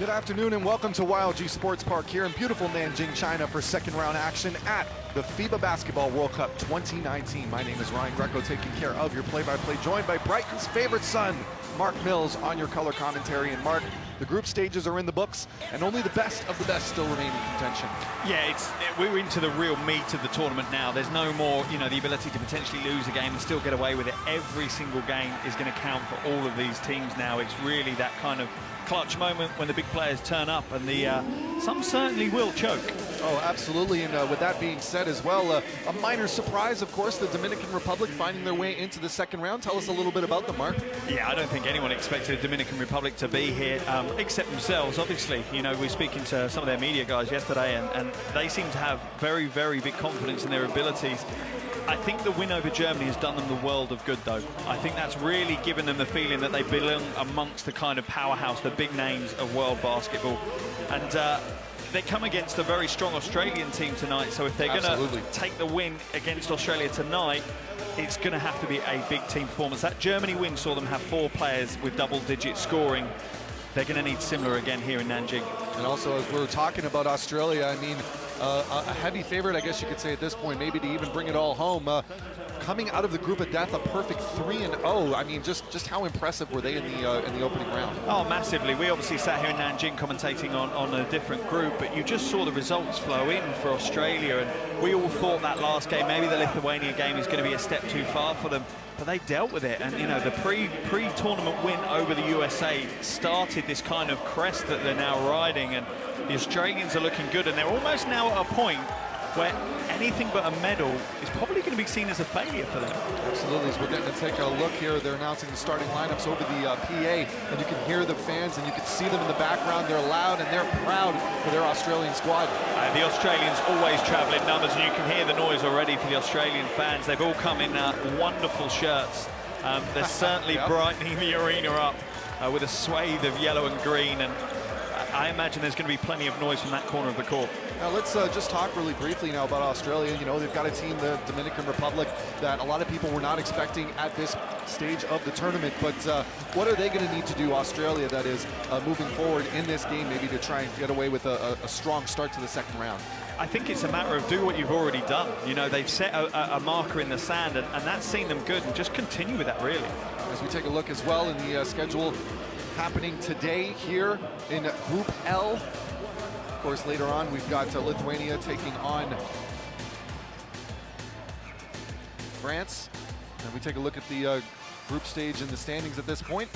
Good afternoon and welcome to YLG Sports Park here in beautiful Nanjing, China for second round action at the FIBA Basketball World Cup 2019. My name is Ryan Greco, taking care of your play-by-play, joined by Brighton's favorite son, Mark Mills, on your color commentary. And Mark, the group stages are in the books and only the best of the best still remain in contention. Yeah, we're into the real meat of the tournament now. There's no more, the ability to potentially lose a game and still get away with it. Every single game is going to count for all of these teams now. It's really that kind of clutch moment when the big players turn up, and some certainly will choke. Oh, absolutely. And with that being said as well, a minor surprise, of course, the Dominican Republic finding their way into the second round. Tell us a little bit about them, Mark. Yeah, I don't think anyone expected the Dominican Republic to be here, except themselves, obviously. We're speaking to some of their media guys yesterday, and they seem to have very, very big confidence in their abilities. I think the win over Germany has done them the world of good, though. I think that's really given them the feeling that they belong amongst the kind of powerhouse, the big names of world basketball. And they come against a very strong Australian team tonight, so if they're going to take the win against Australia tonight, it's going to have to be a big team performance. That Germany win saw them have 4 players with double-digit scoring. They're going to need similar again here in Nanjing. And also, as we're talking about Australia, I mean, a heavy favorite, I guess you could say at this point, maybe to even bring it all home. Coming out of the group of death, a perfect 3-0. I mean, just how impressive were they in the opening round? Oh, massively. We obviously sat here in Nanjing commentating on a different group, but you just saw the results flow in for Australia, and we all thought that last game, maybe the Lithuania game, is going to be a step too far for them. But they dealt with it, and the pre-tournament win over the USA started this kind of crest that they're now riding, and the Australians are looking good, and they're almost now at a point where anything but a medal is probably going to be seen as a failure for them. Absolutely. As we're getting to take a look here, they're announcing the starting lineups over the PA, and you can hear the fans and you can see them in the background. They're loud and they're proud for their Australian squad. The Australians always travel in numbers, and you can hear the noise already for the Australian fans. They've all come in wonderful shirts. They're certainly brightening the arena up with a swathe of yellow and green, and I imagine there's going to be plenty of noise from that corner of the court. Now let's just talk really briefly now about Australia. They've got a team, the Dominican Republic, that a lot of people were not expecting at this stage of the tournament. But what are they going to need to do, Australia, that is, moving forward in this game, maybe to try and get away with a strong start to the second round? I think it's a matter of do what you've already done. They've set a marker in the sand, and that's seen them good, and just continue with that, really. As we take a look as well in the schedule happening today here in Group L. Of course, later on, we've got Lithuania taking on France. And we take a look at the group stage and the standings at this point.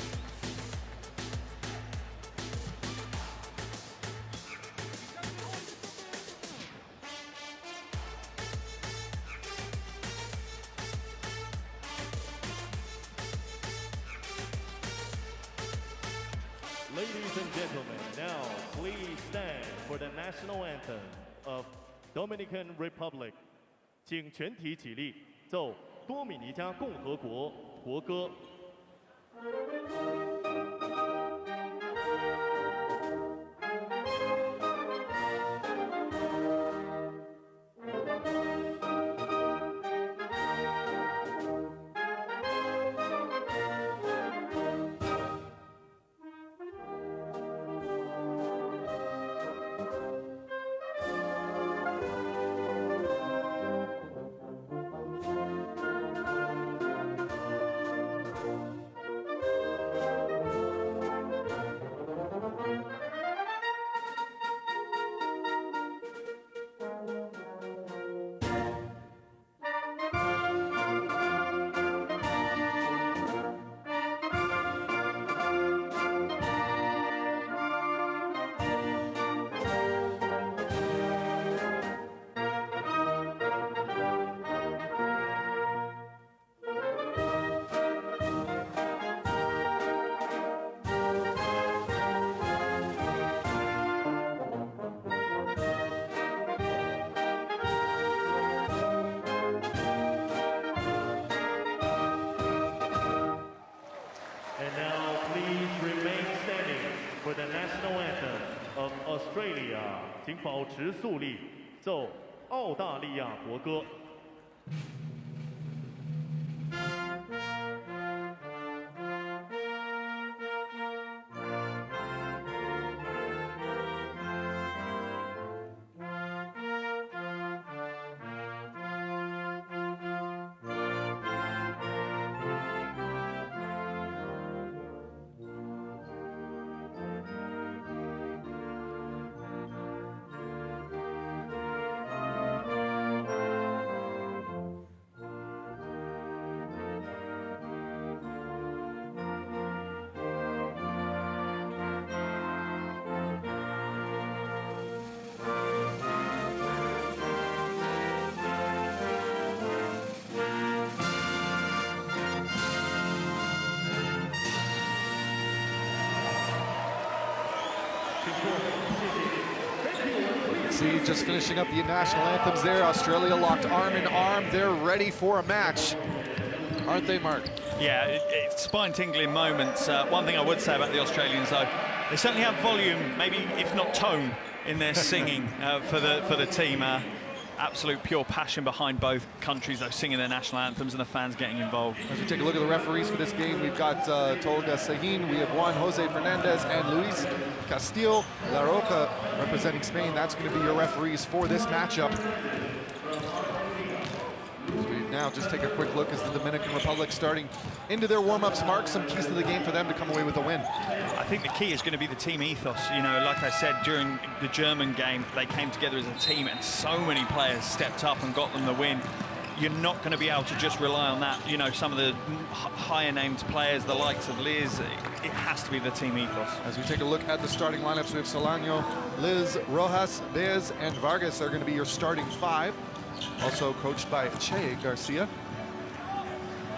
Ladies and gentlemen, now please stand for the national anthem of Dominican Republic. 请全体起立，奏多米尼加共和国国歌。For the national anthem of Australia， 请保持肃立，奏澳大利亚国歌。See, just finishing up the national anthems there. Australia locked arm in arm. They're ready for a match, aren't they, Mark? Yeah, it's spine-tingling moments. One thing I would say about the Australians, though, they certainly have volume, maybe if not tone, in their singing for the team. Absolute pure passion behind both countries, though, singing their national anthems and the fans getting involved. As we take a look at the referees for this game, we've got Tolga Sahin, we have Juan Jose Fernandez, and Luis Castillo La Roca representing Spain. That's going to be your referees for this matchup. We now just take a quick look as the Dominican Republic starting into their warm-ups. Mark, some keys to the game for them to come away with a win. I think the key is going to be the team ethos. You know, like I said, during the German game, they came together as a team and so many players stepped up and got them the win. You're not going to be able to just rely on that. You know, some of the higher named players, the likes of Liz, it has to be the team ethos. As we take a look at the starting lineups, we have Solano, Liz, Rojas, Bez, and Vargas are going to be your starting five. Also coached by Che Garcia.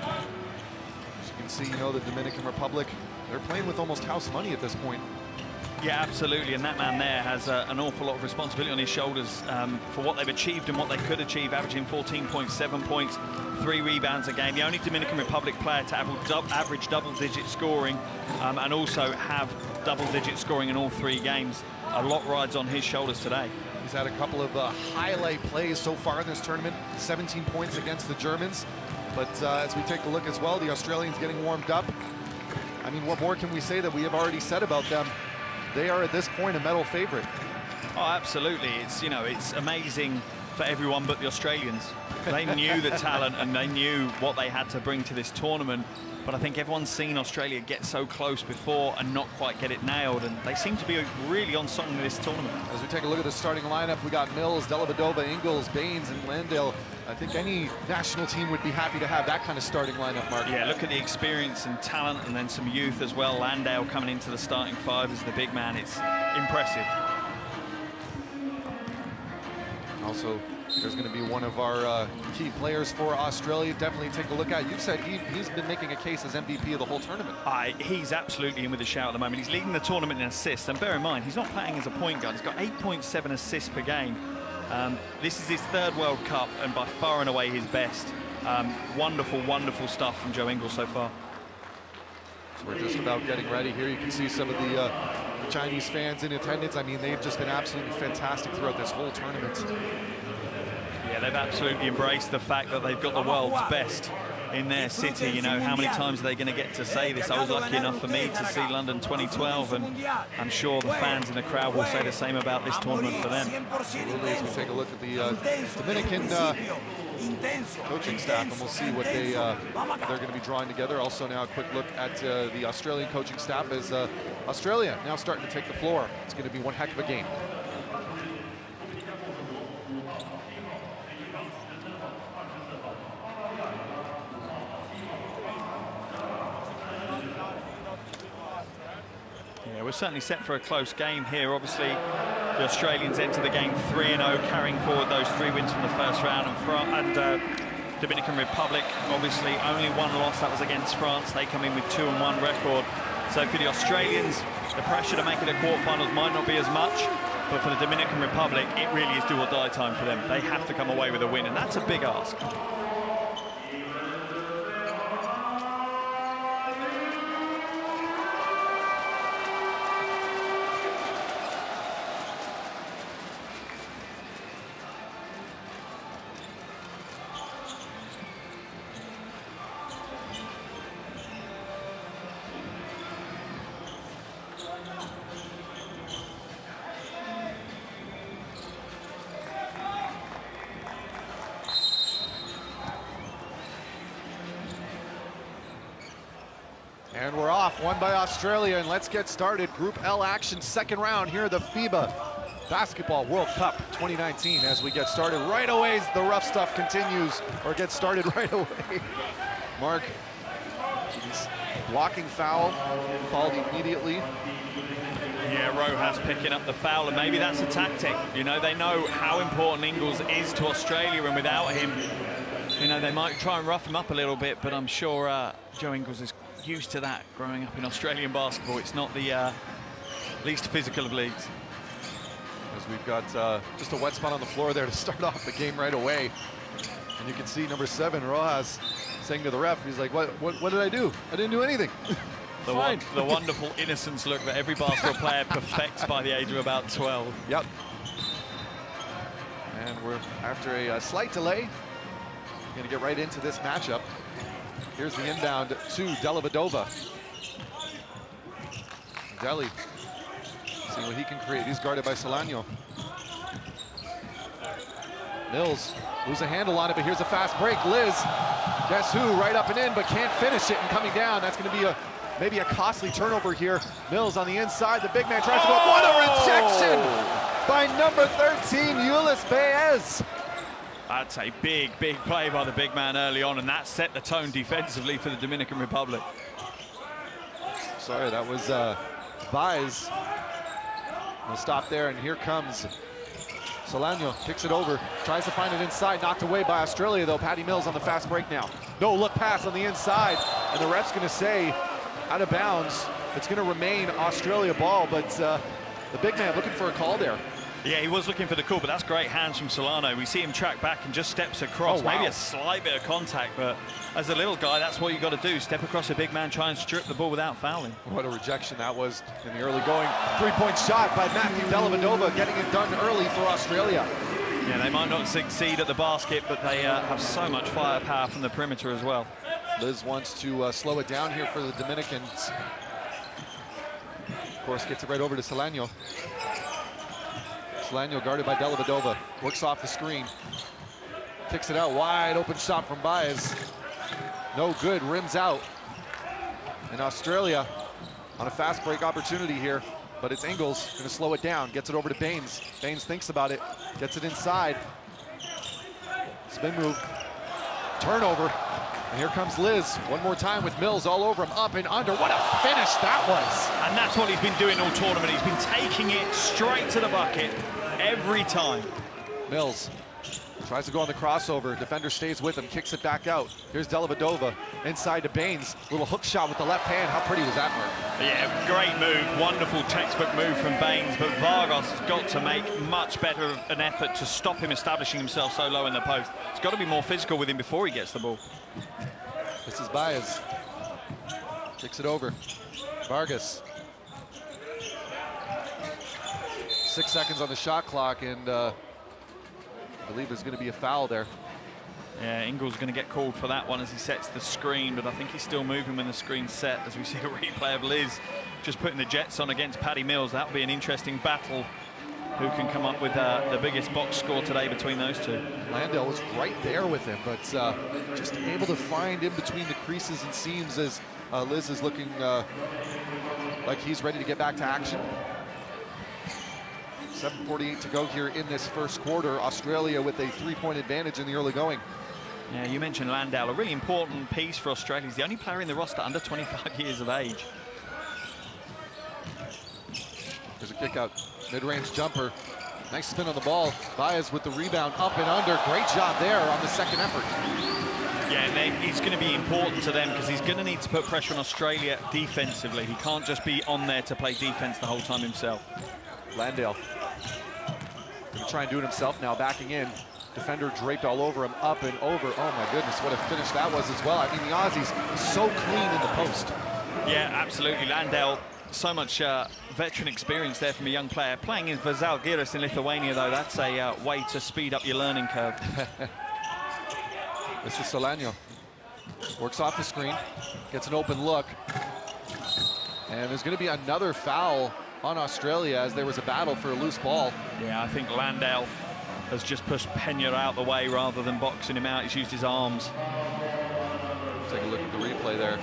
As you can see, you know, the Dominican Republic, they're playing with almost house money at this point. Yeah, absolutely, and that man there has an awful lot of responsibility on his shoulders for what they've achieved and what they could achieve, averaging 14.7 points, 3 rebounds a game. The only Dominican Republic player to average double-digit scoring and also have double-digit scoring in all 3 games. A lot rides on his shoulders today. He's had a couple of highlight plays so far in this tournament, 17 points against the Germans. But as we take a look as well, the Australians getting warmed up. I mean, what more can we say that we have already said about them? They are at this point a medal favorite. Oh, absolutely. It's, you know, it's amazing for everyone but the Australians. They knew the talent and they knew what they had to bring to this tournament. But I think everyone's seen Australia get so close before and not quite get it nailed, and they seem to be really on song in this tournament. As we take a look at the starting lineup, we got Mills, Dellavedova, Ingles, Baines, and Landale. I think any national team would be happy to have that kind of starting lineup, Mark. Yeah, look at the experience and talent, and then some youth as well. Landale coming into the starting 5 as the big man. It's impressive. Also, there's going to be one of our key players for Australia. Definitely take a look at. You've said he's been making a case as MVP of the whole tournament. He's absolutely in with a shout at the moment. He's leading the tournament in assists, and bear in mind, he's not playing as a point guard. He's got 8.7 assists per game. This is his 3rd World Cup, and by far and away his best. Wonderful, wonderful stuff from Joe Ingles so far. So we're just about getting ready here. You can see some of the Chinese fans in attendance. I mean, they've just been absolutely fantastic throughout this whole tournament. Yeah, they've absolutely embraced the fact that they've got the world's best in their city. You know, how many times are they going to get to say this? I was lucky enough for me to see London 2012, and I'm sure the fans in the crowd will say the same about this tournament for them. Absolutely. As we take a look at the Dominican coaching staff, and we'll see what they're going to be drawing together. Also now a quick look at the Australian coaching staff as Australia now starting to take the floor. It's going to be one heck of a game. Yeah, we're certainly set for a close game here. Obviously, the Australians enter the game 3-0, carrying forward those 3 wins from the first round. And Dominican Republic, obviously, only 1 loss. That was against France. They come in with 2-1 record. So for the Australians, the pressure to make it to quarterfinals might not be as much. But for the Dominican Republic, it really is do or die time for them. They have to come away with a win, and that's a big ask. And we're off, won by Australia, and let's get started. Group L action, 2nd round here at the FIBA Basketball World Cup 2019. As we get started right away, the rough stuff continues, or gets started right away. Mark, blocking foul, called immediately. Yeah, Rojas picking up the foul, and maybe that's a tactic. You know, they know how important Ingles is to Australia, and without him, you know, they might try and rough him up a little bit, but I'm sure Joe Ingles is used to that growing up in Australian basketball. It's not the least physical of leagues. As we've got just a wet spot on the floor there to start off the game right away. And you can see number 7, Rojas, saying to the ref, he's like, what did I do? I didn't do anything. The wonderful innocence look that every basketball player perfects by the age of about 12. Yep. And we're, after a slight delay, going to get right into this matchup. Here's the inbound to Dellavedova. Deli, seeing what he can create. He's guarded by Solano. Mills loses a handle on it, but here's a fast break. Liz, guess who, right up and in, but can't finish it, and coming down. That's going to be maybe a costly turnover here. Mills on the inside. The big man tries to go. What a rejection by number 13, Ulis Baez. That's a big play by the big man early on, and that set the tone defensively for the Dominican Republic. Sorry, that was Baez. We'll stop there, and here comes Solano, kicks it over, tries to find it inside, knocked away by Australia though. Patty Mills on the fast break now. No look pass on the inside, and the ref's gonna say out of bounds. It's gonna remain Australia ball, but the big man looking for a call there. Yeah, he was looking for the call, but that's great hands from Solano. We see him track back and just steps across. Oh, wow. Maybe a slight bit of contact, but as a little guy, that's what you got to do. Step across a big man, try and strip the ball without fouling. What a rejection that was in the early going. 3-point shot by Matthew Dellavedova, getting it done early for Australia. Yeah, they might not succeed at the basket, but they have so much firepower from the perimeter as well. Liz wants to slow it down here for the Dominicans. Of course, gets it right over to Solano. Solano guarded by Dellavedova, works off the screen. Kicks it out, wide open shot from Baez. No good, rims out. And Australia on a fast break opportunity here, but it's Ingles gonna slow it down, gets it over to Baines. Baines thinks about it, gets it inside. Spin move, turnover. And here comes Liz, one more time with Mills all over him, up and under. What a finish that was. And that's what he's been doing all tournament. He's been taking it straight to the bucket every time. Mills tries to go on the crossover. Defender stays with him, kicks it back out. Here's Dellavedova inside to Baines. Little hook shot with the left hand. How pretty was that, Mark? Yeah, great move. Wonderful textbook move from Baines, but Vargas has got to make much better of an effort to stop him establishing himself so low in the post. He's got to be more physical with him before he gets the ball. This is Baez. Kicks it over. Vargas. 6 seconds on the shot clock, and I believe there's going to be a foul there. Yeah, Ingles going to get called for that one as he sets the screen, but I think he's still moving when the screen's set, as we see a replay of Liz just putting the Jets on against Patty Mills. That'll be an interesting battle. Who can come up with the biggest box score today between those two? Landale was right there with him, but just able to find in between the creases and seams as Liz is looking like he's ready to get back to action. 7:48 to go here in this first quarter. Australia with a 3-point advantage in the early going. Yeah, you mentioned Landale, a really important piece for Australia. He's the only player in the roster under 25 years of age. There's a kick out, mid-range jumper. Nice spin on the ball. Baez with the rebound, up and under. Great job there on the second effort. Yeah, it's going to be important to them because he's going to need to put pressure on Australia defensively. He can't just be on there to play defense the whole time himself. Landale going to try and do it himself now, backing in. Defender draped all over him, up and over. Oh my goodness, what a finish that was as well. I mean, the Aussies so clean in the post. Yeah, absolutely. Landale, so much veteran experience there from a young player. Playing in Žalgiris in Lithuania, though, that's a way to speed up your learning curve. This is Solano. Works off the screen, gets an open look. And there's going to be another foul on Australia as there was a battle for a loose ball. Yeah, I think Landale has just pushed Pena out the way rather than boxing him out. He's used his arms. Take a look at the replay there.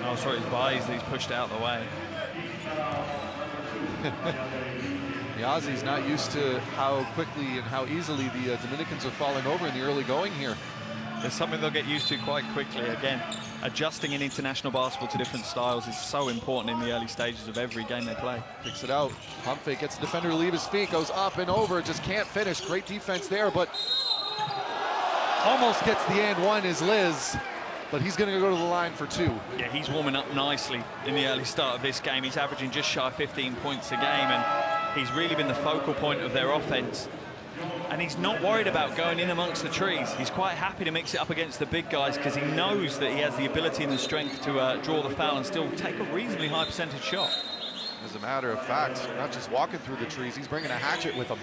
Oh, sorry, it's Baez that he's pushed out the way. The Aussies not used to how quickly and how easily the Dominicans are falling over in the early going here. There's something they'll get used to quite quickly. Again, adjusting in international basketball to different styles is so important in the early stages of every game they play. Kicks it out. Pump fake, gets the defender to leave his feet, goes up and over, just can't finish. Great defense there, but almost gets the and one is Liz, but he's going to go to the line for 2. Yeah, he's warming up nicely in the early start of this game. He's averaging just shy of 15 points a game, and He's really been the focal point of their offense. And he's not worried about going in amongst the trees. He's quite happy to mix it up against the big guys because he knows that he has the ability and the strength to draw the foul and still take a reasonably high percentage shot. As a matter of fact, not just walking through the trees, he's bringing a hatchet with him.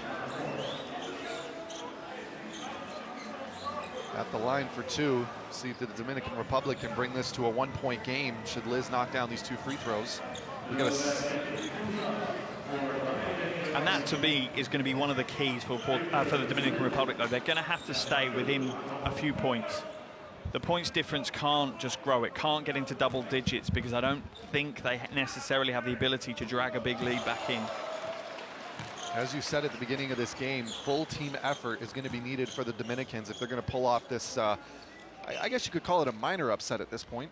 At the line for two, see if the Dominican Republic can bring this to a 1-point game should Liz knock down these 2 free throws. We got And that, to me, is going to be one of the keys for the Dominican Republic, though. They're going to have to stay within a few points. The points difference can't just grow. It can't get into double digits because I don't think they necessarily have the ability to drag a big lead back in. As you said at the beginning of this game, full team effort is going to be needed for the Dominicans if they're going to pull off this, I guess you could call it a minor upset at this point.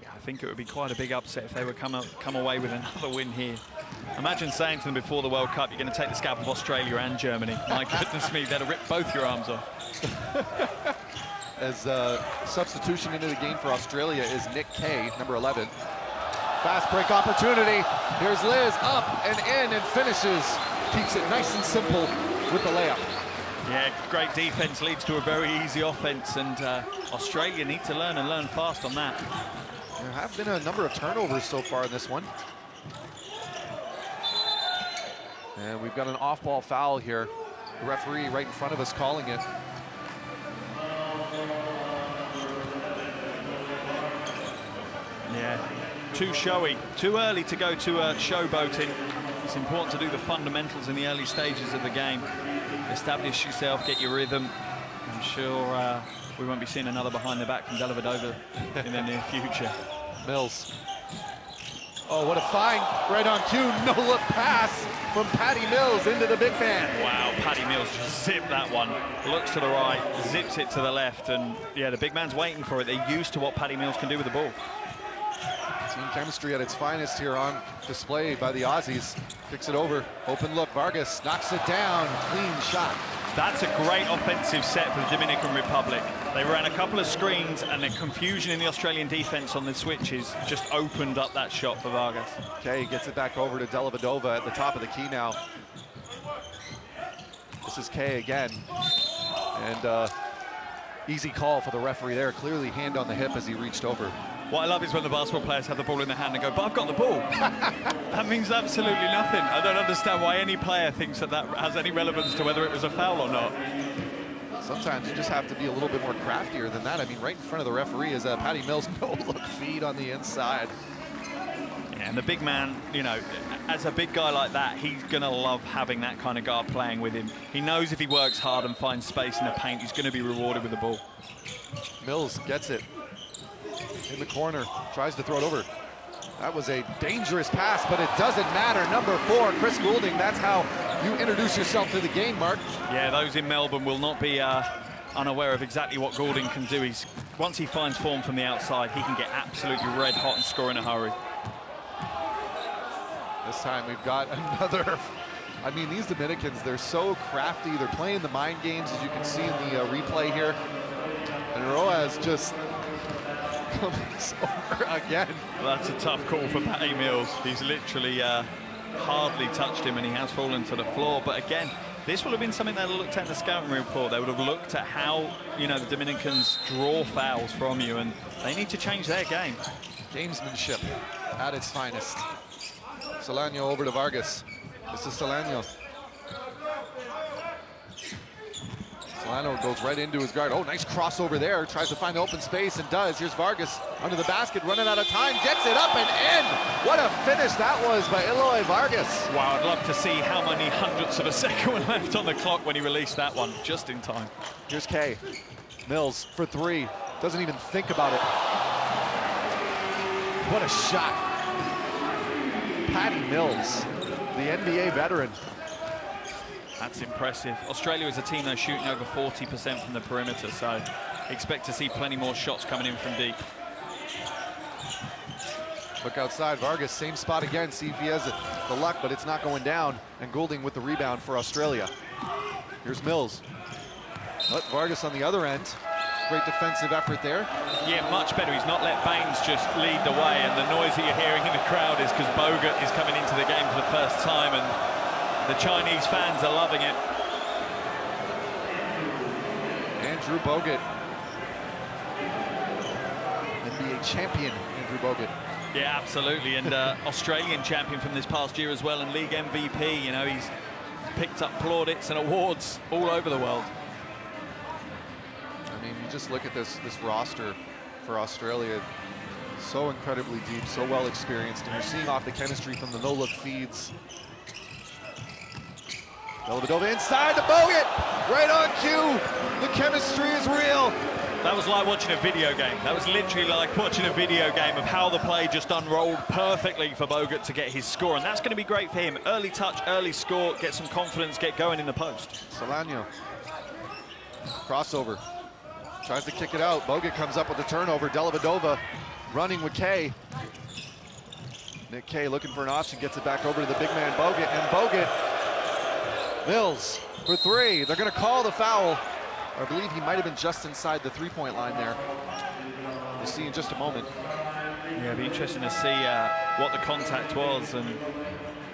Yeah, I think it would be quite a big upset if they would come away with another win here. Imagine saying to them before the World Cup, you're going to take the scalp of Australia and Germany. My goodness me, that'll rip both your arms off. As substitution into the game for Australia is Nick Kay, number 11. Fast break opportunity. Here's Liz up and in and finishes. Keeps it nice and simple with the layup. Yeah, great defense leads to a very easy offense, and Australia need to learn and learn fast on that. There have been a number of turnovers so far in this one. And we've got an off-ball foul here. The referee right in front of us calling it. Yeah, too showy, too early to go to showboating. It's important to do the fundamentals in the early stages of the game. Establish yourself, get your rhythm. I'm sure we won't be seeing another behind the back from Dellavedova in the near future. Mills. Oh, what a find, right on cue, no-look pass from Patty Mills into the big man. Wow, Patty Mills just zipped that one. Looks to the right, zips it to the left, and yeah, the big man's waiting for it. They're used to what Patty Mills can do with the ball. Team chemistry at its finest here on display by the Aussies. Kicks it over, open look, Vargas knocks it down, clean shot. That's a great offensive set for the Dominican Republic. They ran a couple of screens and the confusion in the Australian defense on the switches just opened up that shot for Vargas. Okay, gets it back over to Dellavedova at the top of the key now. This is Kay again. And easy call for the referee there, clearly hand on the hip as he reached over. What I love is when the basketball players have the ball in their hand and go, but I've got the ball. That means absolutely nothing. I don't understand why any player thinks that that has any relevance to whether it was a foul or not. Sometimes you just have to be a little bit more craftier than that. I mean, right in front of the referee is Patty Mills, no-look feed on the inside. Yeah, and the big man, you know, as a big guy like that, he's going to love having that kind of guard playing with him. He knows if he works hard and finds space in the paint, he's going to be rewarded with the ball. Mills gets it in the corner, tries to throw it over. That was a dangerous pass, but it doesn't matter. Number 4, Chris Goulding, that's how you introduce yourself to the game, Mark. Yeah, those in Melbourne will not be unaware of exactly what Goulding can do. Once he finds form from the outside, he can get absolutely red hot and score in a hurry. This time we've got another. I mean, these Dominicans, they're so crafty. They're playing the mind games, as you can see in the replay here. And Roaz just comes over again. Well, that's a tough call for Patty Mills. He's literally hardly touched him and he has fallen to the floor. But again, this would have been something they looked at in the scouting report. They would have looked at how, you know, the Dominicans draw fouls from you, and they need to change their game. Gamesmanship at its finest. Solano over to Vargas. This is Solano. Solano goes right into his guard. Oh, nice crossover there. Tries to find the open space and does. Here's Vargas under the basket, running out of time. Gets it up and in. What a finish that was by Eloy Vargas. Wow, I'd love to see how many hundredths of a second were left on the clock when he released that one, just in time. Here's Kay. Mills for 3. Doesn't even think about it. What a shot. Patty Mills, the NBA veteran. That's impressive. Australia is a team that's shooting over 40% from the perimeter, so expect to see plenty more shots coming in from deep. Look outside, Vargas, same spot again. See if he has the luck, but it's not going down. And Goulding with the rebound for Australia. Here's Mills. Vargas on the other end. Great defensive effort there. Yeah, much better. He's not let Baines just lead the way, and the noise that you're hearing in the crowd is because Bogut is coming into the game for the first time, and the Chinese fans are loving it. Andrew Bogut, NBA champion Andrew Bogut. Yeah, absolutely, and Australian champion from this past year as well, and league MVP. You know, he's picked up plaudits and awards all over the world. I mean, you just look at this roster for Australia, so incredibly deep, so well experienced, and you're seeing off the chemistry from the no-look feeds. Dellavedova inside to Bogut, right on cue. The chemistry is real. That was like watching a video game. That was literally like watching a video game of how the play just unrolled perfectly for Bogut to get his score, and that's going to be great for him. Early touch, early score, get some confidence, get going in the post. Solano, crossover, tries to kick it out. Bogut comes up with the turnover. Dellavedova running with Kay. Nick Kay looking for an option, gets it back over to the big man Bogut, and Bogut, Mills for three. They're going to call the foul. I believe he might have been just inside the three-point line there. We'll see in just a moment. Yeah, it'll be interesting to see what the contact was. And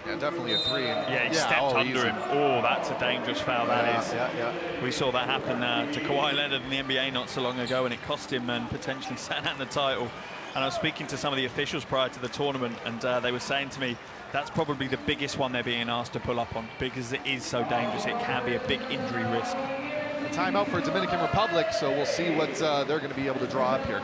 yeah, definitely a three. And yeah, he stepped under him. Oh, that's a dangerous foul, that is. Yeah. We saw that happen to Kawhi Leonard in the NBA not so long ago, and it cost him and potentially sat out the title. And I was speaking to some of the officials prior to the tournament, and they were saying to me, that's probably the biggest one they're being asked to pull up on, because it is so dangerous. It can be a big injury risk. A timeout for Dominican Republic, so we'll see what they're going to be able to draw up here.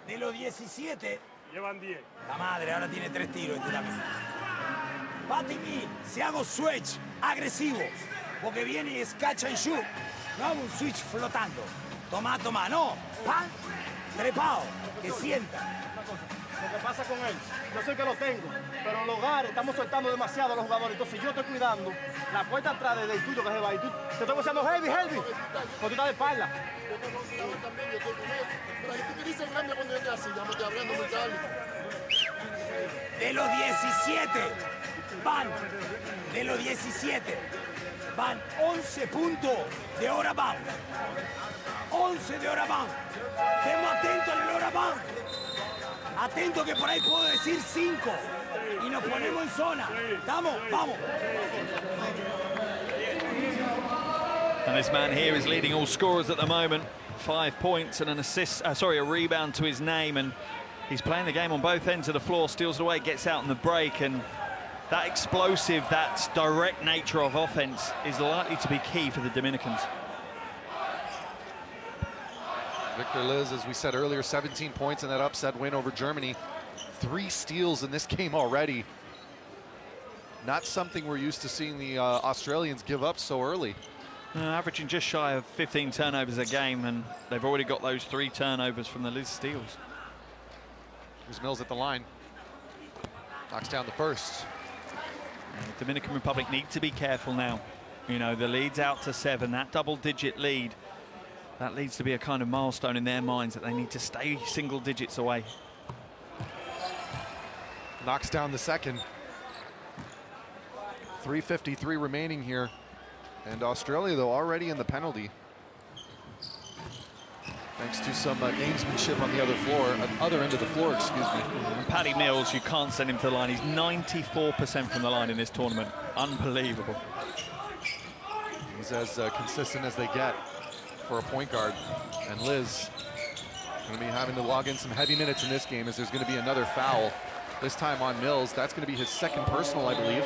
De los 17, Llevan 10. la madre ahora tiene 3 tiros entre la mesa. Patiki, si hago switch agresivo, porque viene y es catch and shoot, no hago un switch flotando. Toma, no, pan, trepado, que sienta. Lo que pasa con él, yo sé que lo tengo, pero en los hogares estamos soltando demasiado a los jugadores. Entonces yo estoy cuidando la puerta atrás del tuyo que se va. Y tú te estoy buscando heavy, porque tú estás de espalda. Yo también, yo estoy con él. Pero ahí tú que dices cambia cuando yo esté así, ya me estoy hablando muy tarde. De los 17, van 11 puntos de hora bound. 11 de hora bound. Estemos atentos al hora bound. Atento que por ahí puedo decir 5 y nos ponemos en zona. ¿Estamos? Vamos. And this man here is leading all scorers at the moment. 5 points and an assist, a rebound to his name, and he's playing the game on both ends of the floor, steals it away, gets out in the break, and that explosive, that direct nature of offense is likely to be key for the Dominicans. Victor Liz, as we said earlier, 17 points in that upset win over Germany. 3 steals in this game already. Not something we're used to seeing the Australians give up so early. Averaging just shy of 15 turnovers a game, and they've already got those 3 turnovers from the Liz steals. Here's Mills at the line. Knocks down the first. Dominican Republic need to be careful now. You know, the lead's out to 7, that double-digit lead. That leads to be a kind of milestone in their minds that they need to stay single digits away. Knocks down the second. 3:53 remaining here. And Australia, though, already in the penalty. Thanks to some gamesmanship on the other end of the floor, excuse me. Paddy Mills, you can't send him to the line. He's 94% from the line in this tournament. Unbelievable. He's as consistent as they get for a point guard. And Liz going to be having to log in some heavy minutes in this game, as there's going to be another foul, this time on Mills. That's going to be his second personal, I believe.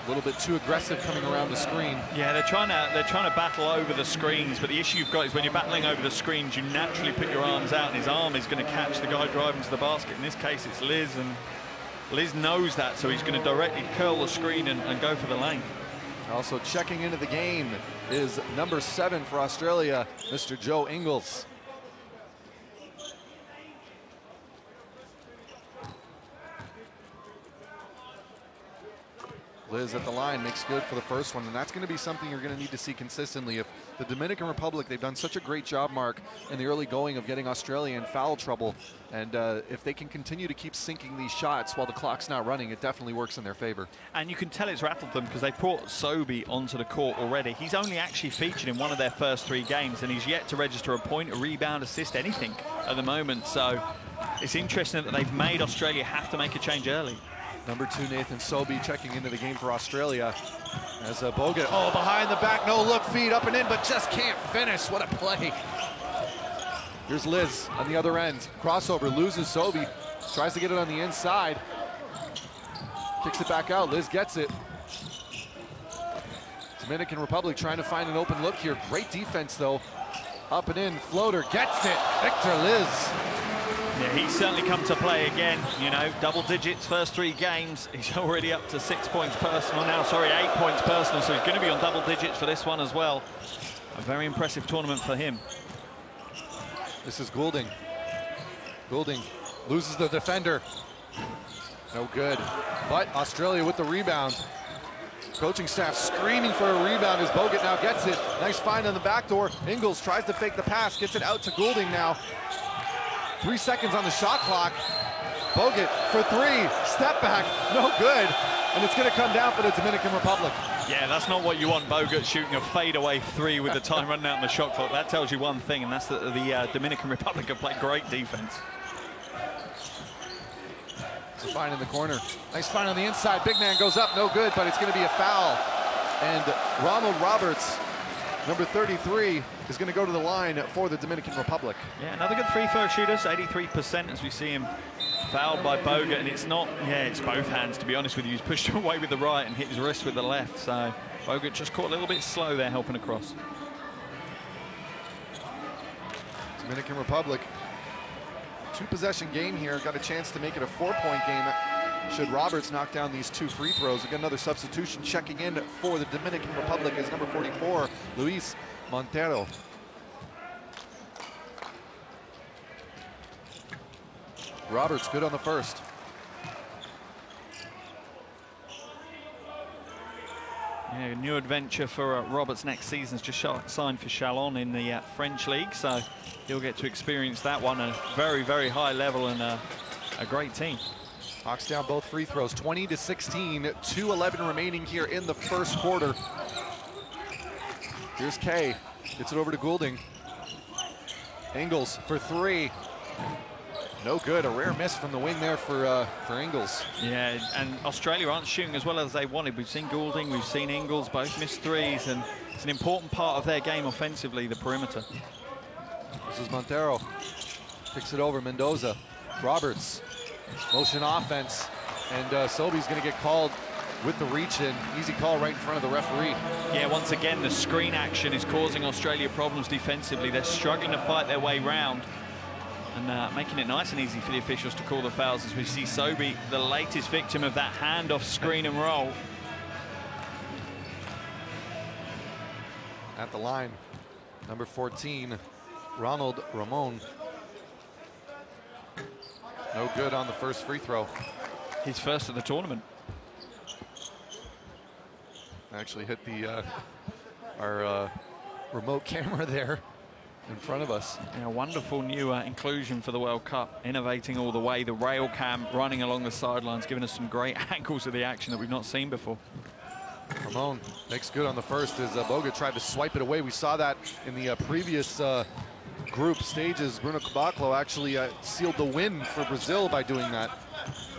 A little bit too aggressive coming around the screen. Yeah, they're trying to battle over the screens, but the issue you've got is when you're battling over the screens, you naturally put your arms out, and his arm is going to catch the guy driving to the basket. In this case, it's Liz, and Liz knows that, so he's going to directly curl the screen and go for the lane. Also checking into the game is number 7 for Australia, Mr. Joe Ingles. Liz at the line makes good for the first one, and that's going to be something you're going to need to see consistently. If the Dominican Republic, they've done such a great job, Mark, in the early going of getting Australia in foul trouble, and if they can continue to keep sinking these shots while the clock's not running, it definitely works in their favor. And you can tell it's rattled them because they brought Sobey onto the court already. He's only actually featured in one of their first 3 games, and he's yet to register a point, a rebound, assist, anything at the moment. So it's interesting that they've made Australia have to make a change early. Number 2, Nathan Sobey checking into the game for Australia as Bogut, oh, behind the back, no look feed, up and in, but just can't finish. What a play. Here's Liz on the other end. Crossover, loses Sobey, tries to get it on the inside. Kicks it back out, Liz gets it. Dominican Republic trying to find an open look here. Great defense though. Up and in, floater, gets it. Victor Liz. Yeah, he's certainly come to play again. You know, double digits first 3 games. He's already up to 6 points personal now. Sorry, 8 points personal. So he's going to be on double digits for this one as well. A very impressive tournament for him. This is Goulding. Goulding loses the defender. No good. But Australia with the rebound. Coaching staff screaming for a rebound as Bogut now gets it. Nice find on the back door. Ingles tries to fake the pass, gets it out to Goulding now. 3 seconds on the shot clock. Bogut for 3, step back, no good. And it's gonna come down for the Dominican Republic. Yeah, that's not what you want, Bogut shooting a fadeaway 3 with the time running out on the shot clock. That tells you one thing, and that's that the Dominican Republic have played great defense. It's a find in the corner. Nice find on the inside, big man goes up, no good, but it's gonna be a foul. And Ronald Roberts, number 33, is going to go to the line for the Dominican Republic. Yeah, another good free throw shooters, 83% as we see him fouled by Bogut, and it's not, yeah, it's both hands, to be honest with you. He's pushed away with the right and hit his wrist with the left, so Bogut just caught a little bit slow there helping across. Dominican Republic, 2-possession game here, got a chance to make it a 4-point game. Should Roberts knock down these 2 free throws. Again, another substitution checking in for the Dominican Republic is number 44, Luis Montero. Roberts good on the first. Yeah, new adventure for Roberts next season's just signed for Chalon in the French league, so he'll get to experience that one at a very, very high level and a great team. Hawks down both free throws, 20-16, 2:11 remaining here in the first quarter. Here's Kay, gets it over to Goulding. Ingles for 3. No good, a rare miss from the wing there for Ingles. Yeah, and Australia aren't shooting as well as they wanted. We've seen Goulding, we've seen Ingles, both missed 3s, and it's an important part of their game offensively, the perimeter. This is Montero, kicks it over, Mendoza, Roberts. Motion offense, and Sobey's going to get called with the reach in. Easy call right in front of the referee. Yeah, once again, the screen action is causing Australia problems defensively. They're struggling to fight their way round and making it nice and easy for the officials to call the fouls as we see Sobey, the latest victim of that handoff screen and roll. At the line, number 14, Ronald Ramon. No good on the first free throw. His first of the tournament. Actually hit the our remote camera there in front of us. Yeah, a wonderful new inclusion for the World Cup, innovating all the way. The rail cam running along the sidelines, giving us some great angles of the action that we've not seen before. Ramon makes good on the first as Bogut tried to swipe it away. We saw that in the previous group stages. Bruno Caboclo actually sealed the win for Brazil by doing that.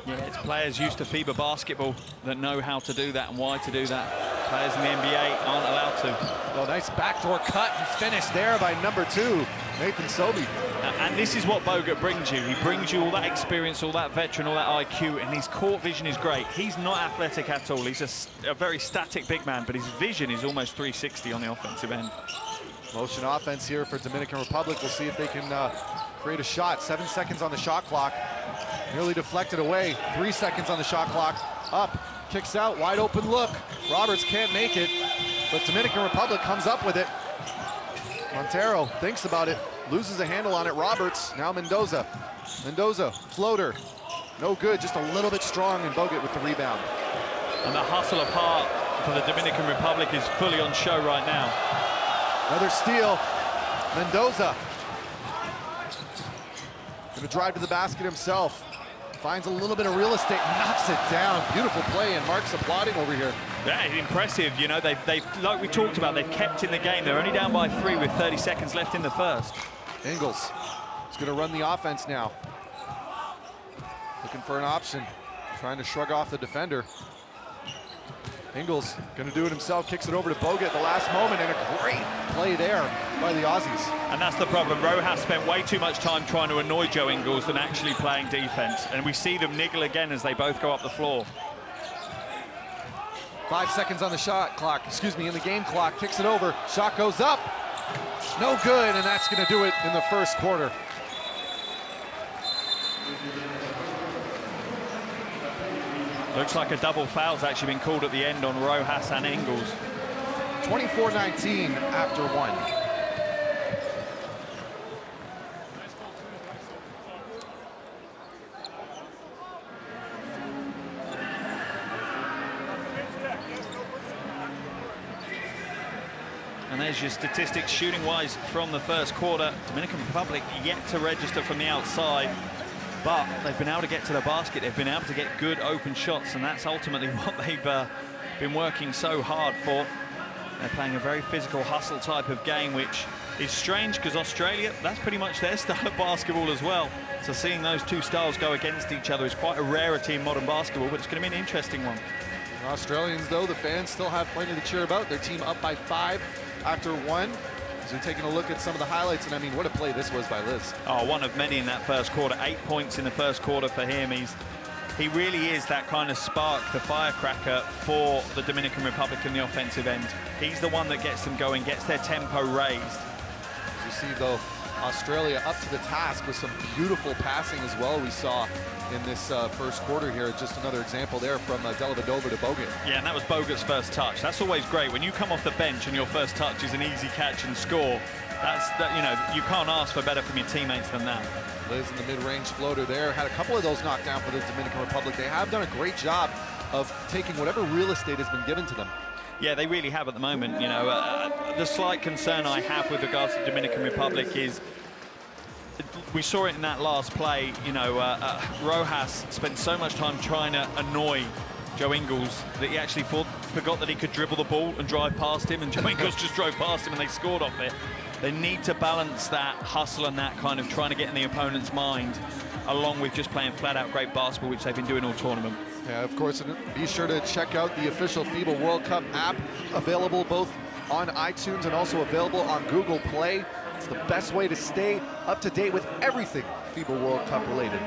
Yeah, it's players used to FIBA basketball that know how to do that and why to do that. Players in the NBA aren't allowed to. Oh, nice backdoor cut and finish there by number 2, Nathan Sobey. And this is what Bogut brings you. He brings you all that experience, all that veteran, all that IQ, and his court vision is great. He's not athletic at all. He's a very static big man, but his vision is almost 360 on the offensive end. Motion offense here for Dominican Republic. We'll see if they can create a shot. 7 seconds on the shot clock. Nearly deflected away. 3 seconds on the shot clock. Up, kicks out, wide open look. Roberts can't make it, but Dominican Republic comes up with it. Montero thinks about it, loses a handle on it. Roberts, now Mendoza. Mendoza, floater. No good, just a little bit strong, and Bogut with the rebound. And the hustle of heart for the Dominican Republic is fully on show right now. Another steal. Mendoza. Gonna drive to the basket himself. Finds a little bit of real estate, knocks it down. Beautiful play, and Mark's applauding over here. Yeah, impressive. You know, they've like we talked about, they've kept in the game. They're only down by 3 with 30 seconds left in the first. Ingles is gonna run the offense now. Looking for an option, trying to shrug off the defender. Ingles gonna do it himself, kicks it over to Bogut at the last moment, and a great play there by the Aussies. And that's the problem. Rojas spent way too much time trying to annoy Joe Ingles than actually playing defense. And we see them niggle again as they both go up the floor. 5 seconds on the shot clock, in the game clock, kicks it over, shot goes up. No good, and that's gonna do it in the first quarter. Looks like a double foul's actually been called at the end on Rojas and Ingles. 24-19 after 1. And there's your statistics shooting-wise from the first quarter. Dominican Republic yet to register from the outside, but they've been able to get to the basket. They've been able to get good open shots, and that's ultimately what they've been working so hard for. They're playing a very physical hustle type of game, which is strange because Australia, that's pretty much their style of basketball as well. So seeing those two styles go against each other is quite a rarity in modern basketball, but it's going to be an interesting one. The Australians, though, the fans still have plenty to cheer about. Their team up by 5 after 1. So we're taking a look at some of the highlights, and I mean, what a play this was by Liz. Oh, one of many in that first quarter. 8 points in the first quarter for him. He really is that kind of spark, the firecracker for the Dominican Republic in the offensive end. He's the one that gets them going, gets their tempo raised. As you see, though, Australia up to the task with some beautiful passing as well we saw in this first quarter here. Just another example there from Dellavedova to Bogut. Yeah, and that was Bogut's first touch. That's always great. When you come off the bench and your first touch is an easy catch and score, you know, you can't ask for better from your teammates than that. Liz in the mid-range floater there. Had a couple of those knocked down for the Dominican Republic. They have done a great job of taking whatever real estate has been given to them. Yeah, they really have at the moment. You know, the slight concern I have with regards to the Dominican Republic is we saw it in that last play. You know, Rojas spent so much time trying to annoy Joe Ingles that he actually forgot that he could dribble the ball and drive past him, and Joe Ingles just drove past him and they scored off it. They need to balance that hustle and that kind of trying to get in the opponent's mind, along with just playing flat-out great basketball, which they've been doing all tournament. Yeah, of course, be sure to check out the official FIBA World Cup app, available both on iTunes and also available on Google Play. It's the best way to stay up to date with everything FIBA World Cup related.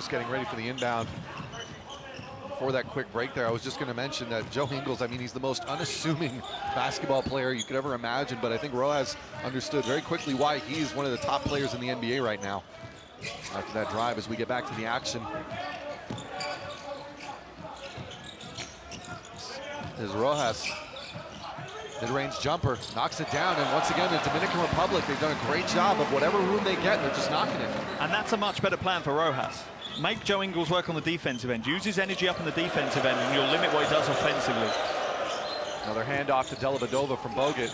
Getting ready for the inbound. Before that quick break there, I was just going to mention that Joe Ingles, I mean, he's the most unassuming basketball player you could ever imagine, but I think Rojas understood very quickly why he's one of the top players in the NBA right now. After that drive, as we get back to the action. There's Rojas. Mid-range jumper, knocks it down, and once again, the Dominican Republic, they've done a great job of whatever room they get, they're just knocking it. And that's a much better plan for Rojas. Make Joe Ingles work on the defensive end. Use his energy up on the defensive end, and you'll limit what he does offensively. Another handoff to Dellavedova from Bogut.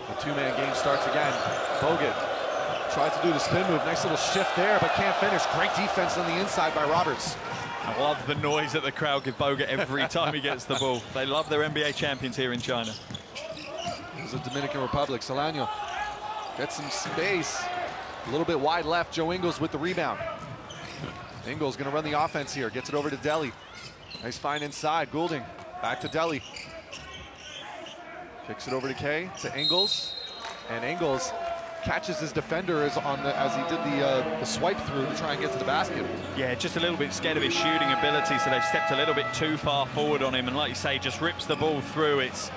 The two-man game starts again. Bogut tries to do the spin move. Nice little shift there, but can't finish. Great defense on the inside by Roberts. I love the noise that the crowd give Bogut every time he gets the ball. They love their NBA champions here in China. This is the Dominican Republic. Solano gets some space. A little bit wide left. Joe Ingles with the rebound. Ingles going to run the offense here. Gets it over to Delhi. Nice find inside. Goulding back to Delhi. Kicks it over to Kay, to Ingles. And Ingles catches his defender as he did the swipe through to try and get to the basket. Yeah, just a little bit scared of his shooting ability, so they've stepped a little bit too far forward on him. And like you say, just rips the ball through. It's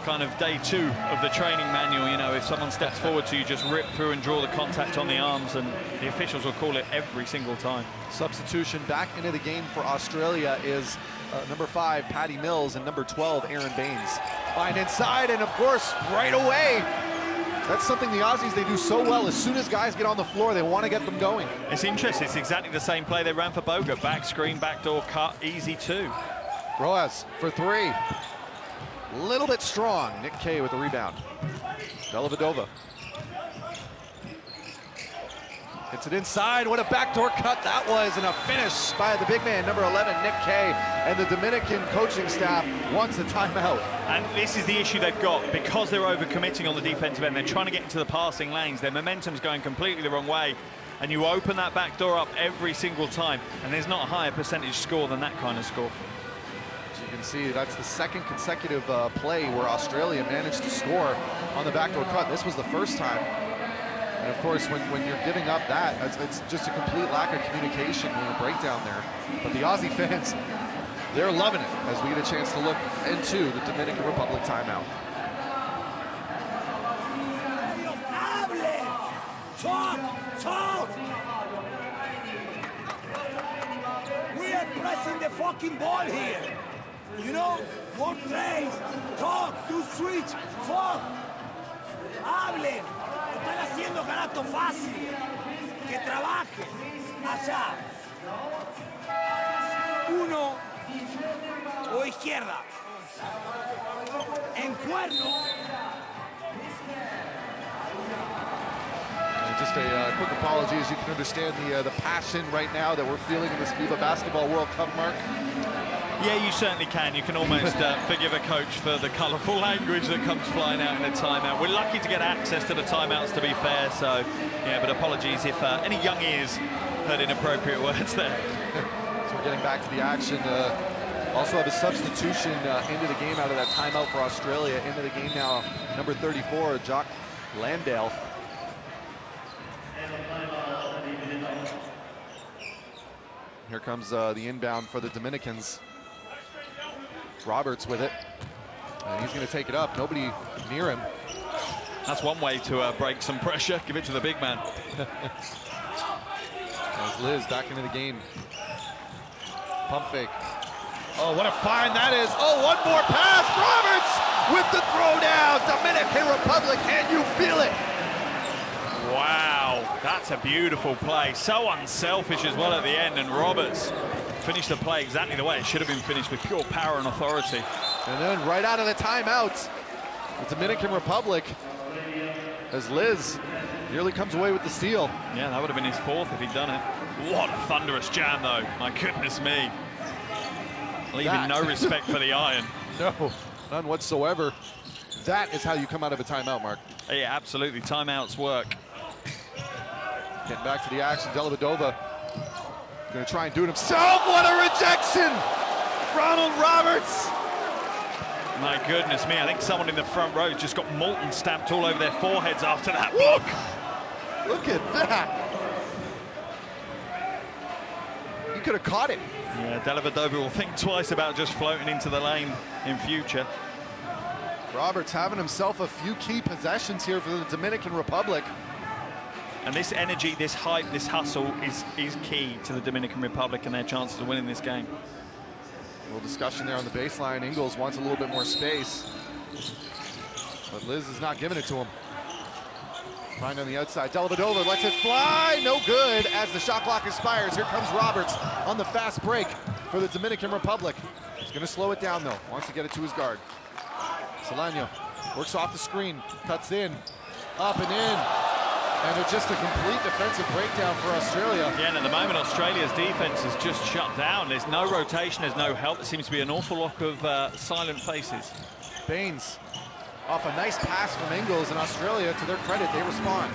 kind of day 2 of the training manual. You know, if someone steps forward to you, just rip through and draw the contact on the arms, and the officials will call it every single time. Substitution back into the game for Australia is number 5, Patty Mills, and number 12, Aaron Baines. Find inside, and of course, right away, that's something the Aussies, they do so well. As soon as guys get on the floor, they want to get them going. It's interesting. It's exactly the same play they ran for Boga. Back screen, backdoor cut, easy 2. Rojas for 3. Little bit strong. Nick Kay with the rebound. Dellavedova. Hits it inside. What a backdoor cut that was, and a finish by the big man, number 11, Nick Kay. And the Dominican coaching staff wants a timeout. And this is the issue they've got. Because they're overcommitting on the defensive end, they're trying to get into the passing lanes. Their momentum's going completely the wrong way. And you open that back door up every single time, and there's not a higher percentage score than that kind of score. As you can see, that's the second consecutive play where Australia managed to score on the backdoor cut. This was the first time. And of course, when you're giving up that, it's just a complete lack of communication and a breakdown there. But the Aussie fans, they're loving it as we get a chance to look into the Dominican Republic timeout. Talk! We are pressing the fucking ball here. You know, more plays, talk, do switch, fuck. Hablen. Están haciendo canasto fácil. Que trabajen. Allá. Uno o izquierda. En cuerno. Just a quick apology, as you can understand the passion right now that we're feeling in this FIBA Basketball World Cup, Mark. Yeah, you certainly can. You can almost forgive a coach for the colourful language that comes flying out in a timeout. We're lucky to get access to the timeouts, to be fair, so, yeah, but apologies if any young ears heard inappropriate words there. So we're getting back to the action. Also have a substitution into the game out of that timeout for Australia. Into the game now, number 34, Jock Landale. Here comes the inbound for the Dominicans. Roberts with it, and he's going to take it up. Nobody near him. That's one way to break some pressure. Give it to the big man. As Liz back into the game. Pump fake. Oh, what a find that is. Oh, one more pass. Roberts with the throwdown. Dominican Republic, can you feel it? Wow, that's a beautiful play. So unselfish as well at the end, and Roberts finished the play exactly the way it should have been finished, with pure power and authority. And then right out of the timeout, the Dominican Republic, as Liz nearly comes away with the steal. Yeah, that would have been his 4th if he'd done it. What a thunderous jam, though. My goodness me. Leaving no respect for the iron. No, none whatsoever. That is how you come out of a timeout, Mark. Yeah, absolutely. Timeouts work. Getting back to the action, Dellavedova gonna try and do it himself. What a rejection! Ronald Roberts. My goodness me, I think someone in the front row just got molten stamped all over their foreheads after that block. Look at that. He could have caught it. Yeah, Dellavedova will think twice about just floating into the lane in future. Roberts having himself a few key possessions here for the Dominican Republic. And this energy, this hype, this hustle is key to the Dominican Republic and their chances of winning this game. A little discussion there on the baseline. Ingles wants a little bit more space, but Liz is not giving it to him. Find on the outside. Dellavedova lets it fly. No good as the shot clock expires. Here comes Roberts on the fast break for the Dominican Republic. He's going to slow it down, though. Wants to get it to his guard. Solano works off the screen, cuts in, up and in. And it's just a complete defensive breakdown for Australia. Yeah, and at the moment, Australia's defense is just shut down. There's no rotation, there's no help. There seems to be an awful lot of silent faces. Baines off a nice pass from Ingles, and Australia, to their credit, they respond.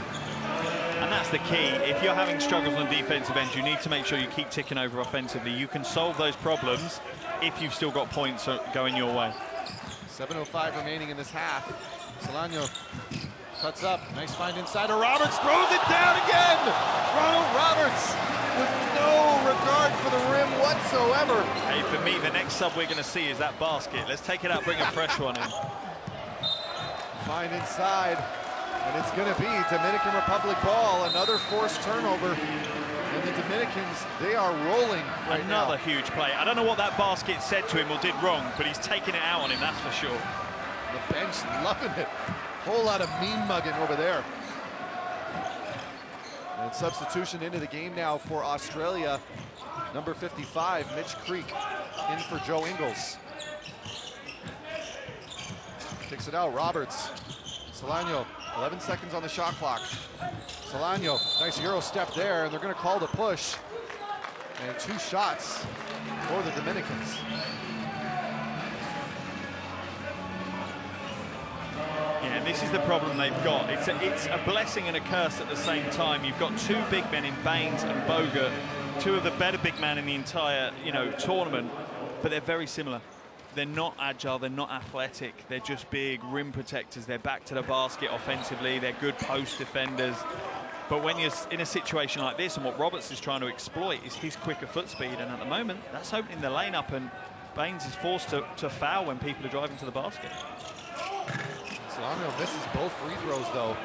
And that's the key. If you're having struggles on the defensive end, you need to make sure you keep ticking over offensively. You can solve those problems if you've still got points going your way. 7:05 remaining in this half. Solano cuts up, nice find inside to Roberts, throws it down again! Ronald Roberts with no regard for the rim whatsoever. Hey, for me, the next sub we're going to see is that basket. Let's take it out, bring a fresh one in. Find inside, and it's going to be Dominican Republic ball. Another forced turnover, and the Dominicans, they are rolling right now. Another huge play. I don't know what that basket said to him or did wrong, but he's taking it out on him, that's for sure. The bench loving it. Whole lot of mean mugging over there. And substitution into the game now for Australia. Number 55, Mitch Creek, in for Joe Ingles. Kicks it out, Roberts. Solano, 11 seconds on the shot clock. Solano, nice Euro step there, and they're gonna call the push. And 2 shots for the Dominicans. Yeah, and this is the problem they've got. It's a blessing and a curse at the same time. You've got 2 big men in Baines and Bogut, 2 of the better big men in the entire, tournament, but they're very similar. They're not agile, they're not athletic, they're just big rim protectors. They're back to the basket offensively, they're good post defenders. But when you're in a situation like this, and what Roberts is trying to exploit is his quicker foot speed, and at the moment, that's opening the lane up, and Baines is forced to foul when people are driving to the basket. Solano misses both free throws, though.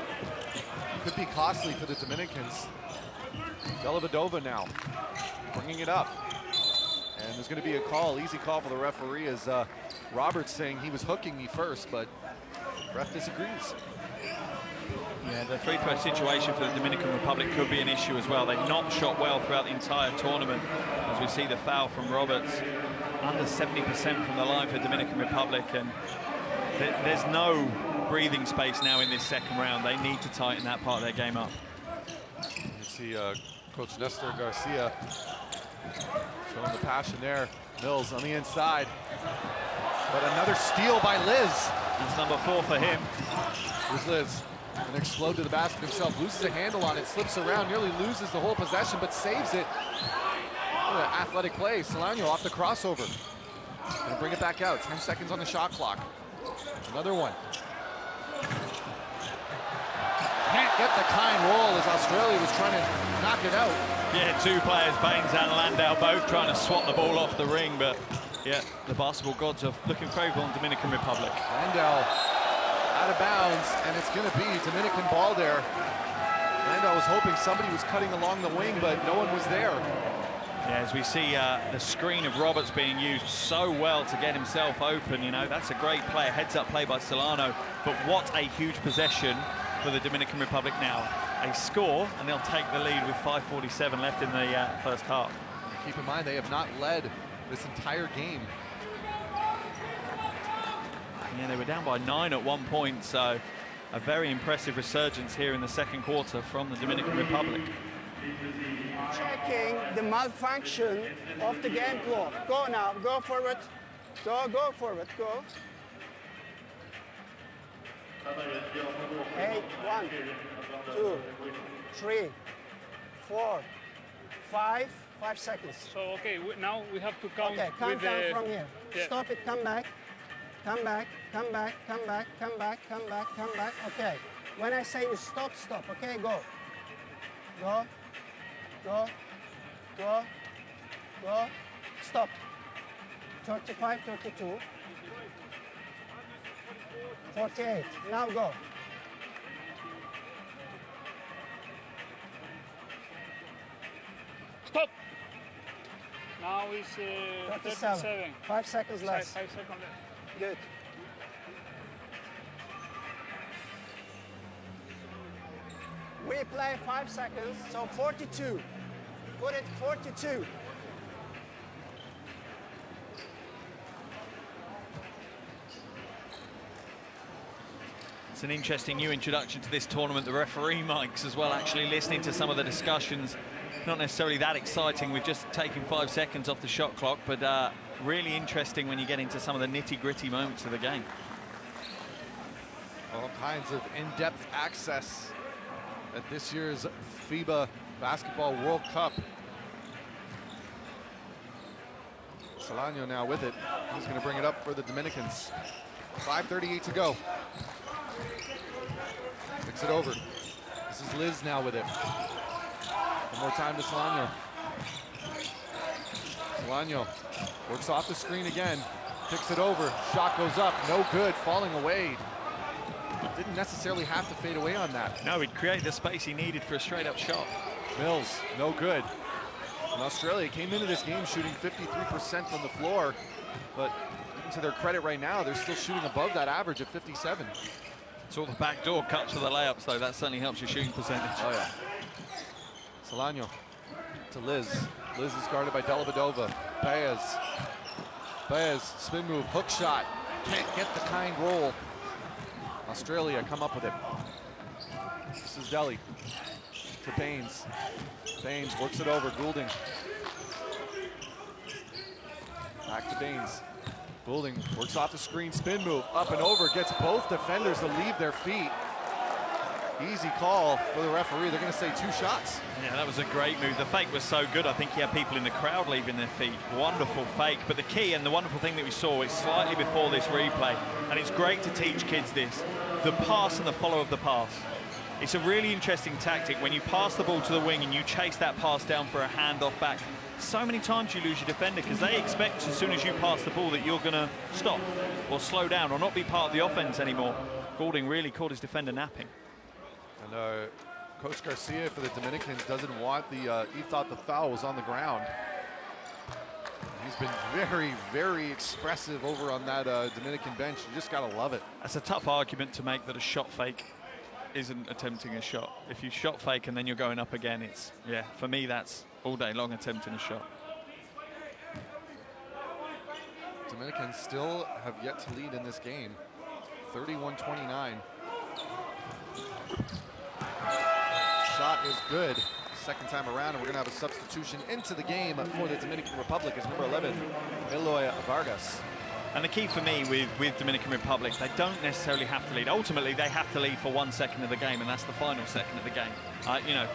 Could be costly for the Dominicans. Dellavedova now, bringing it up. And there's going to be a call, easy call for the referee, as Roberts saying he was hooking me first, but ref disagrees. Yeah, the free throw situation for the Dominican Republic could be an issue as well. They've not shot well throughout the entire tournament, as we see the foul from Roberts. Under 70% from the line for Dominican Republic, and there's no breathing space now in this second round. They need to tighten that part of their game up. You see Coach Nestor Garcia showing the passion there. Mills on the inside. But another steal by Liz. It's number 4 for him. Here's Liz. And explode to the basket himself. Loses a handle on it, slips around, nearly loses the whole possession, but saves it. What an athletic play. Solano off the crossover. Gonna bring it back out. 10 seconds on the shot clock. Another one. Can't get the kind roll as Australia was trying to knock it out. Yeah, 2 players, Baines and Landau, both trying to swat the ball off the ring, but yeah, the basketball gods are looking favourable on Dominican Republic. Landau out of bounds, and it's going to be Dominican ball there. Landau was hoping somebody was cutting along the wing, but no one was there. Yeah, as we see the screen of Roberts being used so well to get himself open, that's a great play, a heads-up play by Solano, but what a huge possession for the Dominican Republic now. A score, and they'll take the lead with 5:47 left in the first half. Keep in mind, they have not led this entire game. Yeah, they were down by 9 at one point, so a very impressive resurgence here in the second quarter from the Dominican Republic. Checking the malfunction of the game clock. Go now, go forward. Go forward, go. 8, 1, 2, 3, 4, 5 seconds. So, okay, now we have to count. Okay, count down from here. Yeah. Stop it, come back. Come back, come back, come back, come back, come back, come back. Okay, when I say you stop, stop, okay, go. Go, go, go, go, stop. 35, 32. 48, now go. Stop! Now it's 37. 5 seconds less. 5 seconds left. Good. We play 5 seconds, so 42. Put it 42. It's an interesting new introduction to this tournament. The referee mics as well, actually listening to some of the discussions. Not necessarily that exciting with just taking 5 seconds off the shot clock, but really interesting when you get into some of the nitty-gritty moments of the game. All kinds of in-depth access at this year's FIBA Basketball World Cup. Solano now with it. He's going to bring it up for the Dominicans. 5:38 to go. Picks it over. This is Liz now with it. One more time to Solano. Solano works off the screen again. Picks it over. Shot goes up. No good. Falling away. Didn't necessarily have to fade away on that. No, he'd create the space he needed for a straight-up shot. Mills, no good. And Australia came into this game shooting 53% from the floor, but to their credit right now, they're still shooting above that average at 57. It's all the backdoor cuts for the layups, though. That certainly helps your shooting percentage. Oh, yeah. Solano to Liz. Liz is guarded by Dellavedova. Baez, spin move, hook shot. Can't get the kind roll. Australia come up with it. This is Delhi to Baines. Baines works it over, Goulding. Back to Baines. Goulding works off the screen, spin move, up and over, gets both defenders to leave their feet. Easy call for the referee. They're going to say 2 shots. Yeah, that was a great move. The fake was so good, I think he had people in the crowd leaving their feet. Wonderful fake. But the key and the wonderful thing that we saw is slightly before this replay, and it's great to teach kids this, the pass and the follow of the pass. It's a really interesting tactic when you pass the ball to the wing and you chase that pass down for a handoff back. So many times you lose your defender because they expect as soon as you pass the ball that you're going to stop or slow down or not be part of the offense anymore. Goulding really caught his defender napping. And Coach Garcia for the Dominicans doesn't want the, he thought the foul was on the ground. He's been very, very expressive over on that Dominican bench. You just gotta love it. That's a tough argument to make that a shot fake isn't attempting a shot. If you shot fake and then you're going up again, it's, yeah, for me that's all day long attempting a shot. Dominicans still have yet to lead in this game. 31-29. Shot is good. Second time around, and we're going to have a substitution into the game for the Dominican Republic as number 11, Eloy Vargas. And the key for me with Dominican Republic, they don't necessarily have to lead. Ultimately, they have to lead for 1 second of the game, and that's the final second of the game. You know,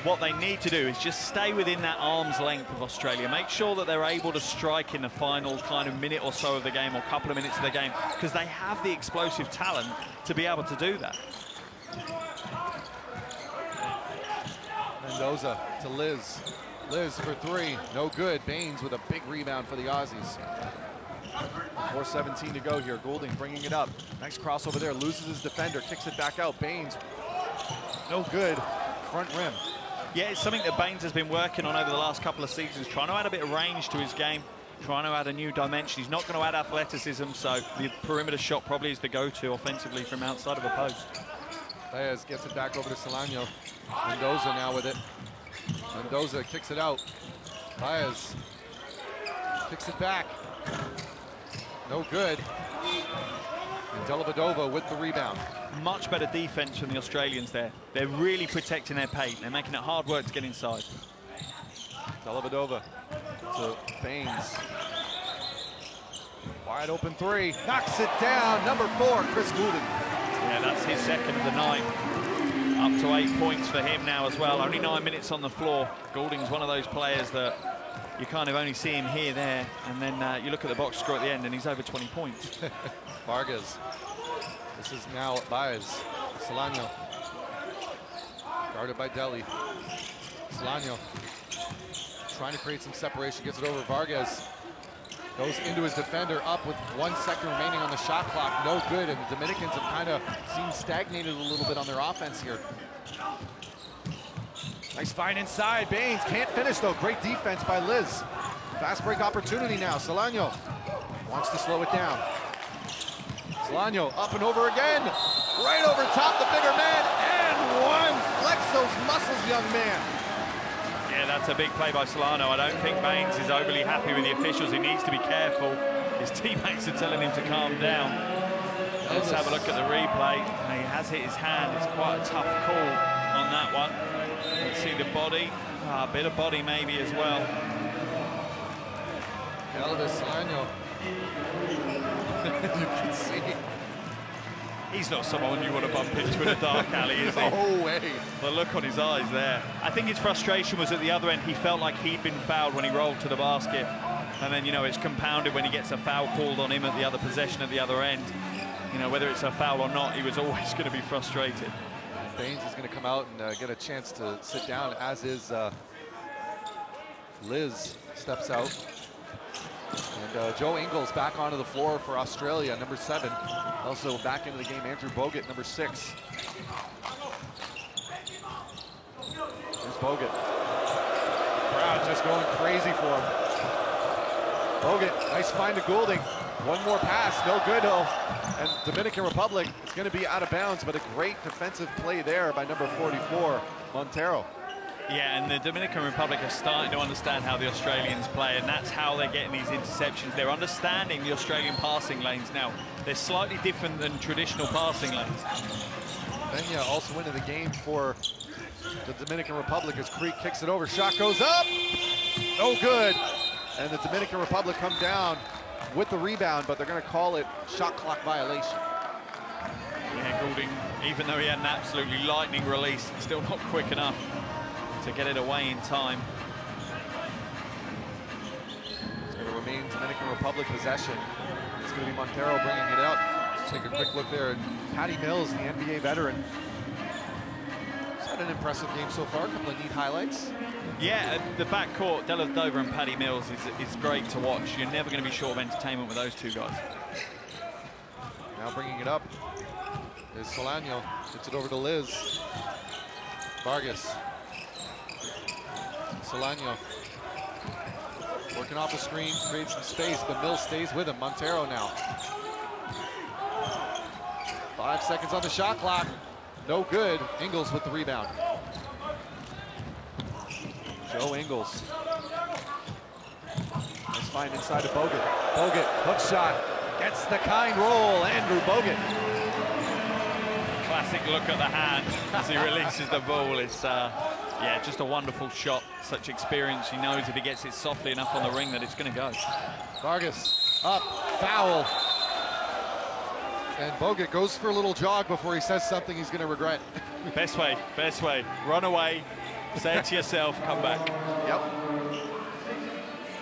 what they need to do is just stay within that arm's length of Australia. Make sure that they're able to strike in the final kind of minute or so of the game or couple of minutes of the game, because they have the explosive talent to be able to do that. Mendoza to Liz. Liz for 3, no good. Baines with a big rebound for the Aussies. 4:17 to go here. Goulding bringing it up. Nice crossover there. Loses his defender. Kicks it back out. Baines, no good. Front rim. Yeah, it's something that Baines has been working on over the last couple of seasons, trying to add a bit of range to his game, trying to add a new dimension. He's not going to add athleticism, so the perimeter shot probably is the go-to offensively from outside of a post. Baez gets it back over to Solano. Mendoza now with it. Mendoza kicks it out. Baez kicks it back. No good. And Dellavedova with the rebound. Much better defense from the Australians there. They're really protecting their paint. They're making it hard work to get inside. Dellavedova to Baines. Wide open 3. Knocks it down. Number 4, Chris Goulding. Yeah, that's his second of the night. Up to 8 points for him now as well. Only 9 minutes on the floor. Goulding's one of those players that you kind of only see him here, there, and then you look at the box score at the end and he's over 20 points. Vargas. This is now Baez. Solano. Guarded by Delhi. Solano trying to create some separation, gets it over. Vargas goes into his defender, up with 1 second remaining on the shot clock. No good, and the Dominicans have kind of seemed stagnated a little bit on their offense here. Nice find inside. Baines can't finish though. Great defense by Liz. Fast break opportunity now. Solano wants to slow it down. Solano up and over again. Right over top the bigger man. And 1. Flex those muscles, young man. Yeah, that's a big play by Solano. I don't think Baines is overly happy with the officials. He needs to be careful. His teammates are telling him to calm down. Let's have a look at the replay. He has hit his hand. It's quite a tough call on that one. Let's see the body. A bit of body maybe as well. Elvis Solano. You can see. He's not someone you want to bump into in a dark alley, is he? No way. The look on his eyes there. I think his frustration was at the other end. He felt like he'd been fouled when he rolled to the basket. And then, you know, it's compounded when he gets a foul called on him at the other possession at the other end. You know, whether it's a foul or not, he was always going to be frustrated. Baines is going to come out and get a chance to sit down, as is Liz steps out. And Joe Ingles back onto the floor for Australia, number 7. Also back into the game, Andrew Bogut, number 6. Here's Bogut. Crowd just going crazy for him. Bogut, nice find to Goulding. One more pass, no good though. And Dominican Republic is going to be out of bounds, but a great defensive play there by number 44, Montero. Yeah, and the Dominican Republic are starting to understand how the Australians play, and that's how they're getting these interceptions. They're understanding the Australian passing lanes now. They're slightly different than traditional passing lanes. Pena also into the game for the Dominican Republic as Creek kicks it over. Shot goes up, no good. And the Dominican Republic come down with the rebound, but they're going to call it shot clock violation. Yeah, Goulding, even though he had an absolutely lightning release, still not quick enough to get it away in time. It's going to remain Dominican Republic possession. It's going to be Montero bringing it out. Let's take a quick look there at Patty Mills, the NBA veteran. He's had an impressive game so far, a couple of neat highlights. Yeah, the backcourt, Della Dover and Paddy Mills is great to watch. You're never going to be short of entertainment with those two guys. Now bringing it up is Solano. Gets it over to Liz. Vargas. Solano. Working off the screen, creates some space, but Mills stays with him. Montero now. 5 seconds on the shot clock. No good. Ingles with the rebound. Joe Ingles. Let's find inside of Bogut. Bogut, hook shot. Gets the kind roll. Andrew Bogut. Classic look at the hand as he releases the ball. It's, yeah, just a wonderful shot. Such experience. He knows if he gets it softly enough on the ring that it's going to go. Vargas up, foul. And Bogut goes for a little jog before he says something he's going to regret. Best way, best way. Run away, say it to yourself, come back. Yep.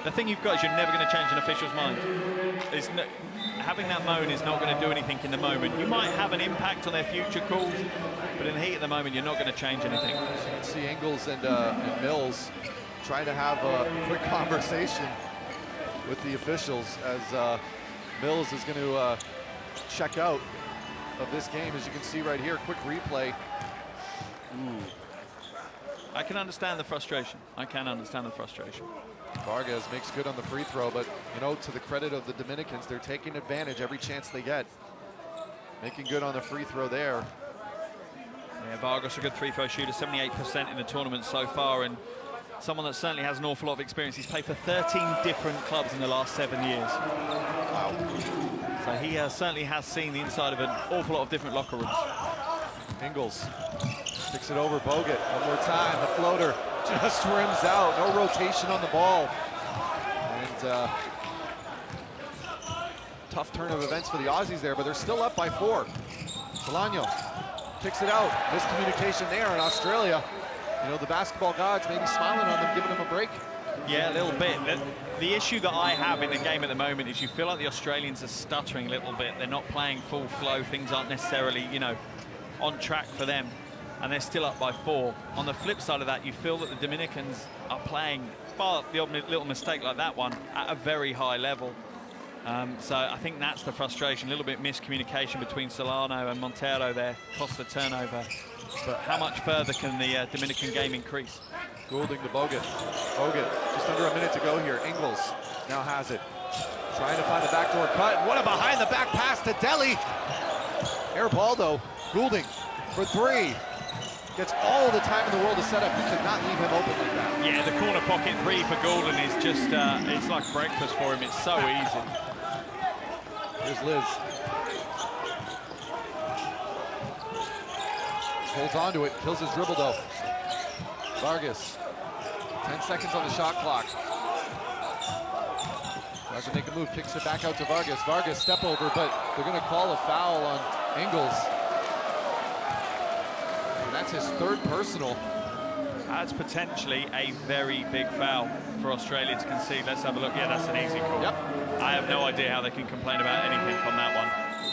The thing you've got is you're never going to change an official's mind. Having that moan is not going to do anything in the moment. You might have an impact on their future calls, but in the heat of the moment, you're not going to change anything. You can see Ingles and Mills trying to have a quick conversation with the officials as Mills is going to check out of this game. As you can see right here, quick replay. Ooh. I can understand the frustration. I can understand the frustration. Vargas makes good on the free throw, but you know, to the credit of the Dominicans, they're taking advantage every chance they get. Making good on the free throw there. Yeah, Vargas a good free throw shooter, 78% in the tournament so far, and someone that certainly has an awful lot of experience. He's played for 13 different clubs in the last 7 years. Wow. So he certainly has seen the inside of an awful lot of different locker rooms. Ingles sticks it over Bogut. One more time, the floater just rims out. No rotation on the ball. And tough turn of events for the Aussies there, but they're still up by 4. Solano kicks it out. Miscommunication there in Australia. You know, the basketball gods maybe smiling on them, giving them a break. Yeah, a little bit. The issue that I have in the game at the moment is you feel like the Australians are stuttering a little bit. They're not playing full flow. Things aren't necessarily, you know, on track for them. And they're still up by 4. On the flip side of that, you feel that the Dominicans are playing, bar the odd little mistake like that one, at a very high level. So I think that's the frustration. A little bit miscommunication between Solano and Montero there, cost the turnover. But how much further can the Dominican game increase? Goulding to Bogut. Bogut, just under a minute to go here. Ingles now has it. Trying to find the backdoor cut. And what a behind the back pass to Delhi. Air ball though. Goulding for 3. Gets all the time in the world to set up. You could not leave him open like that. Yeah, the corner pocket 3 for Goulding is just, it's like breakfast for him. It's so easy. Here's Liz. Holds on to it, kills his dribble though. Vargas, 10 seconds on the shot clock. Tries to make a move, kicks it back out to Vargas. Vargas step over, but they're gonna call a foul on Ingles. And that's his 3rd personal. That's potentially a very big foul for Australia to concede. Let's have a look. Yeah, that's an easy call. Yep. I have no idea how they can complain about anything on that one.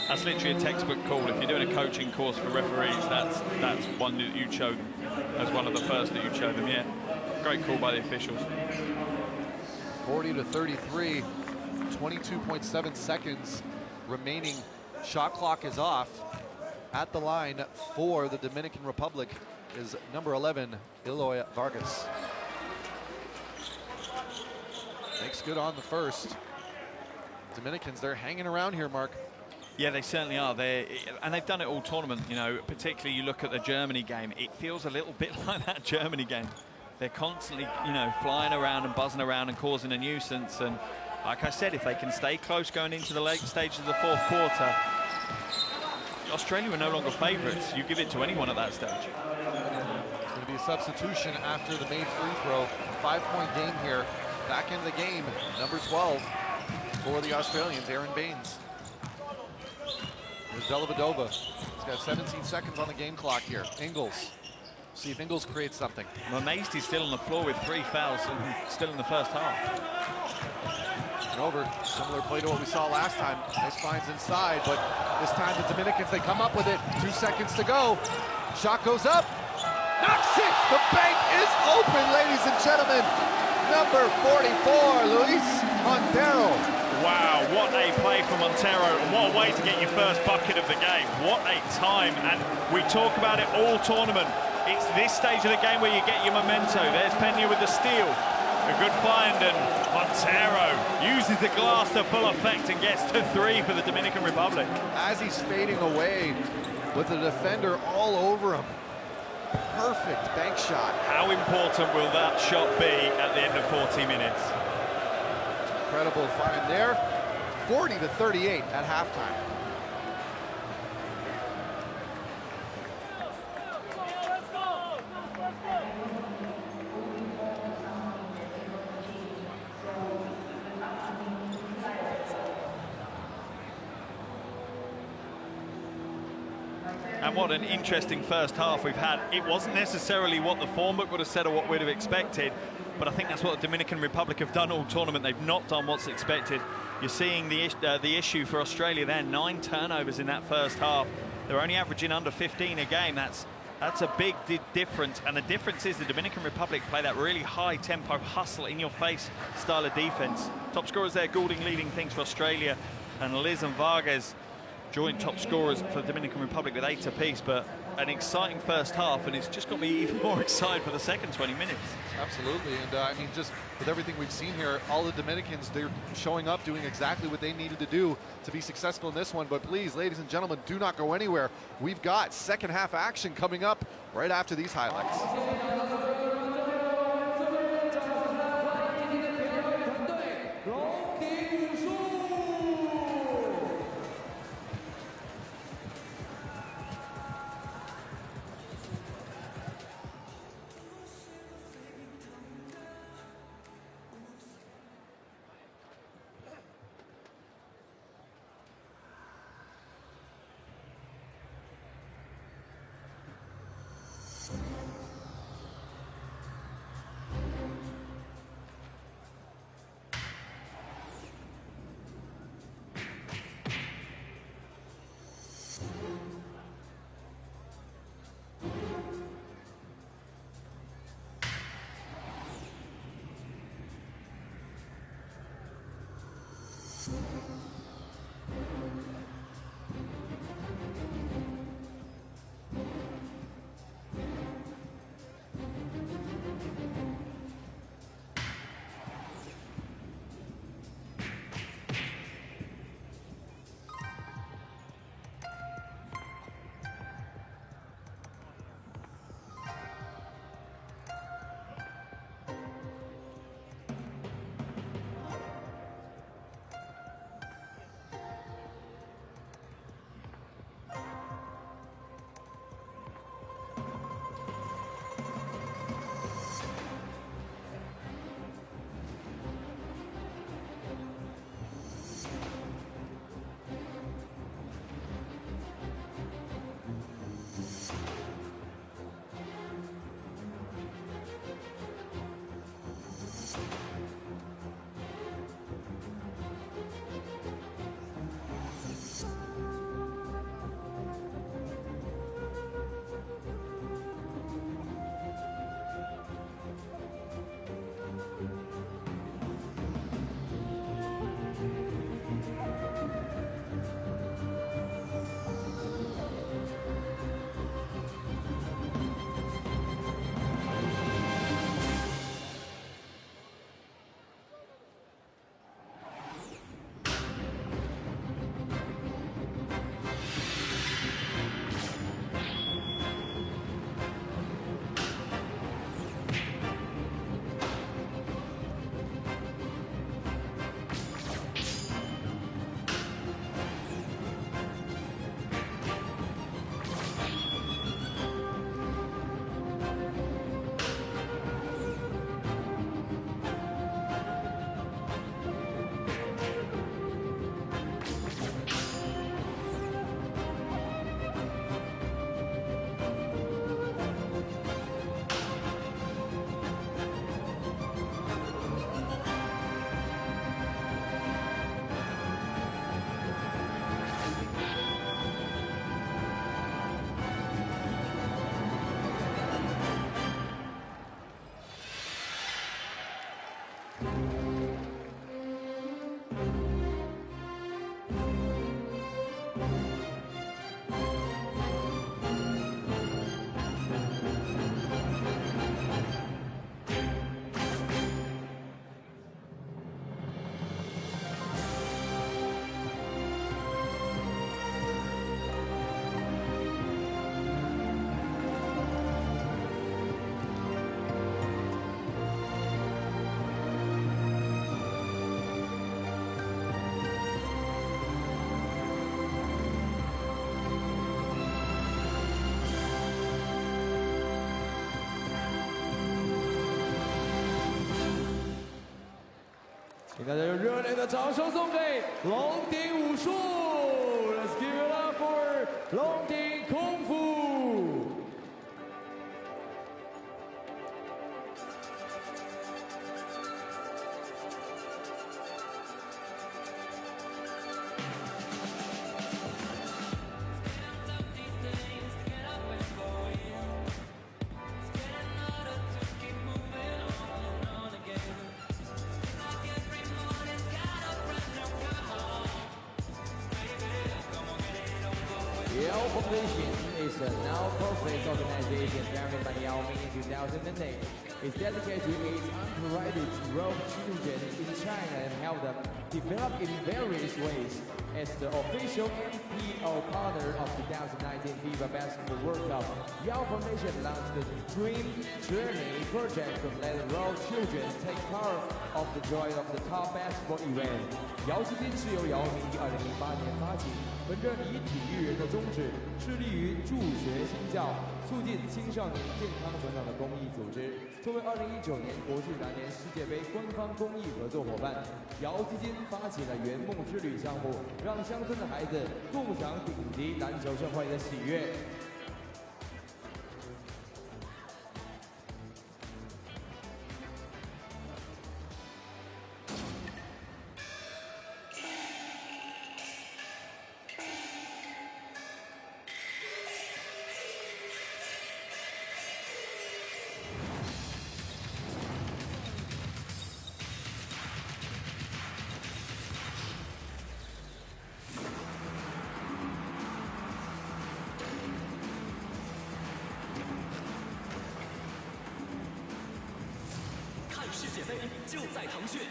That's literally a textbook call. If you're doing a coaching course for referees, that's one that you showed them. As one of the first that you showed them, yeah. Great call by the officials. 40-33. 22.7 seconds remaining. Shot clock is off. At the line for the Dominican Republic is number 11, Eloy Vargas. Makes good on the first. Dominicans, they're hanging around here, Mark. Yeah, they certainly are. And they've done it all tournament, you know, particularly you look at the Germany game. It feels a little bit like that Germany game. They're constantly, you know, flying around and buzzing around and causing a nuisance. And like I said, if they can stay close going into the late stages of the fourth quarter, Australia were no longer favourites. You give it to anyone at that stage. It's going to be a substitution after the made free throw. 5-point game here. Back into the game, number 12 for the Australians, Aaron Baines. There's Dellavedova. He's got 17 seconds on the game clock here. Ingles. See if Ingles creates something. I'm amazed he's still on the floor with 3 fouls and still in the first half. And over, similar play to what we saw last time. Nice finds inside, but this time the Dominicans, they come up with it. 2 seconds to go. Shot goes up. Knocks it! The bank is open, ladies and gentlemen. Number 44, Luis Montero. Wow, what a play from Montero, and what a way to get your first bucket of the game. What a time, and we talk about it all tournament. It's this stage of the game where you get your memento. There's Pena with the steal. A good find, and Montero uses the glass to full effect and gets to 3 for the Dominican Republic. As he's fading away with the defender all over him. Perfect bank shot. How important will that shot be at the end of 40 minutes? Incredible find there. 40-38 at halftime. And what an interesting first half we've had. It wasn't necessarily what the form book would have said or what we'd have expected, but I think that's what the Dominican Republic have done all tournament. They've not done what's expected. You're seeing the issue for Australia there, 9 turnovers in that first half. They're only averaging under 15 a game. That's a big difference, and the difference is the Dominican Republic play that really high tempo, hustle, in-your-face style of defense. Top scorers there, Goulding leading things for Australia, and Liz and Vargas joint top scorers for the Dominican Republic with 8 apiece, but an exciting first half, and it's just got me even more excited for the second 20 minutes. Absolutely, and I mean, just with everything we've seen here, all the Dominicans, they're showing up, doing exactly what they needed to do to be successful in this one. But please, ladies and gentlemen, do not go anywhere. We've got second half action coming up right after these highlights. 现在用热烈的掌声送给龙鼎武术 ，Let's give it up for 龙鼎功夫。Yale Foundation is a non-profit organization founded by Yao Ming in 2008. It's dedicated to its underprivileged rural children in China and help them develop in various ways. As the official NPO partner of 2019 FIBA Basketball World Cup, Yao Foundation launched the Dream Journey project to let rural children take part of the joy of the top basketball event. 姚基金是由姚明于2008年发起，本着以体育人的宗旨，致力于助学兴教、促进青少年健康成长的公益组织。作为2019年国际篮联世界杯官方公益合作伙伴，姚基金发起了圆梦之旅项目，让乡村的孩子共享顶级篮球盛会的喜悦。世界杯就在腾讯。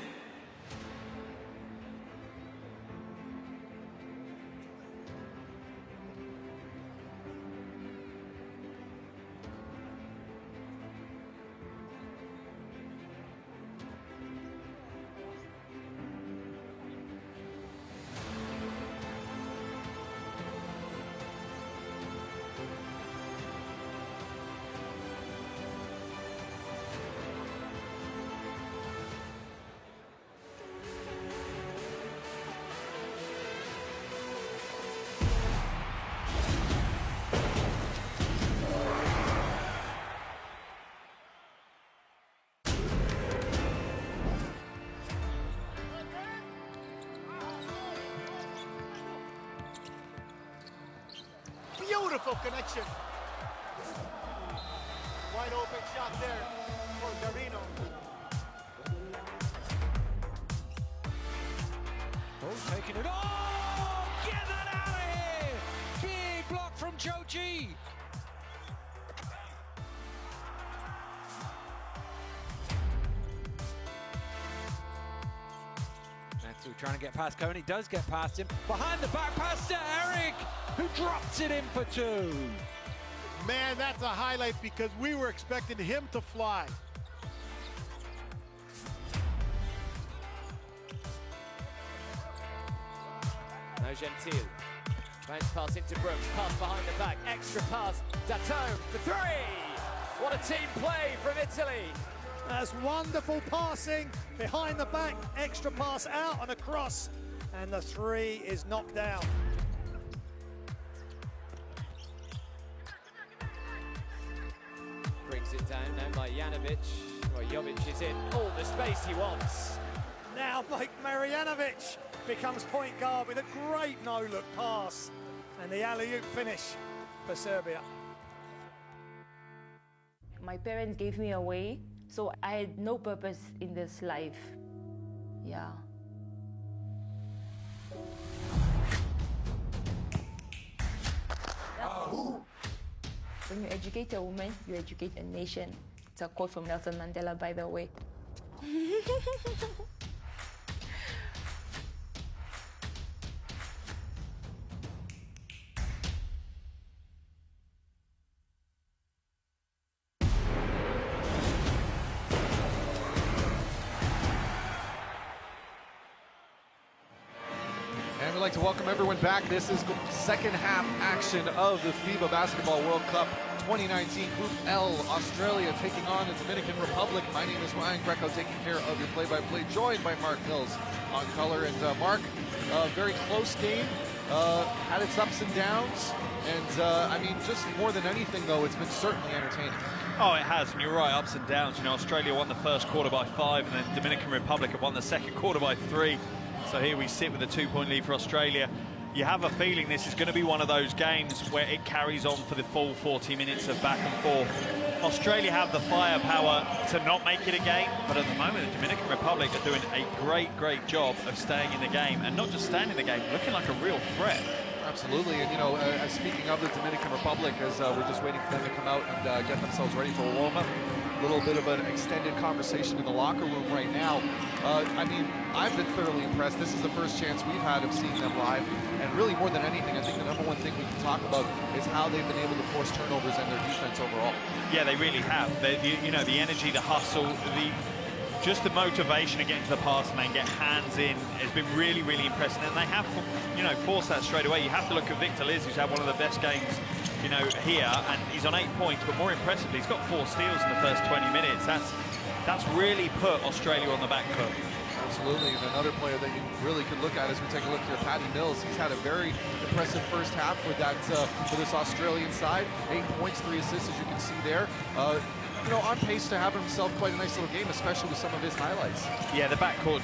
Beautiful connection. Wide open shot there for Garino. Oh, taking it. Oh, get that out of here! Big block from Joe G. Matsu trying to get past Coney, does get past him. Behind the back pass to Eric, who drops it in for two. Man, that's a highlight because we were expecting him to fly. No Gentil. Bounce pass into Brooks, pass behind the back, extra pass, Datone for three! What a team play from Italy! That's wonderful passing behind the back, extra pass out and across, and the three is knocked down. Brings it down now by Janovic. Well, Jovic is in all the space he wants. Now Mike Marjanovic becomes point guard with a great no-look pass and the alley-oop finish for Serbia. My parents gave me away, so I had no purpose in this life. Yeah. When you educate a woman, you educate a nation. It's a quote from Nelson Mandela, by the way. And We'd like to welcome everyone back. This is the second half action of the FIBA Basketball World Cup 2019 Group L. Australia taking on the Dominican Republic. My name is Ryan Greco, taking care of your play-by-play, joined by Mark Mills on color. And Mark, very close game, had its ups and downs. And I mean, just more than anything though, it's been certainly entertaining. Oh, it has, and you're right, ups and downs. You know, Australia won the first quarter by 5, and then Dominican Republic have won the second quarter by 3. So here we sit with a 2-point lead for Australia. You have a feeling this is going to be one of those games where it carries on for the full 40 minutes of back and forth. Australia have the firepower to not make it a game, but at the moment the Dominican Republic are doing a great job of staying in the game, and not just staying in the game, looking like a real threat. Absolutely, and you know, speaking of the Dominican Republic, as we're just waiting for them to come out and get themselves ready for a warm-up, a little bit of an extended conversation in the locker room right now. I mean, I've been thoroughly impressed. This is the first chance we've had of seeing them live, and really more than anything, I think the number one thing we can talk about is how they've been able to force turnovers and their defense overall. Yeah, they really have. You know, the energy, the hustle, just the motivation to get into the pass and then get hands in has been really impressive. And they have, you know, forced that straight away. You have to look at Victor Liz, who's had one of the best games, you know, here, and he's on 8 points, but more impressively, he's got 4 steals in the first 20 minutes. That's really put Australia on the back foot. Absolutely, and another player that you really could look at as we take a look here, Patty Mills. He's had a very impressive first half for this Australian side. 8 points, 3 assists, as you can see there. You know, on pace to have himself quite a nice little game, especially with some of his highlights. Yeah, the backcourt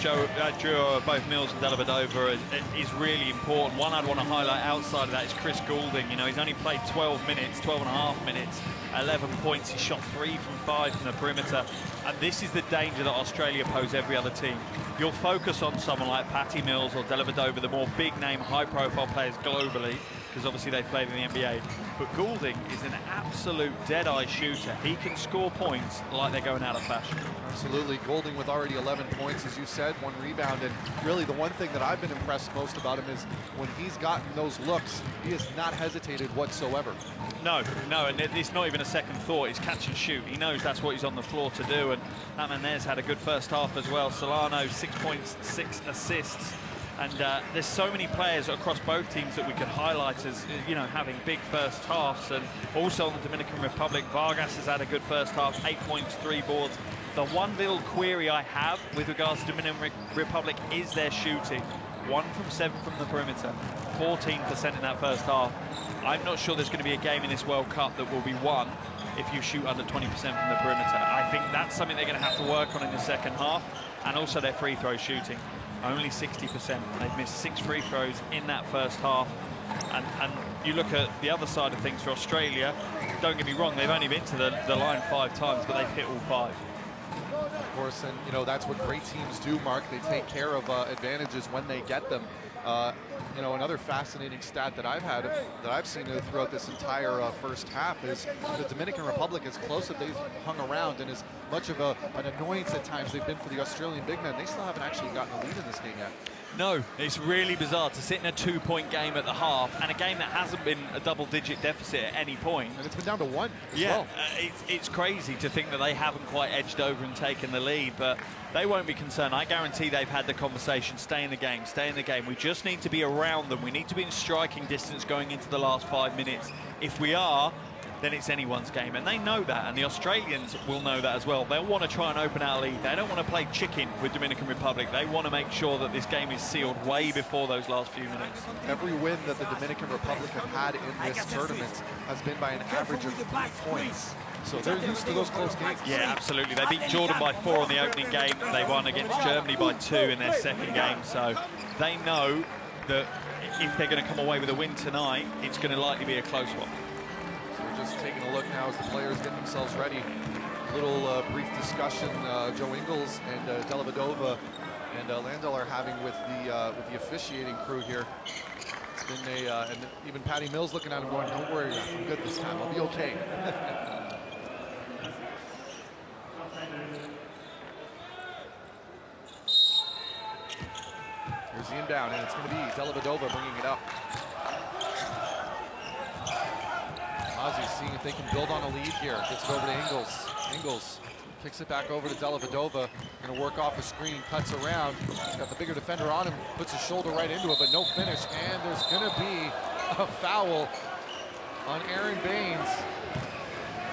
duo, both Mills and Dellavedova, is really important. One I'd want to highlight outside of that is Chris Goulding. You know, he's only played 12 minutes, 12 and a half minutes, 11 points. He shot 3 from 5 from the perimeter. And this is the danger that Australia pose every other team. You'll focus on someone like Patty Mills or Dellavedova, the more big-name, high-profile players globally, because obviously they played in the NBA. But Goulding is an absolute dead-eye shooter. He can score points like they're going out of fashion. Absolutely. Goulding with already 11 points, as you said, 1 rebound. And really the one thing that I've been impressed most about him is when he's gotten those looks, he has not hesitated whatsoever. No, and it's not even a second thought. It's catch and shoot. He knows that's what he's on the floor to do, and that man there's had a good first half as well. Solano, 6 points, 6 assists. And there's so many players across both teams that we could highlight as, you know, having big first halves. And also in the Dominican Republic, Vargas has had a good first half, 8 points, 3 boards. The one little query I have with regards to Dominican Republic is their shooting. 1 from 7 from the perimeter, 14% in that first half. I'm not sure there's going to be a game in this World Cup that will be won if you shoot under 20% from the perimeter. I think that's something they're going to have to work on in the second half, and also their free throw shooting. Only 60%. They've missed 6 free throws in that first half. And you look at the other side of things for Australia, don't get me wrong, they've only been to the line 5 times, but they've hit all 5. Of course, and you know, that's what great teams do, Mark. They take care of advantages when they get them. You know, another fascinating stat that I've seen throughout this entire first half is the Dominican Republic, as close as they've hung around and as much of an annoyance at times they've been for the Australian big men, they still haven't actually gotten a lead in this game yet. No, it's really bizarre to sit in a 2-point game at the half, and a game that hasn't been a double-digit deficit at any point. And it's been down to 1 as well. It's crazy to think that they haven't quite edged over and taken the lead, but they won't be concerned. I guarantee they've had the conversation, stay in the game, stay in the game. We just need to be around them. We need to be in striking distance going into the last 5 minutes. If we are, then it's anyone's game, and they know that, and the Australians will know that as well. They'll want to try and open our lead. They don't want to play chicken with Dominican Republic. They want to make sure that this game is sealed way before those last few minutes. Every win that the Dominican Republic have had in this tournament has been by an average of 3 points. So they're used to those close games. Yeah, absolutely. They beat Jordan by 4 in the opening game. They won against Germany by 2 in their second game. So they know that if they're going to come away with a win tonight, it's going to likely be a close one. Just taking a look now as the players get themselves ready. A little brief discussion Joe Ingles and Dellavedova and Landell are having with the officiating crew here. It's been and even Patty Mills looking at him going, "Don't worry, I'm good this time. I'll be okay." Here's the inbound, and it's going to be Dellavedova bringing it up. Ozzy seeing if they can build on a lead here. Gets it over to Ingles. Ingles Kicks it back over to Dellavedova. Going to work off a screen, cuts around. He's got the bigger defender on him, puts his shoulder right into it, but no finish. And there's going to be a foul on Aaron Baines.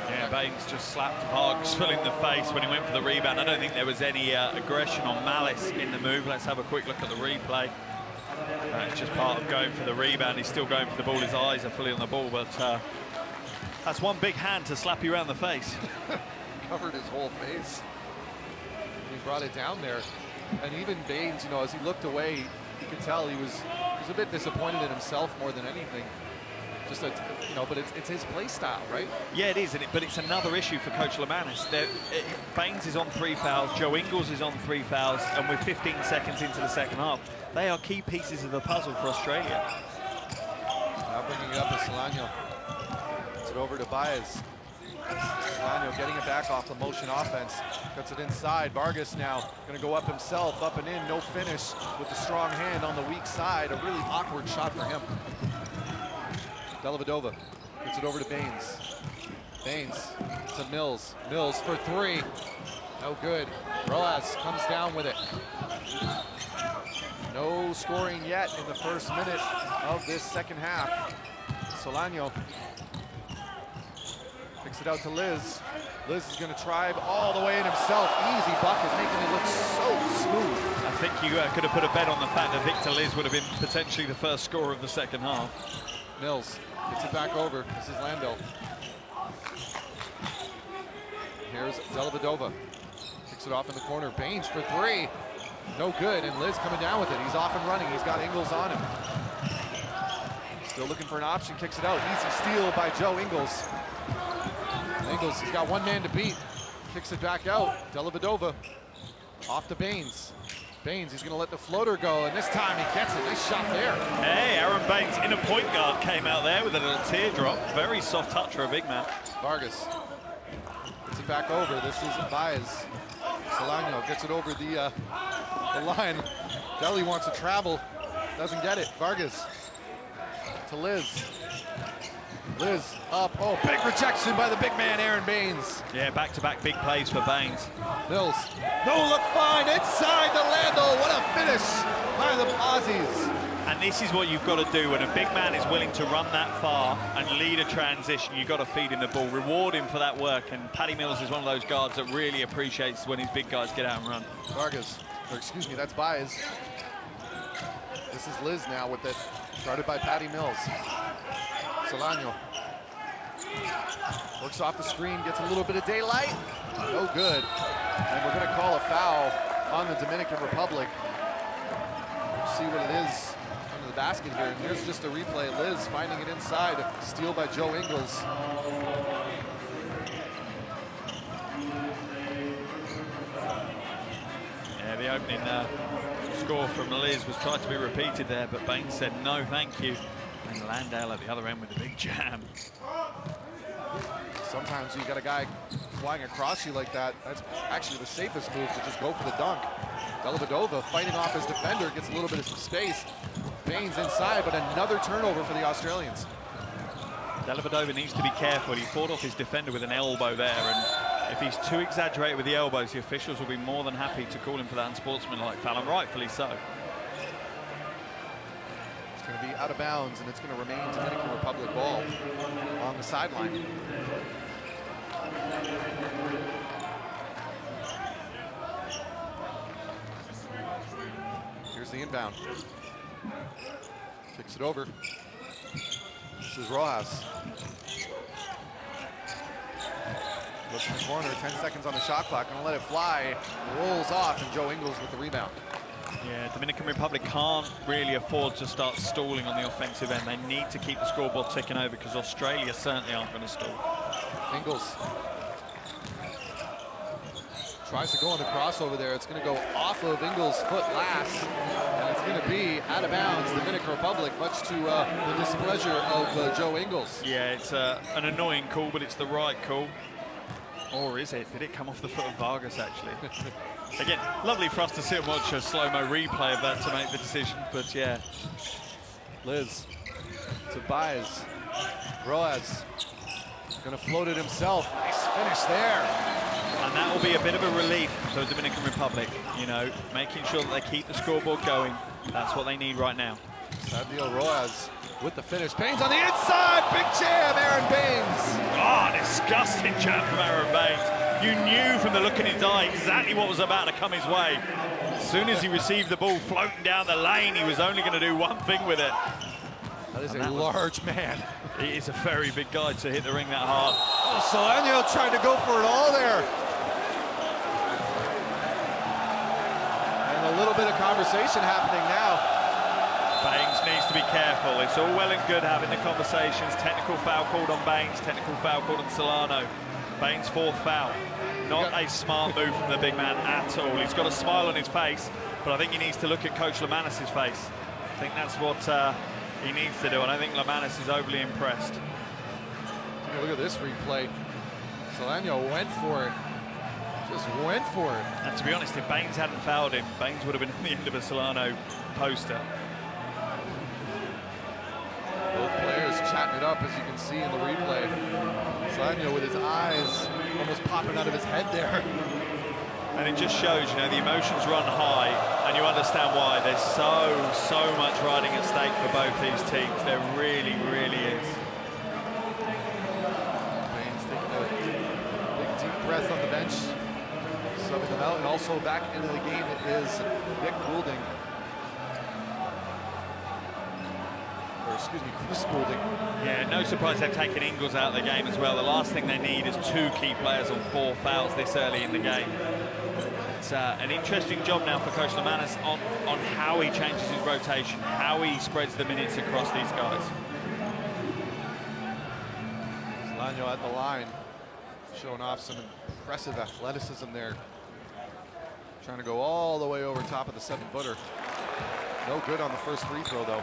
Yeah, Baines just slapped Vargas full in the face when he went for the rebound. I don't think there was any aggression or malice in the move. Let's have a quick look at the replay. It's just part of going for the rebound. He's still going for the ball. His eyes are fully on the ball, but that's one big hand to slap you around the face. Covered his whole face. He brought it down there. And even Baines, you know, as he looked away, you could tell he was a bit disappointed in himself more than anything. Just a, you know, but it's his play style, right? Yeah, it is, but it's another issue for Coach Lemanis. Baines is on 3 fouls, Joe Ingles is on 3 fouls, and we're 15 seconds into the second half. They are key pieces of the puzzle for Australia. Now bringing it up to Solano. Gets it over to Baez. Solano getting it back off the motion offense. Cuts it inside. Vargas now going to go up himself, up and in, no finish with the strong hand on the weak side. A really awkward shot for him. Dellavedova gets it over to Baines. Baines to Mills. Mills for 3. No good. Rojas comes down with it. No scoring yet in the first minute of this second half. Solano kicks it out to Liz. Liz is going to try all the way in himself. Easy bucket, making it look so smooth. I think you could have put a bet on the fact that Victor Liz would have been potentially the first scorer of the second half. Mills gets it back over. This is Lando. Here's Dellavedova. Kicks it off in the corner. Baines for 3. No good, and Liz coming down with it. He's off and running. He's got Ingles on him. Still looking for an option. Kicks it out. Easy steal by Joe Ingles. Ingles, he's got one man to beat. Kicks it back out. Dellavedova off to Baines. Baines, he's going to let the floater go, and this time he gets it. Nice shot there. Hey, Aaron Baines in a point guard came out there with a little teardrop. Very soft touch for a big man. Vargas gets it back over. This is Baez. Solano gets it over the line. Deli wants to travel, doesn't get it. Vargas to Liz. Liz up, oh, big rejection by the big man, Aaron Baines. Yeah, back-to-back big plays for Baines. Mills, no look fine, inside the Lando, what a finish by the Aussies. And this is what you've got to do when a big man is willing to run that far and lead a transition. You've got to feed him the ball, reward him for that work, and Paddy Mills is one of those guards that really appreciates when his big guys get out and run. Vargas, or excuse me, that's Baez. This is Liz now with it, started by Paddy Mills. Solano works off the screen, gets a little bit of daylight. No good. And we're going to call a foul on the Dominican Republic. We'll see what it is under the basket here. And here's just a replay. Liz finding it inside. Steal by Joe Ingles. Yeah, the opening score from Liz was tried to be repeated there, but Baines said no, thank you. And Landale at the other end with the big jam. Sometimes you got a guy flying across you like that. That's actually the safest move, to just go for the dunk. Dellavedova fighting off his defender, gets a little bit of space. Baines inside, but another turnover for the Australians. Dellavedova needs to be careful. He fought off his defender with an elbow there, and if he's too exaggerated with the elbows, the officials will be more than happy to call him for that unsportsmanlike foul, and rightfully so. It's going to be out of bounds, and it's going to remain Dominican Republic ball on the sideline. Here's the inbound. Kicks it over. This is Rojas. Looks in the corner, 10 seconds on the shot clock, gonna let it fly. Rolls off, and Joe Ingles with the rebound. Yeah, Dominican Republic can't really afford to start stalling on the offensive end. They need to keep the scoreboard ticking over, because Australia certainly aren't going to stall. Ingles tries to go on the crossover there. It's going to go off of Ingles' foot last, and it's going to be out of bounds. Dominican Republic, much to the displeasure of Joe Ingles. Yeah, it's an annoying call, but it's the right call. Or is it? Did it come off the foot of Vargas, actually? Again, lovely for us to sit and watch a slow-mo replay of that to make the decision, but yeah. Liz to Baez. Rojas gonna float it himself. Nice finish there. And that will be a bit of a relief for the Dominican Republic, you know, making sure that they keep the scoreboard going. That's what they need right now. Sadio Rojas with the finish. Baines on the inside, big jam, Aaron Baines. Oh, disgusting jam from Aaron Baines. You knew from the look in his eye exactly what was about to come his way. As soon as he received the ball floating down the lane, he was only going to do one thing with it. That is a large man. He is a very big guy to hit the ring that hard. Oh, Solano trying to go for it all there. And a little bit of conversation happening now. Baines needs to be careful. It's all well and good having the conversations. Technical foul called on Baines, technical foul called on Solano. Baines' fourth foul. Not a smart move from the big man at all. He's got a smile on his face, but I think he needs to look at Coach Lemanis' face. I think that's what he needs to do. I don't think Lemanis is overly impressed. Look at this replay. Solano went for it. Just went for it. And to be honest, if Baines hadn't fouled him, Baines would have been at the end of a Solano poster. Both players chatting it up, as you can see in the replay. Solano with his eyes almost popping out of his head there. And it just shows, you know, the emotions run high, and you understand why. There's so much riding at stake for both these teams. There really, really is. Baines taking a big deep breath on the bench, subbing them out, and also back into the game is Nick Goulding. Or excuse me, Chris Goulding. Yeah, no surprise they've taken Ingles out of the game as well. The last thing they need is 2 key players on 4 fouls this early in the game. It's an interesting job now for Coach Lemanis on how he changes his rotation, how he spreads the minutes across these guys. Solano at the line, showing off some impressive athleticism there. Trying to go all the way over top of the 7-footer. No good on the first free throw, though.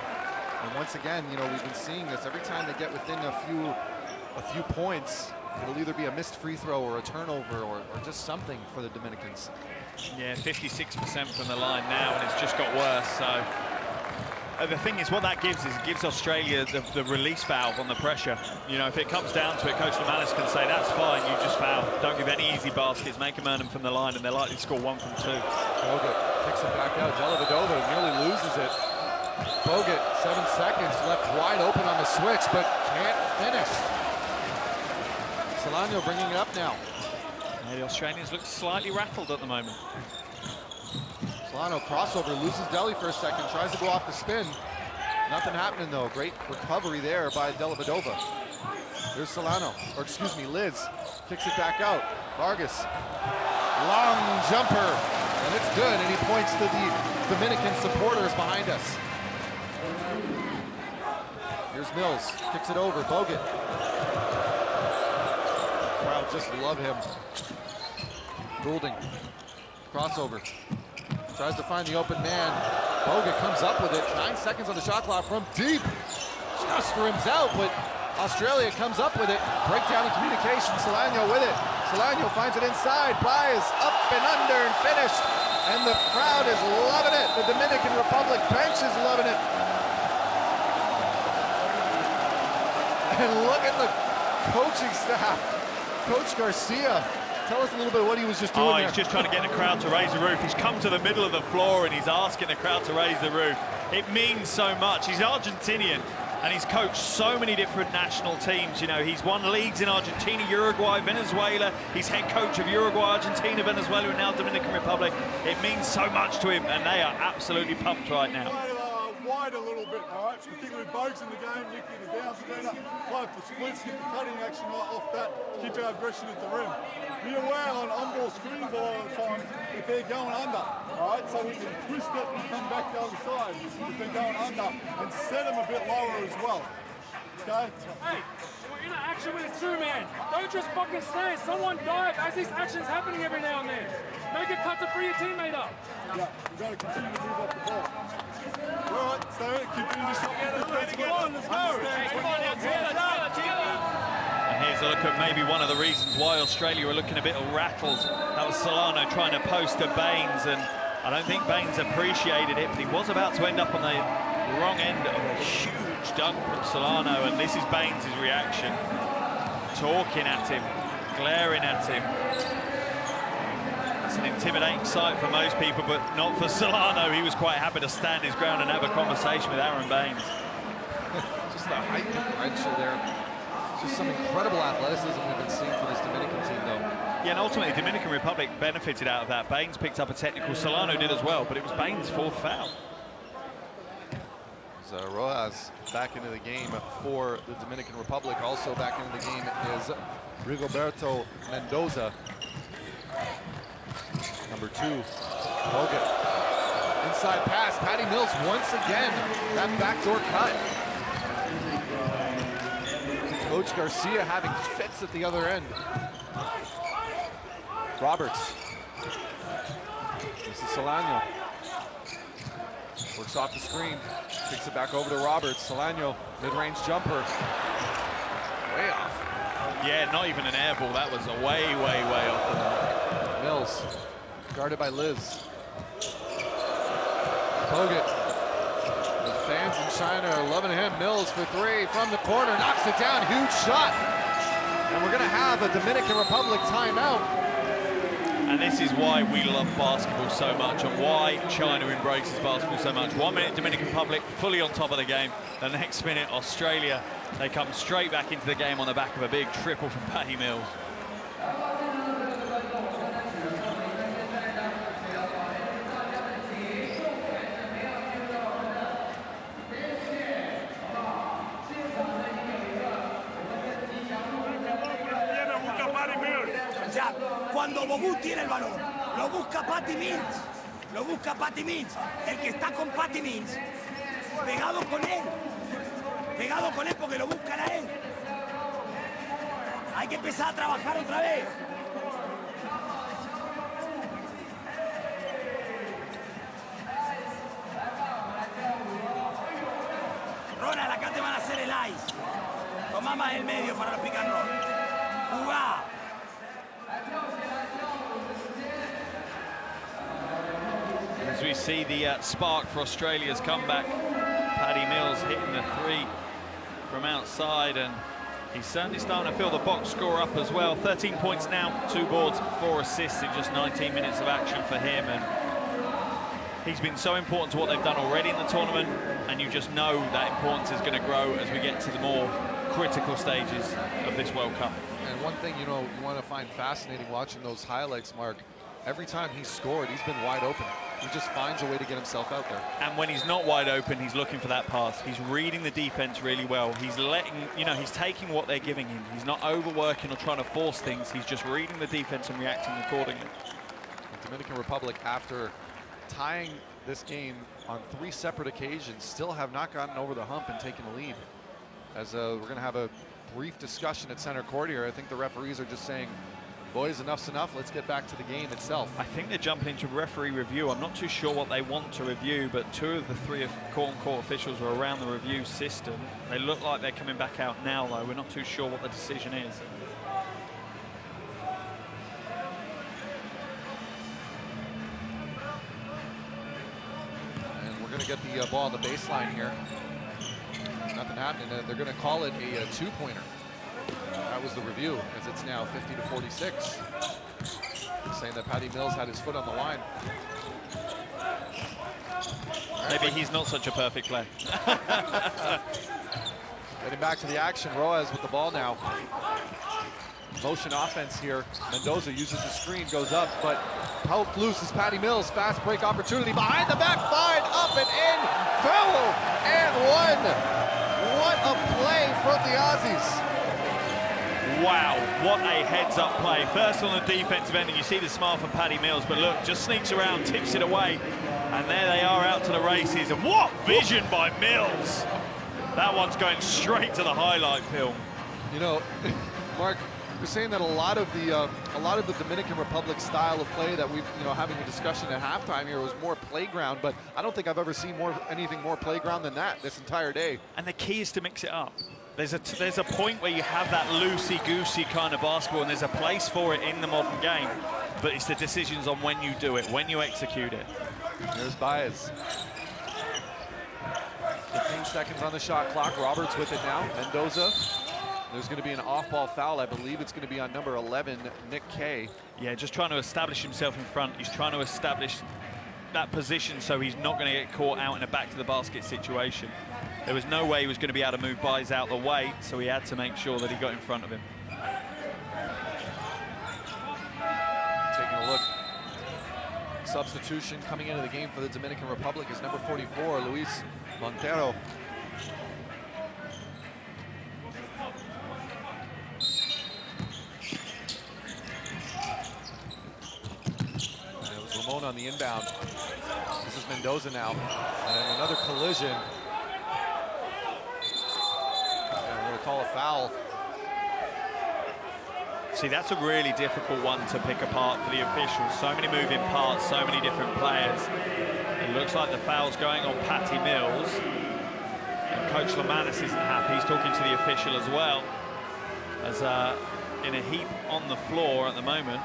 And once again, you know, we've been seeing this every time they get within a few points. It'll either be a missed free throw or a turnover or just something for the Dominicans. Yeah, 56% from the line now, and it's just got worse. So the thing is, what that gives is it gives Australia the release valve on the pressure. You know, if it comes down to it, Coach Lemanis can say, that's fine, you just foul. Don't give any easy baskets, make them earn them from the line, and they're likely to score 1 from 2. Bogut picks it back out. Dellavedova nearly loses it. Bogut, 7 seconds, left wide open on the switch, but can't finish. Solano bringing it up now. The Australians look slightly rattled at the moment. Solano crossover, loses Delhi for a second, tries to go off the spin. Nothing happening though. Great recovery there by Dellavedova. There's Solano, or excuse me, Liz. Kicks it back out. Vargas, long jumper, and it's good, and he points to the Dominican supporters behind us. Here's Mills, kicks it over, Bogut. Crowd just love him. Goulding, crossover. Tries to find the open man. Bogut comes up with it. 9 seconds on the shot clock from deep. Just rims out, but Australia comes up with it. Breakdown in communication. Solano with it. Solano finds it inside. Baez up and under and finished. And the crowd is loving it. The Dominican Republic bench is loving it. And look at the coaching staff. Coach Garcia. Tell us a little bit what he was just doing there. He's just trying to get the crowd to raise the roof. He's come to the middle of the floor and he's asking the crowd to raise the roof. It means so much. He's Argentinian and he's coached so many different national teams. You know, he's won leagues in Argentina, Uruguay, Venezuela. He's head coach of Uruguay, Argentina, Venezuela, and now Dominican Republic. It means so much to him and they are absolutely pumped right now. Wide a little bit, all right? Particularly Bogues in the game, lifting the down screener, play for splits, get the cutting action right off that, keep our aggression at the rim. Be aware on-ball screens a lot of the time if they're going under, all right? So we can twist it and come back the other side if they're going under and set them a bit lower as well, okay? Hey, we're in an action with a 2-man. Don't just fucking stand. Someone dive as this action's happening every now and then. Make a cut to free your teammate up. Yeah, we've got to continue to move off the ball. All right, so continue to shot. Come on, let's go. Come on now, together. And here's a look at maybe one of the reasons why Australia were looking a bit rattled. That was Solano trying to post to Baines, and I don't think Baines appreciated it, but he was about to end up on the wrong end of a huge dunk from Solano, and this is Baines' reaction. Talking at him, glaring at him. It's an intimidating sight for most people, but not for Solano. He was quite happy to stand his ground and have a conversation with Aaron Baines. Just the height differential there. Just some incredible athleticism we've been seeing for this Dominican team, though. Yeah, and ultimately, Dominican Republic benefited out of that. Baines picked up a technical. Solano did as well, but it was Baines' fourth foul. So Rojas back into the game for the Dominican Republic. Also back into the game is Rigoberto Mendoza. Number 2, Hogan. Inside pass, Patty Mills once again. That backdoor cut. Coach Garcia having fits at the other end. Roberts. This is Solano. Works off the screen. Kicks it back over to Roberts. Solano, mid-range jumper. Way off. Yeah, not even an air ball. That was a way off the mark. Mills, guarded by Liz. Bogut. The fans in China are loving him. Mills for 3 from the corner, knocks it down, huge shot. And we're gonna have a Dominican Republic timeout. And this is why we love basketball so much and why China embraces basketball so much. 1 minute Dominican Republic fully on top of the game. The next minute Australia, they come straight back into the game on the back of a big triple from Patty Mills. Cuando Bogut tiene el balón, lo busca Patty Mills. Lo busca Patty Mills. El que está con Patty Mills, pegado con él. Pegado con él porque lo buscan a él. Hay que empezar a trabajar otra vez. Ronald, acá te van a hacer el ice. Toma más el medio para los pick and roll. Jugá. As we see the spark for Australia's comeback, Patty Mills hitting the 3 from outside, and he's certainly starting to fill the box score up as well. 13 points now, 2 boards, 4 assists in just 19 minutes of action for him, and he's been so important to what they've done already in the tournament, and you just know that importance is going to grow as we get to the more critical stages of this World Cup. And one thing, you know, you want to find fascinating watching those highlights, Mark, every time he's scored, he's been wide open. He just finds a way to get himself out there. And when he's not wide open, he's looking for that pass. He's reading the defense really well. He's letting, you know, he's taking what they're giving him. He's not overworking or trying to force things. He's just reading the defense and reacting accordingly. The Dominican Republic, after tying this game on 3 separate occasions, still have not gotten over the hump and taken the lead. As we're going to have a brief discussion at center court here. I think the referees are just saying, boys, enough's enough. Let's get back to the game itself. I think they're jumping into referee review. I'm not too sure what they want to review, but 2 of the 3 court officials are around the review system. They look like they're coming back out now, though. We're not too sure what the decision is. And we're going to get the ball on the baseline here. Nothing happening. They're going to call it a 2-pointer. That was the review, as it's now 50-46. Saying that Patty Mills had his foot on the line. Maybe he's not such a perfect player. Getting back to the action, Rojas with the ball now. Motion offense here. Mendoza uses the screen, goes up, but poked loose is Patty Mills. Fast break opportunity behind the back, fine, up and in, foul, and 1. What a play from the Aussies. Wow, what a heads-up play. First on the defensive end, and you see the smile from Patty Mills, but look, just sneaks around, tips it away, and there they are out to the races. And what vision by Mills! That one's going straight to the highlight film. You know, Mark, you're saying that a lot of the Dominican Republic style of play that we've, you know, having a discussion at halftime here was more playground, but I don't think I've ever seen anything more playground than that this entire day. And the key is to mix it up. There's a point where you have that loosey-goosey kind of basketball, and there's a place for it in the modern game, but it's the decisions on when you do it, when you execute it. Here's Baez. 15 seconds on the shot clock. Roberts with it now. Mendoza There's going to be an off-ball foul. I believe it's going to be on number 11, Nick Kay. Yeah, just trying to establish himself in front. He's trying to establish that position so he's not going to get caught out in a back-to-the-basket situation. There was no way he was going to be able to move Buys out the way, so he had to make sure that he got in front of him. Taking a look. Substitution coming into the game for the Dominican Republic is number 44, Luis Montero. Ramon on the inbound. This is Mendoza now. And another collision. I'm going to call a foul. See, that's a really difficult one to pick apart for the officials. So many moving parts, so many different players. It looks like the foul's going on Patty Mills. And Coach Lamanis isn't happy. He's talking to the official as well. As in a heap on the floor at the moment,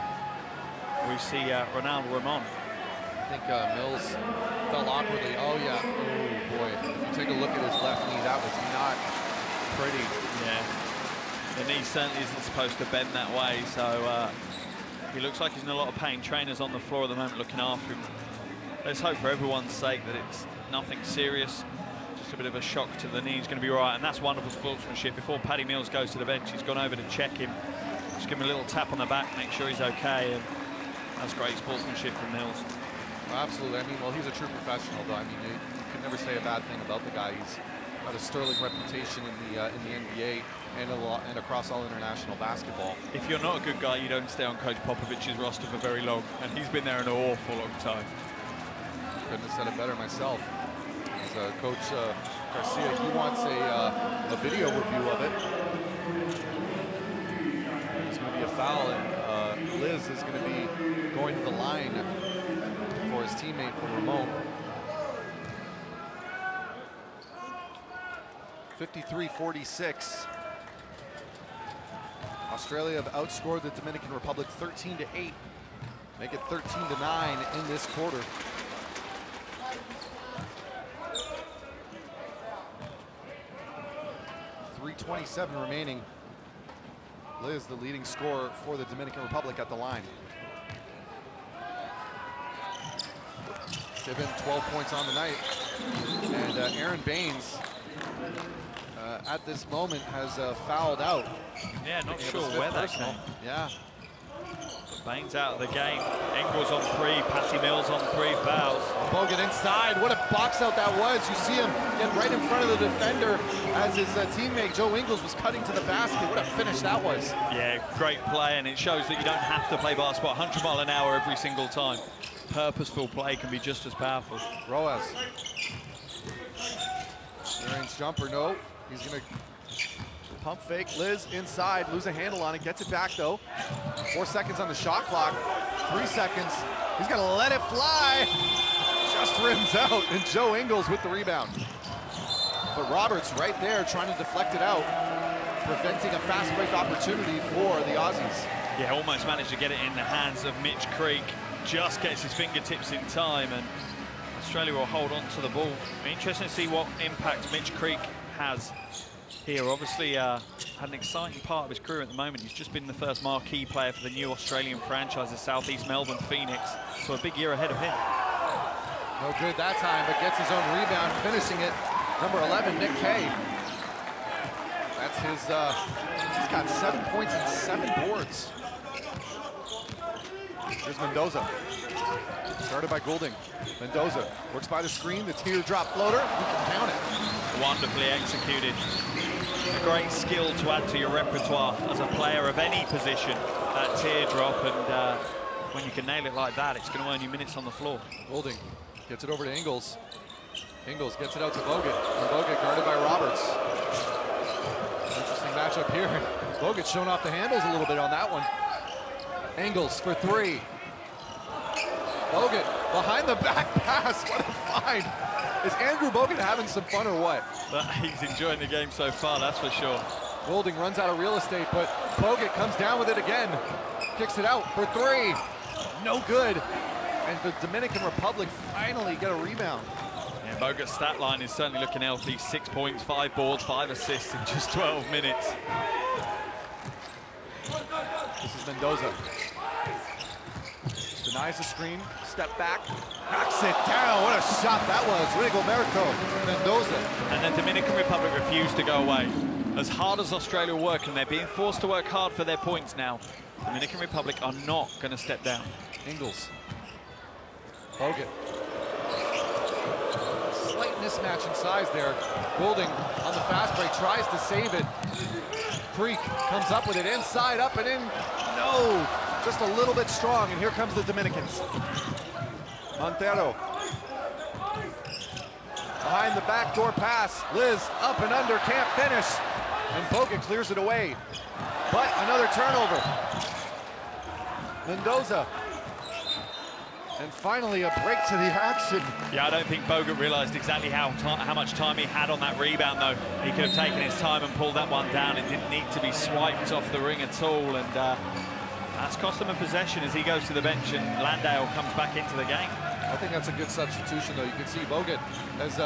we see Ronaldo Ramon. I think Mills fell awkwardly. Oh, yeah. Oh, boy. If you take a look at his left knee, that was not pretty. Yeah. The knee certainly isn't supposed to bend that way, so he looks like he's in a lot of pain. Trainers on the floor at the moment looking after him. Let's hope for everyone's sake that it's nothing serious. Just a bit of a shock to the knee. He's going to be all right, and that's wonderful sportsmanship. Before Paddy Mills goes to the bench, he's gone over to check him. Just give him a little tap on the back, make sure he's okay, and that's great sportsmanship from Mills. Well, absolutely. I mean, well, he's a true professional, though. I mean, you can never say a bad thing about the guy. He's got a sterling reputation in the NBA and across all international basketball. If you're not a good guy, you don't stay on Coach Popovich's roster for very long, and he's been there an awful long time. Couldn't have said it better myself. As Coach Garcia, he wants a video review of it. It's going to be a foul, and Liz is going to be going to the line for his teammate, for Ramon. 53-46. Australia have outscored the Dominican Republic 13-8. Make it 13-9 in this quarter. .327 remaining. Liz, the leading scorer for the Dominican Republic, at the line. Given 12 points on the night. And Aaron Baines, at this moment, has fouled out. Yeah, not sure where that came. Yeah. Baines out of the game. Ingles on 3, Patty Mills on 3 fouls. Bogut inside. What a box out that was. You see him get right in front of the defender as his teammate Joe Ingles was cutting to the basket. What a finish that was. Yeah, great play, and it shows that you don't have to play basketball 100 mile an hour every single time. Purposeful play can be just as powerful. Roas. Range jumper, no. He's gonna pump fake. Liz inside, lose a handle on it, gets it back though. 4 seconds on the shot clock, 3 seconds. He's gonna let it fly. Just rims out, and Joe Ingles with the rebound. But Roberts right there trying to deflect it out, preventing a fast break opportunity for the Aussies. Yeah, almost managed to get it in the hands of Mitch Creek. Just gets his fingertips in time, and Australia will hold on to the ball. Be interesting to see what impact Mitch Creek has here. Obviously had an exciting part of his career at the moment. He's just been the first marquee player for the new Australian franchise, the Southeast Melbourne Phoenix. So a big year ahead of him. No good that time, but gets his own rebound, finishing it. Number 11, Nick Kay. That's his, he's got 7 points and 7 boards. Here's Mendoza. Started by Goulding. Mendoza works by the screen, the teardrop floater. You can count it. Wonderfully executed. A great skill to add to your repertoire as a player of any position. That teardrop, and when you can nail it like that, it's going to earn you minutes on the floor. Goulding gets it over to Ingles. Ingles gets it out to Bogut. And Bogut guarded by Roberts. Interesting matchup here. Bogut showing off the handles a little bit on that one. Ingles for 3. Bogut behind the back pass. What a find. Is Andrew Bogut having some fun or what? He's enjoying the game so far, that's for sure. Goulding runs out of real estate, but Bogut comes down with it again. Kicks it out for 3. No good. And the Dominican Republic finally get a rebound. Yeah, Bogut's stat line is certainly looking healthy. 6 points, 5 boards, 5 assists in just 12 minutes. Mendoza. Denies the screen, step back, knocks it down. What a shot that was. Rigoberto Mendoza. And the Dominican Republic refused to go away. As hard as Australia are working, they're being forced to work hard for their points now. Dominican Republic are not going to step down. Ingles. Bogut. Slight mismatch in size there. Goulding on the fast break, tries to save it. Creek comes up with it inside, up and in. No, just a little bit strong, and here comes the Dominicans. Montero. Behind the backdoor pass. Liz up and under, can't finish. And Bogut clears it away. But another turnover. Mendoza. And finally a break to the action. Yeah, I don't think Bogut realized exactly how much time he had on that rebound, though. He could have taken his time and pulled that one down. It didn't need to be swiped off the ring at all. And that's cost him a possession as he goes to the bench and Landale comes back into the game. I think that's a good substitution, though. You can see Bogut as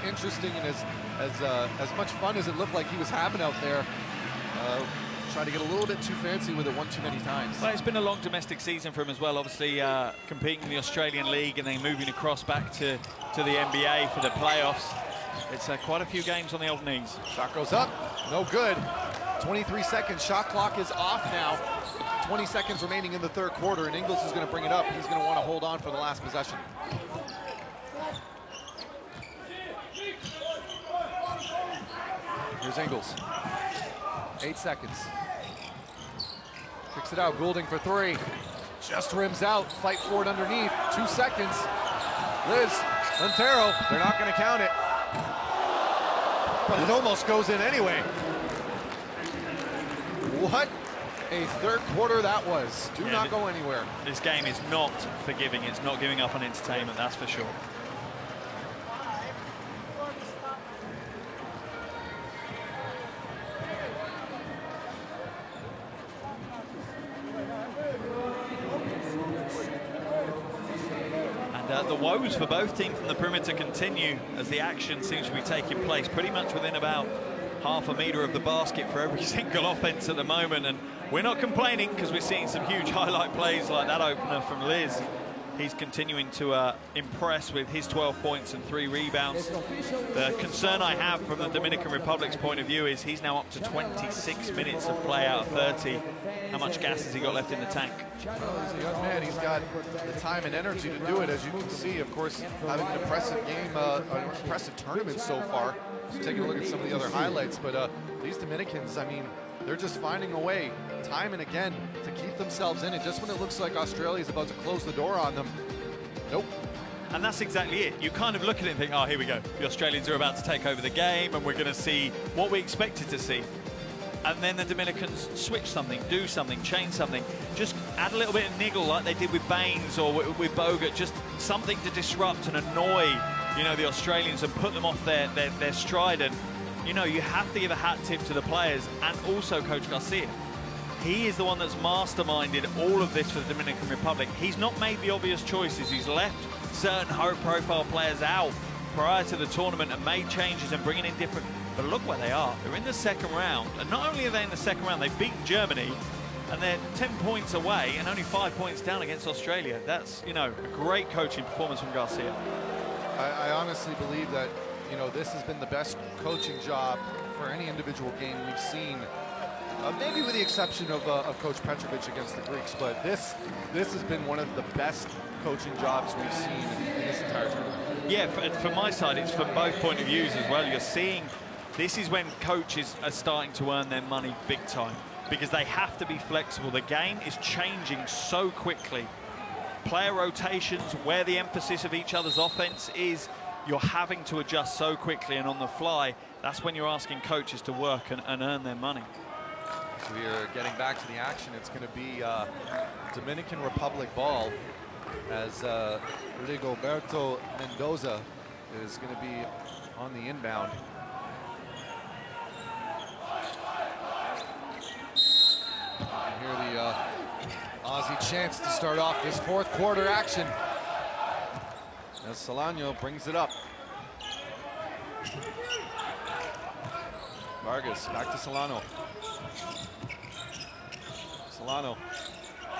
interesting and as much fun as it looked like he was having out there. Tried to get a little bit too fancy with it one too many times. Well, it's been a long domestic season for him as well, obviously competing in the Australian League and then moving across back to the NBA for the playoffs. It's quite a few games on the old knees. Shot goes up, no good. 23 seconds, shot clock is off now. 20 seconds remaining in the third quarter, and Ingles is going to bring it up. He's going to want to hold on for the last possession. Here's Ingles. 8 seconds. Kicks it out, Goulding for three. Just rims out, fight for it underneath. 2 seconds. Liz, Montero, they're not going to count it. But it almost goes in anyway. What a third quarter that was. Do not go anywhere. This game is not forgiving. It's not giving up on entertainment, that's for sure. The woes for both teams from the perimeter continue as the action seems to be taking place pretty much within about half a meter of the basket for every single offense at the moment, and we're not complaining because we're seeing some huge highlight plays like that opener from Liz. He's continuing to impress with his 12 points and 3 rebounds. The concern I have from the Dominican Republic's point of view is he's now up to 26 minutes of play out of 30. How much gas has he got left in the tank? Well, he's a young man. He's got the time and energy to do it, as you can see. Of course, having an impressive game, an impressive tournament so far. Just taking a look at some of the other highlights, but these Dominicans, I mean, they're just finding a way, time and again, to keep themselves in it. Just when it looks like Australia's about to close the door on them, nope. And that's exactly it. You kind of look at it and think, oh, here we go. The Australians are about to take over the game and we're going to see what we expected to see. And then the Dominicans switch something, do something, change something. Just add a little bit of niggle like they did with Baines or with Bogut. Just something to disrupt and annoy, you know, the Australians and put them off their stride. And, you know, you have to give a hat tip to the players and also Coach Garcia. He is the one that's masterminded all of this for the Dominican Republic. He's not made the obvious choices. He's left certain high-profile players out prior to the tournament and made changes and bringing in different. But look where they are. They're in the second round. And not only are they in the second round, they've beaten Germany and they're 10 points away and only 5 points down against Australia. That's, you know, a great coaching performance from Garcia. I honestly believe that, you know, this has been the best coaching job for any individual game we've seen. Maybe with the exception of Coach Petrovic against the Greeks, but this has been one of the best coaching jobs we've seen in this entire tournament. Yeah, from my side, it's from both point of views as well. You're seeing this is when coaches are starting to earn their money big time because they have to be flexible. The game is changing so quickly. Player rotations, where the emphasis of each other's offense is, you're having to adjust so quickly and on the fly. That's when you're asking coaches to work and earn their money. So we are getting back to the action. It's going to be Dominican Republic ball as Rigoberto Mendoza is going to be on the inbound. And here the Aussie chance to start off this fourth quarter action as Solano brings it up. Vargas back to Solano. Solano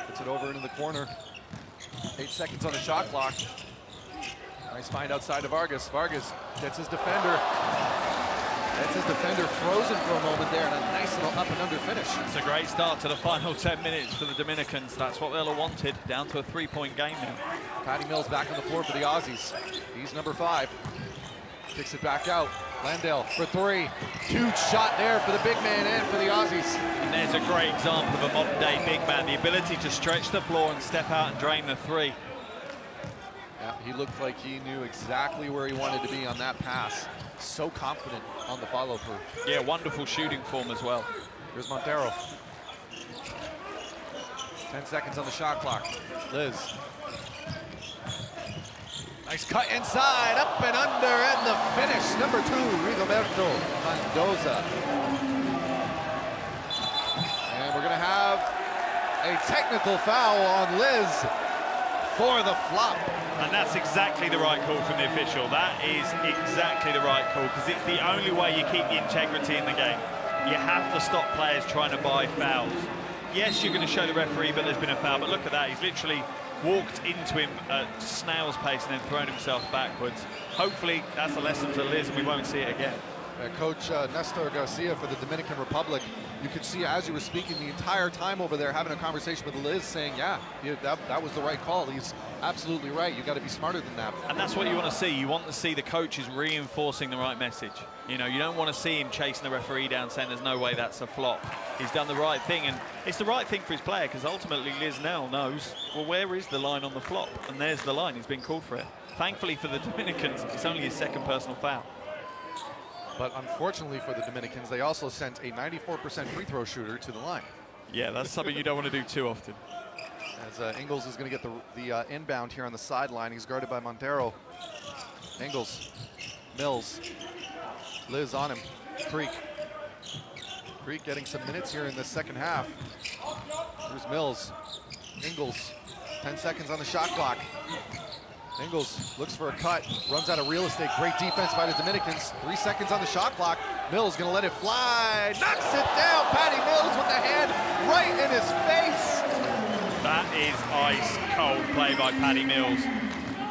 Puts it over into the corner. 8 seconds on the shot clock. Nice find outside of Vargas. Vargas gets his defender. Gets his defender frozen for a moment there, and a nice little up and under finish. It's a great start to the final 10 minutes for the Dominicans. That's what they'll have wanted, down to a 3-point game now. Patty Mills back on the floor for the Aussies. He's number 5. Kicks it back out. Landale for 3. Huge shot there for the big man and for the Aussies. And there's a great example of a modern day big man, the ability to stretch the floor and step out and drain the 3. Yeah, he looked like he knew exactly where he wanted to be on that pass. So confident on the follow-through. Yeah, wonderful shooting form as well. Here's Montero. 10 seconds on the shot clock. Liz. Nice cut inside, up and under, and the finish. Number 2, Rigoberto Mendoza. And we're gonna have a technical foul on Liz for the flop. And that's exactly the right call from the official. That is exactly the right call, because it's the only way you keep the integrity in the game. You have to stop players trying to buy fouls. Yes, you're going to show the referee, but there's been a foul. But look at that, he's literally walked into him at snail's pace and then thrown himself backwards. Hopefully that's a lesson to Liz and we won't see it again. Coach Nestor Garcia for the Dominican Republic, you could see as you were speaking the entire time over there having a conversation with Liz saying, yeah, that was the right call. He's absolutely right. You got to be smarter than that. And that's what you want to see. You want to see the coaches reinforcing the right message. You know, you don't want to see him chasing the referee down saying there's no way that's a flop. He's done the right thing, and it's the right thing for his player, because ultimately Liz now knows, well, where is the line on the flop? And there's the line. He's been called for it. Thankfully for the Dominicans, it's only his 2nd personal foul. But unfortunately for the Dominicans, they also sent a 94% free throw shooter to the line. Yeah, that's something you don't want to do too often. As Ingles is going to get the inbound here on the sideline. He's guarded by Montero. Ingles, Mills, Liz on him, Creek. Creek getting some minutes here in the second half. Here's Mills, Ingles, 10 seconds on the shot clock. Ingles looks for a cut, runs out of real estate. Great defense by the Dominicans. 3 seconds on the shot clock. Mills gonna let it fly. Knocks it down. Patty Mills with the hand right in his face. That is ice cold play by Patty Mills.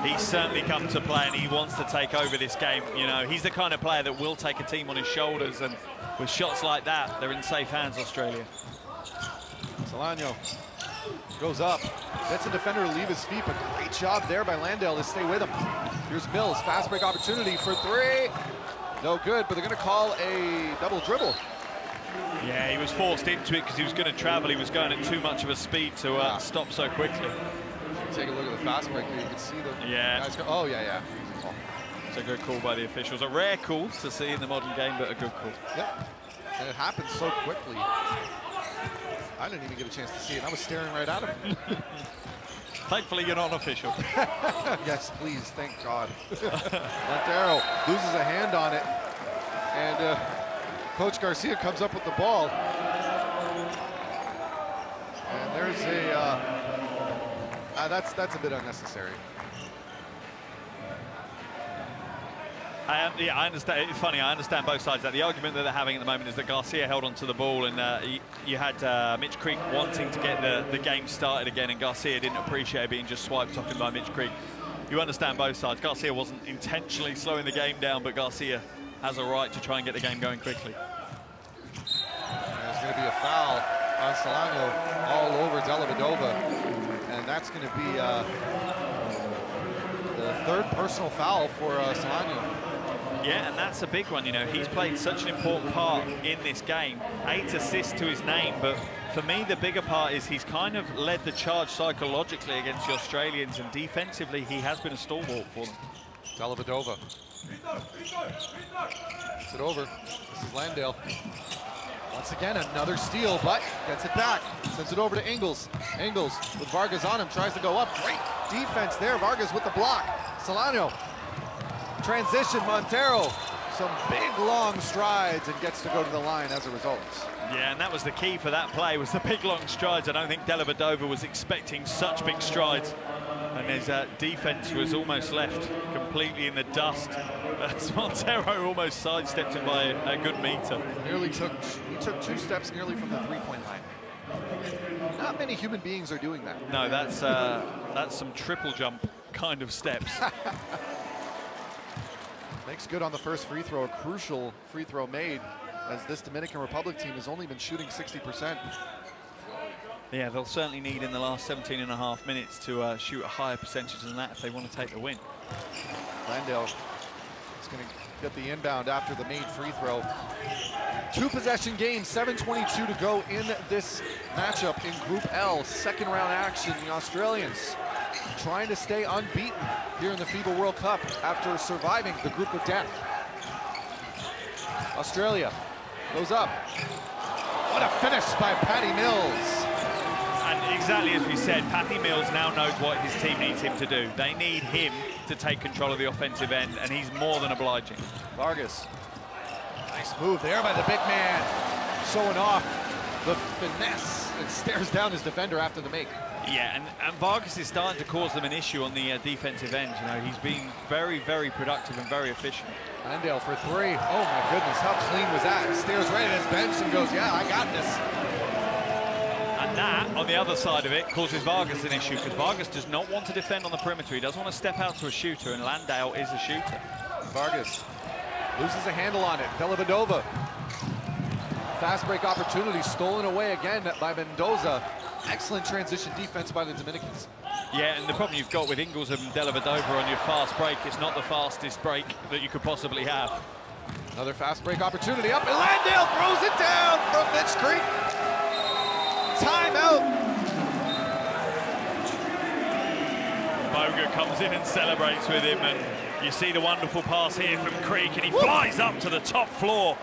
He's certainly come to play and he wants to take over this game. You know, he's the kind of player that will take a team on his shoulders, and with shots like that, they're in safe hands, Australia. Solano goes up, gets a defender to leave his feet, but great job there by Landale to stay with him. Here's Mills, fast break opportunity for 3. No good, but they're gonna call a double dribble. Yeah, he was forced into it because he was going to travel. He was going at too much of a speed to stop so quickly. Take a look at the fast break here. You can see the guys go, oh, yeah. It's a good call by the officials. A rare call to see in the modern game, but a good call. Yep, and it happened so quickly. I didn't even get a chance to see it. I was staring right at him. Thankfully, you're not official. Yes, please, thank God. Montero loses a hand on it, and Coach Garcia comes up with the ball. And there's that's a bit unnecessary. Yeah, I understand. It's funny, I understand both sides of that. The argument that they're having at the moment is that Garcia held onto the ball, and you had Mitch Creek wanting to get the game started again, and Garcia didn't appreciate being just swiped off him by Mitch Creek. You understand both sides. Garcia wasn't intentionally slowing the game down, but Garcia has a right to try and get the game going quickly. There's going to be a foul on Solano all over Dellavedova, and that's going to be the 3rd personal foul for Solano. Yeah, and that's a big one. You know, he's played such an important part in this game. 8 assists to his name, but for me, the bigger part is he's kind of led the charge psychologically against the Australians, and defensively, he has been a stalwart for them. Dellavedova. Gets it over. This is Landale. Once again, another steal, but gets it back. Sends it over to Ingles. Ingles with Vargas on him, tries to go up. Great defense there. Vargas with the block. Solano. Transition, Montero. Some big, long strides and gets to go to the line as a result. Yeah, and that was the key for that play, was the big, long strides. I don't think Dellavedova was expecting such big strides. And his defense was almost left completely in the dust as Montero almost sidestepped him by a good meter. He took 2 steps nearly from the 3-point line. Not many human beings are doing that. No, that's some triple jump kind of steps. Makes good on the first free throw, a crucial free throw made, as this Dominican Republic team has only been shooting 60%. Yeah, they'll certainly need in the last 17.5 minutes to shoot a higher percentage than that if they want to take the win. Landale is going to get the inbound after the made free throw. 2-possession game, 7:22 to go in this matchup in Group L. Second round action. The Australians trying to stay unbeaten here in the FIBA World Cup after surviving the group of death. Australia goes up. What a finish by Patty Mills. And exactly as we said, Patty Mills now knows what his team needs him to do. They need him to take control of the offensive end, and he's more than obliging. Vargas, nice move there by the big man, showing off the finesse and stares down his defender after the make. Yeah, and Vargas is starting to cause them an issue on the defensive end. You know, he's been very, very productive and very efficient. Landale for three. Oh my goodness, how clean was that? He stares right at his bench and goes, yeah, I got this. And that, on the other side of it, causes Vargas an issue, because Vargas does not want to defend on the perimeter. He doesn't want to step out to a shooter, and Landale is a shooter. Vargas loses a handle on it. Dellavedova. Fast break opportunity stolen away again by Mendoza. Excellent transition defense by the Dominicans. Yeah, and the problem you've got with Ingles and Dellavedova on your fast break, it's not the fastest break that you could possibly have. Another fast break opportunity up, and Landale throws it down from Mitch Creek. Timeout. Boga comes in and celebrates with him, and you see the wonderful pass here from Creek, and he flies up to the top floor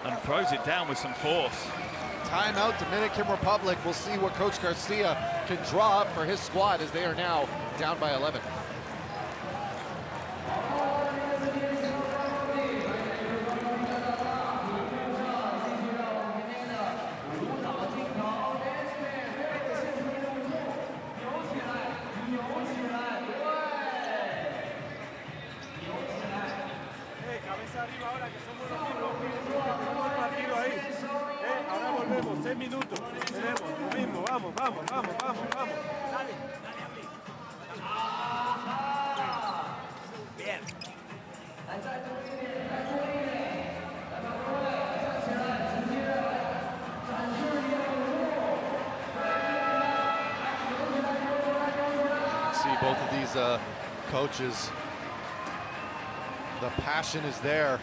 and throws it down with some force. Timeout, Dominican Republic. We'll see what Coach Garcia can draw up for his squad, as they are now down by 11. Both of these coaches, the passion is there,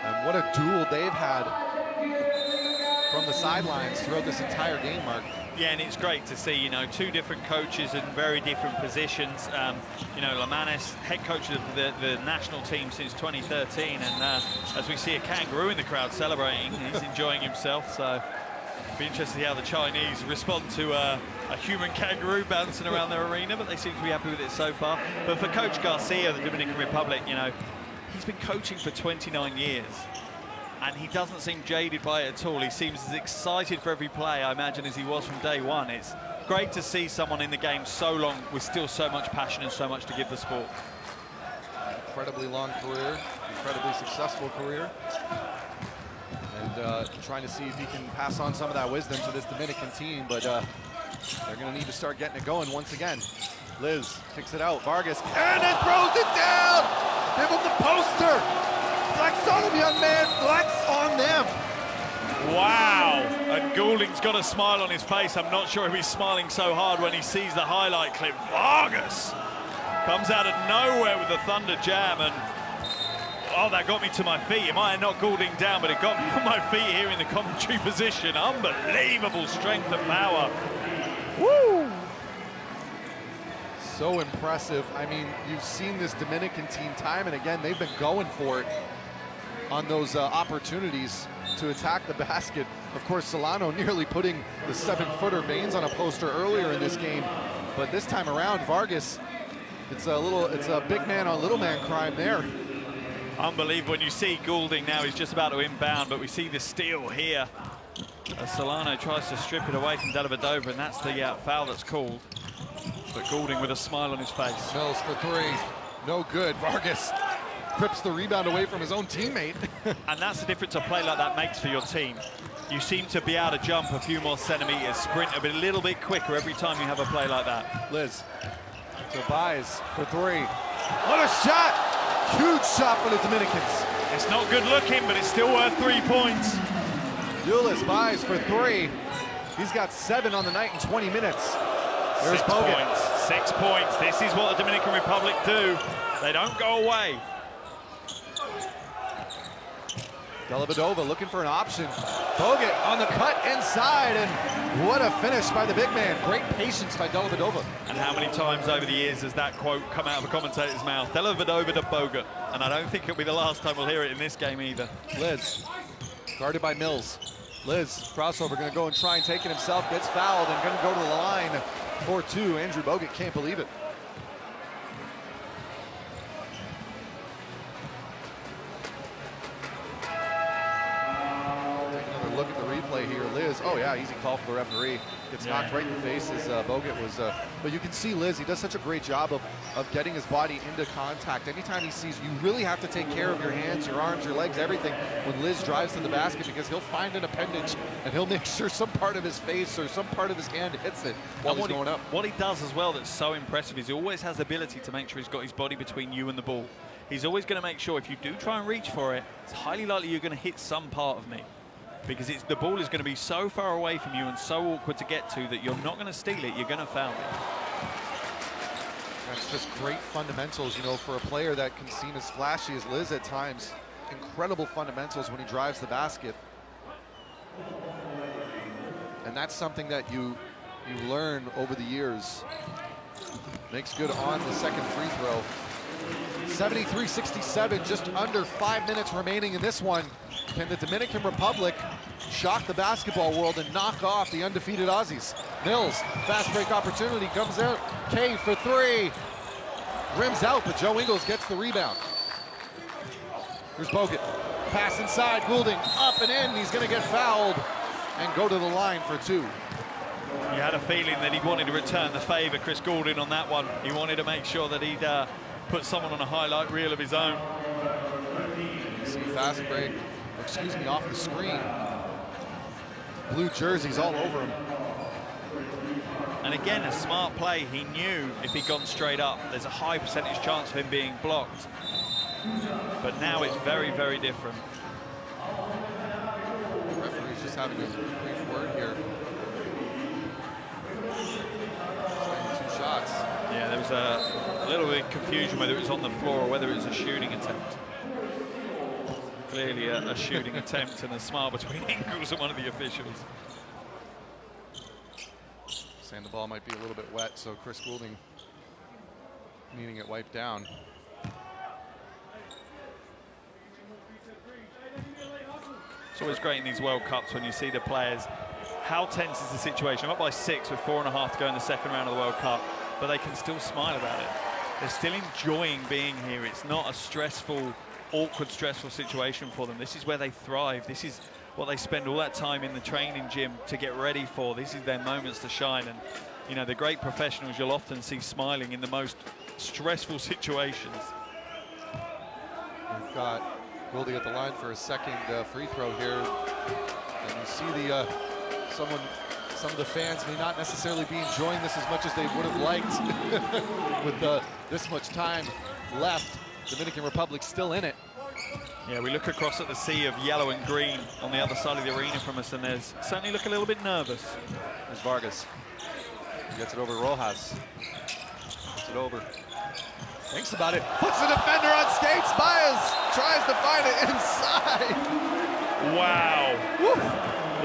and what a duel they've had from the sidelines throughout this entire game, Mark. Yeah, and it's great to see, you know, two different coaches in very different positions. You know, Lamanis, head coach of the national team since 2013, and as we see a kangaroo in the crowd celebrating, he's enjoying himself, so be interested to see how the Chinese respond to a human kangaroo bouncing around their arena, but they seem to be happy with it so far. But for Coach Garcia of the Dominican Republic, you know, he's been coaching for 29 years, and he doesn't seem jaded by it at all. He seems as excited for every play, I imagine, as he was from day one. It's great to see someone in the game so long with still so much passion and so much to give the sport. Incredibly long career, incredibly successful career. And trying to see if he can pass on some of that wisdom to this Dominican team, but they're going to need to start getting it going once again. Liz kicks it out, Vargas, and it throws it down! Give him the poster! Flex on him, young man, flex on them! Wow, and Goulding's got a smile on his face. I'm not sure if he's smiling so hard when he sees the highlight clip. Vargas comes out of nowhere with a thunder jam, and oh, that got me to my feet. It might have knocked Goulding down, but it got me on my feet here in the commentary position. Unbelievable strength and power. Woo! So impressive. I mean, you've seen this Dominican team time and again. They've been going for it on those opportunities to attack the basket. Of course, Solano nearly putting the 7-footer Baines on a poster earlier in this game, but this time around, Vargas, it's a big man on little man crime there. Unbelievable. When you see Goulding now, he's just about to inbound, but we see the steal here as Solano tries to strip it away from Dellavedova, and that's the foul that's called. But Goulding with a smile on his face. Mills for three, no good. Vargas rips the rebound away from his own teammate. And that's the difference a play like that makes for your team. you seem to be able to jump a few more centimeters, sprint a little bit quicker every time you have a play like that. Liz to Baez for three. What a shot! Huge shot for the Dominicans. It's not good looking, but it's still worth 3 points. Ulis Baez for three. He's got 7 on the night in 20 minutes. There's 6 Bogut. points, 6 points. This is what the Dominican Republic do. They don't go away. Dellavedova looking for an option. Bogut on the cut inside, and what a finish by the big man. Great patience by Dellavedova. And how many times over the years has that quote come out of a commentator's mouth? Dellavedova to Bogut. And I don't think it'll be the last time we'll hear it in this game either. Liz, guarded by Mills. Liz, crossover, gonna go and try and take it himself, gets fouled, and gonna go to the line for 2. Andrew Bogut can't believe it. Look at the replay here. Liz, oh yeah, easy call for the referee. Gets knocked right in the face as Bogut was, but you can see Liz, he does such a great job of getting his body into contact. Anytime he sees, you really have to take care of your hands, your arms, your legs, everything when Liz drives to the basket, because he'll find an appendage and he'll make sure some part of his face or some part of his hand hits it while he's going up. What he does as well that's so impressive is he always has the ability to make sure he's got his body between you and the ball. He's always going to make sure if you do try and reach for it, it's highly likely you're going to hit some part of me, because the ball is going to be so far away from you and so awkward to get to that you're not going to steal it, you're going to foul it. That's just great fundamentals, you know, for a player that can seem as flashy as Liz at times. Incredible fundamentals when he drives the basket. And that's something that you learn over the years. Makes good on the second free throw. 73-67, just under 5 minutes remaining in this one. Can the Dominican Republic shock the basketball world and knock off the undefeated Aussies? Mills, fast break opportunity, comes out. K for 3. Rims out, but Joe Ingles gets the rebound. Here's Bogut. Pass inside, Goulding up and in. He's going to get fouled and go to the line for 2. You had a feeling that he wanted to return the favor, Chris Goulding, on that one. He wanted to make sure that he'd put someone on a highlight reel of his own. See fast break, excuse me, off the screen. Blue jerseys all over him. And again, a smart play. He knew if he'd gone straight up, there's a high percentage chance of him being blocked. But now it's very, very different. The referee's just having a brief word here. 2 shots. Yeah, there was a little bit of confusion whether it was on the floor or whether it was a shooting attempt. Clearly a shooting attempt, and a smile between Ingles and one of the officials. Saying the ball might be a little bit wet, so Chris Goulding needing it wiped down. It's always great in these World Cups when you see the players. How tense is the situation? I'm up by 6 with 4.5 to go in the second round of the World Cup, but they can still smile about it. They're still enjoying being here. It's not a stressful, awkward, stressful situation for them. This is where they thrive. This is what they spend all that time in the training gym to get ready for. This is their moments to shine. And, you know, the great professionals you'll often see smiling in the most stressful situations. We've got Goulding at the line for a second free throw here. And you see the some of the fans may not necessarily be enjoying this as much as they would have liked with this much time left. Dominican Republic still in it. Yeah, we look across at the sea of yellow and green on the other side of the arena from us, and there's certainly look a little bit nervous. There's Vargas. Gets it over to Rojas. Gets it over. Thinks about it. Puts the defender on skates. Baez tries to find it inside. Wow. Woo.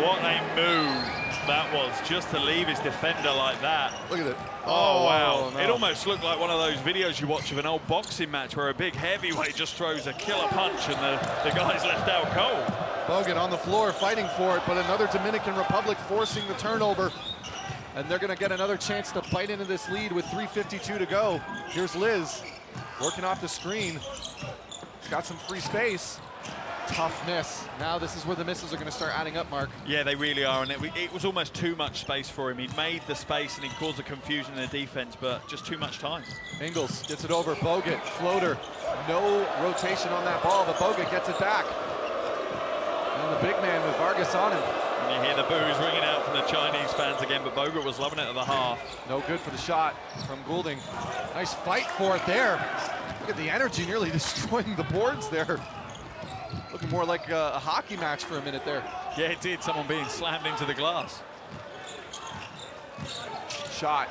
What a move that was, just to leave his defender like that. Look at it. Oh, wow. No. It almost looked like one of those videos you watch of an old boxing match where a big heavyweight just throws a killer punch and the guy's left out cold. Bogut on the floor fighting for it, but another Dominican Republic forcing the turnover. And they're going to get another chance to bite into this lead with 3:52 to go. Here's Liz working off the screen. He's got some free space. Tough miss. Now this is where the misses are going to start adding up, Mark. Yeah, they really are, and it was almost too much space for him. He'd made the space and he caused the confusion in the defense, but just too much time. Ingles gets it over. Bogut, floater. No rotation on that ball, but Bogut gets it back. And the big man with Vargas on him. And you hear the boos ringing out from the Chinese fans again, but Bogut was loving it at the half. No good for the shot from Goulding. Nice fight for it there. Look at the energy, nearly destroying the boards there. Looking more like a hockey match for a minute there. Yeah, it did. Someone being slammed into the glass. Shot.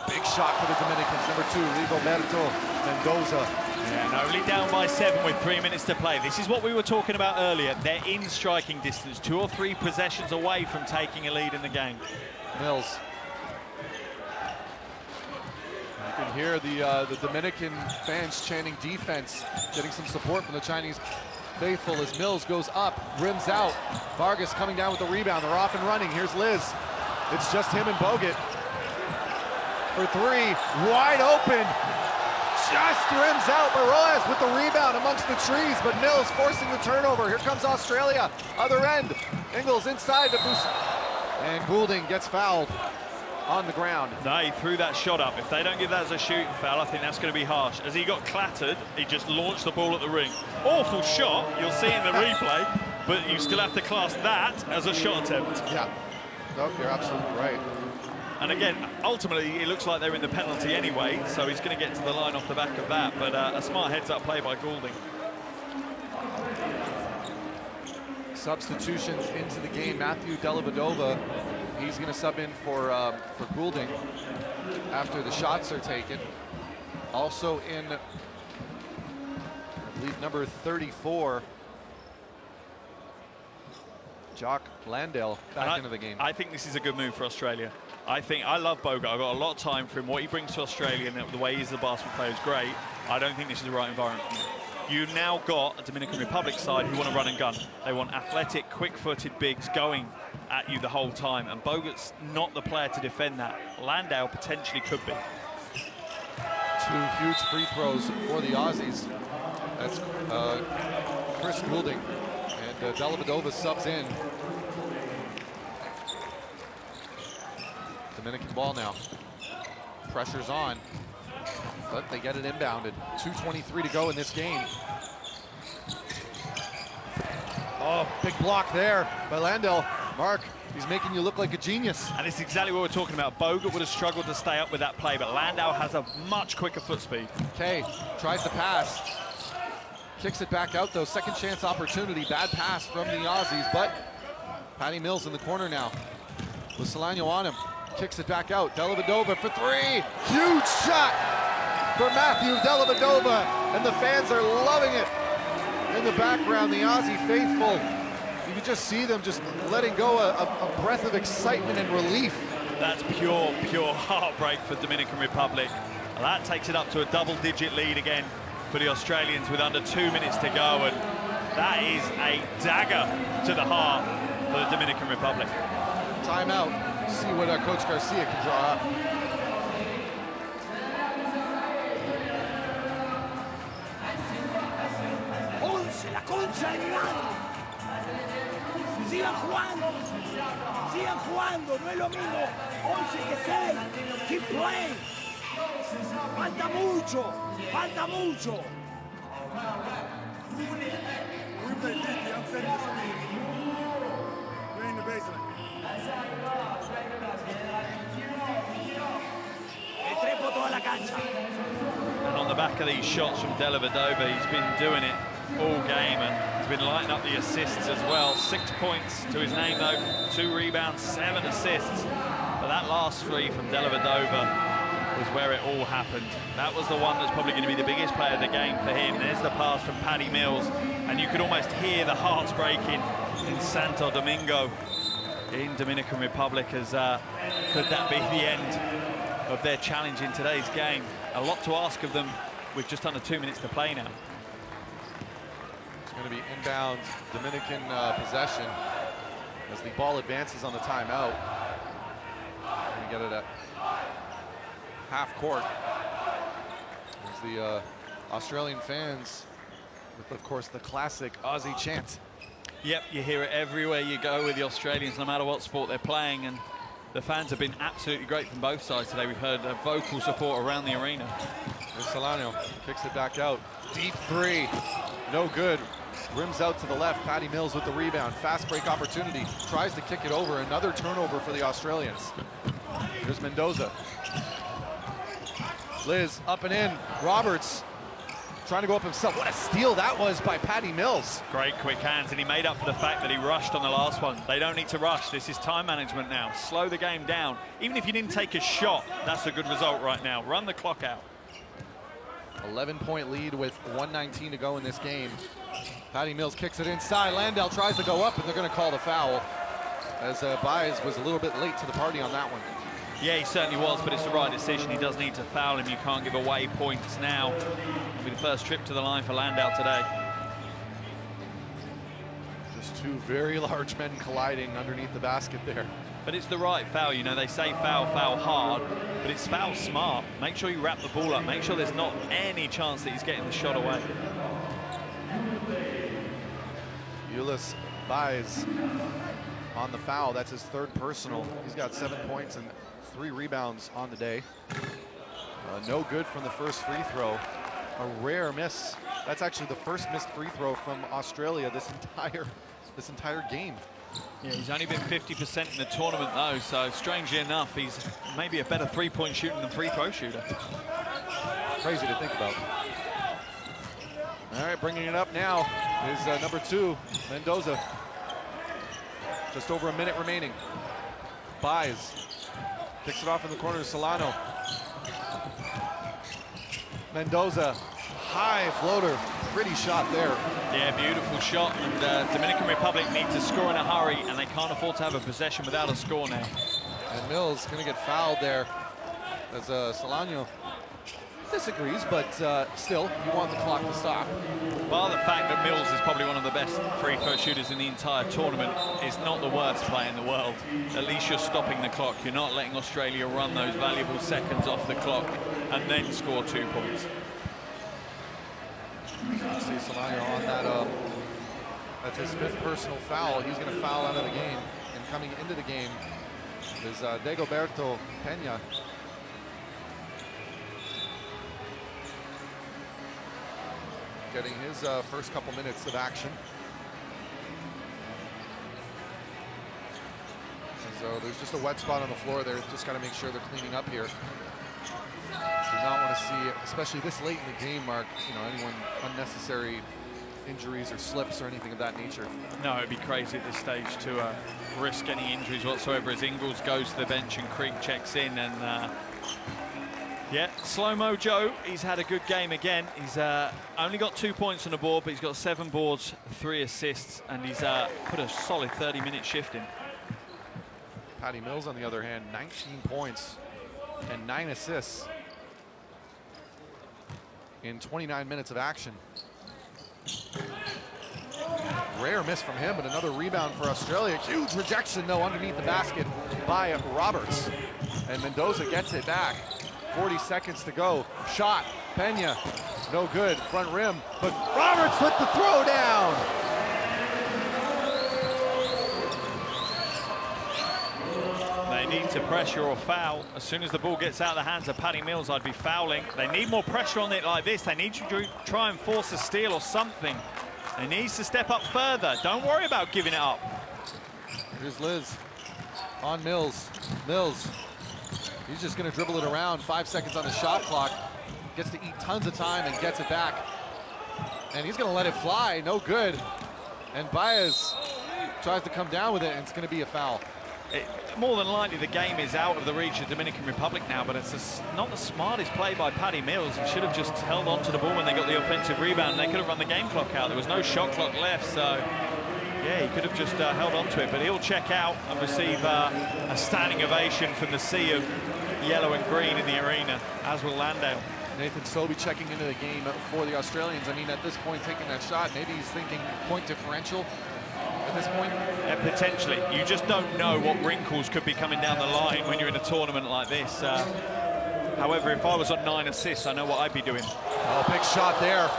Big shot for the Dominicans. Number 2, Rigoberto Mendoza. And only down by 7 with 3 minutes to play. This is what we were talking about earlier. They're in striking distance, 2 or 3 possessions away from taking a lead in the game. Mills. You can hear the Dominican fans chanting defense, getting some support from the Chinese faithful as Mills goes up, rims out. Vargas coming down with the rebound. They're off and running. Here's Liz. It's just him and Bogut. For 3, wide open. Just rims out. Baroas with the rebound amongst the trees, but Mills forcing the turnover. Here comes Australia. Other end. Ingles inside to boost. And Goulding gets fouled on the ground. No, he threw that shot up. If they don't give that as a shooting foul, I think that's going to be harsh. As he got clattered, he just launched the ball at the ring. Awful shot, you'll see in the replay, but you still have to class that as a shot attempt. Yeah, no, you're absolutely right. And again, ultimately, it looks like they're in the penalty anyway, so he's going to get to the line off the back of that, but a smart heads-up play by Goulding. Substitutions into the game. Matthew Dellavedova, he's going to sub in for Goulding after the shots are taken. Also in, I believe, number 34, Jock Landale back into the game. I think this is a good move for Australia. I love Bogut. I've got a lot of time for him. What he brings to Australia and the way he's a basketball player is great. I don't think this is the right environment for him. You've now got a Dominican Republic side who want to run and gun. They want athletic, quick-footed bigs going at you the whole time, and Bogut's not the player to defend that. Landale potentially could be. 2 huge free throws for the Aussies. That's Chris Goulding, and Dellavedova subs in. Dominican ball now. Pressure's on, but they get it inbounded. 2:23 to go in this game. Oh, big block there by Landale. Mark, he's making you look like a genius. And it's exactly what we're talking about. Bogut would have struggled to stay up with that play, but Landale has a much quicker foot speed. Okay, tries the pass. Kicks it back out though. Second chance opportunity. Bad pass from the Aussies, but Patty Mills in the corner now with Solano on him. Kicks it back out. Dellavedova for 3. Huge shot for Matthew Dellavedova, and the fans are loving it. In the background, the Aussie faithful, you can just see them just letting go a breath of excitement and relief. That's pure heartbreak for Dominican Republic. Well, that takes it up to a double-digit lead again for the Australians with under 2 minutes to go, and that is a dagger to the heart for the Dominican Republic. Timeout. See what Coach Garcia can draw up. La concha de mi madre. Sigan jugando, no es lo mismo 11 que 6. Keep playing. Falta mucho. We play Tiki, I'm setting the screen. We're in the baseline. El trepo toda la cancha. And on the back of these shots from Dellavedova, he's been doing it all game, and he's been lighting up the assists as well. 6 points to his name though, 2 rebounds, 7 assists. But that last 3 from Dellavedova was where it all happened. That was the one that's probably going to be the biggest play of the game for him. There's the pass from Patty Mills, and you could almost hear the hearts breaking in Santo Domingo in Dominican Republic, as could that be the end of their challenge in today's game. A lot to ask of them with just under 2 minutes to play now. It's going to be inbound Dominican possession as the ball advances on the timeout. We get it at half court. As the Australian fans with, of course, the classic Aussie chant. Yep, you hear it everywhere you go with the Australians, no matter what sport they're playing, and the fans have been absolutely great from both sides today. We've heard vocal support around the arena. There's Solano, kicks it back out. Deep 3, no good. Rims out to the left, Patty Mills with the rebound. Fast break opportunity, tries to kick it over. Another turnover for the Australians. Here's Mendoza. Liz up and in, Roberts trying to go up himself. What a steal that was by Patty Mills. Great quick hands, and he made up for the fact that he rushed on the last one. They don't need to rush. This is time management now. Slow the game down. Even if you didn't take a shot, that's a good result right now. Run the clock out. 11-point lead with 1:19 to go in this game. Patty Mills kicks it inside. Landell tries to go up, and they're going to call the foul, as Baez was a little bit late to the party on that one. Yeah, he certainly was, but it's the right decision. He does need to foul him. You can't give away points now. It'll be the first trip to the line for Landau today. Just two very large men colliding underneath the basket there. But it's the right foul. You know, they say foul, foul hard, but it's foul smart. Make sure you wrap the ball up. Make sure there's not any chance that he's getting the shot away. Ulis Baez on the foul. That's his third personal. He's got 7 points and 3 rebounds on the day. No good from the first free throw. A rare miss. That's actually the first missed free throw from Australia this entire game. Yeah, he's only been 50% in the tournament though, so strangely enough, he's maybe a better three-point shooter than free throw shooter. Crazy to think about. All right, bringing it up now is number 2, Mendoza. Just over a minute remaining. Baez kicks it off in the corner to Solano. Mendoza, high floater, pretty shot there. Yeah, beautiful shot, and Dominican Republic need to score in a hurry, and they can't afford to have a possession without a score now. And Mills gonna get fouled there, as Solano disagrees, but still, you want the clock to stop. Well, the fact that Mills is probably one of the best free throw shooters in the entire tournament is not the worst player in the world. At least you're stopping the clock. You're not letting Australia run those valuable seconds off the clock and then score 2 points. See Solano on that, that's his 5th personal foul. He's gonna foul out of the game. And coming into the game is Dagoberto Peña. Getting his first couple minutes of action. So there's just a wet spot on the floor there. Just got to make sure they're cleaning up here. Do not want to see, especially this late in the game, Mark, you know, anyone unnecessary injuries or slips or anything of that nature. No, it'd be crazy at this stage to risk any injuries whatsoever, as Ingles goes to the bench and Creek checks in. And yeah, Slow-Mo Joe, he's had a good game again. He's only got 2 points on the board, but he's got 7 boards, 3 assists, and he's put a solid 30-minute shift in. Patty Mills, on the other hand, 19 points and 9 assists in 29 minutes of action. Rare miss from him, but another rebound for Australia. Huge rejection, though, underneath the basket by Roberts. And Mendoza gets it back. 40 seconds to go. Shot, Peña, no good, front rim, but Roberts with the throw down. They need to pressure or foul. As soon as the ball gets out of the hands of Patty Mills, I'd be fouling. They need more pressure on it like this. They need to try and force a steal or something. They need to step up further. Don't worry about giving it up. Here's Liz on Mills. Mills, he's just going to dribble it around. 5 seconds on the shot clock. Gets to eat tons of time and gets it back. And he's going to let it fly. No good. And Baez tries to come down with it, and it's going to be a foul. More than likely, the game is out of the reach of Dominican Republic now, but it's not the smartest play by Patty Mills. He should have just held on to the ball when they got the offensive rebound. They could have run the game clock out. There was no shot clock left, so yeah, he could have just held on to it. But he'll check out and receive a standing ovation from the sea of yellow and green in the arena, as will Landale. Nathan Sobey checking into the game for the Australians. I mean, at this point, taking that shot, maybe he's thinking point differential at this point. Potentially. You just don't know what wrinkles could be coming down the line when you're in a tournament like this. However, if I was on 9 assists, I know what I'd be doing. Oh, big shot there.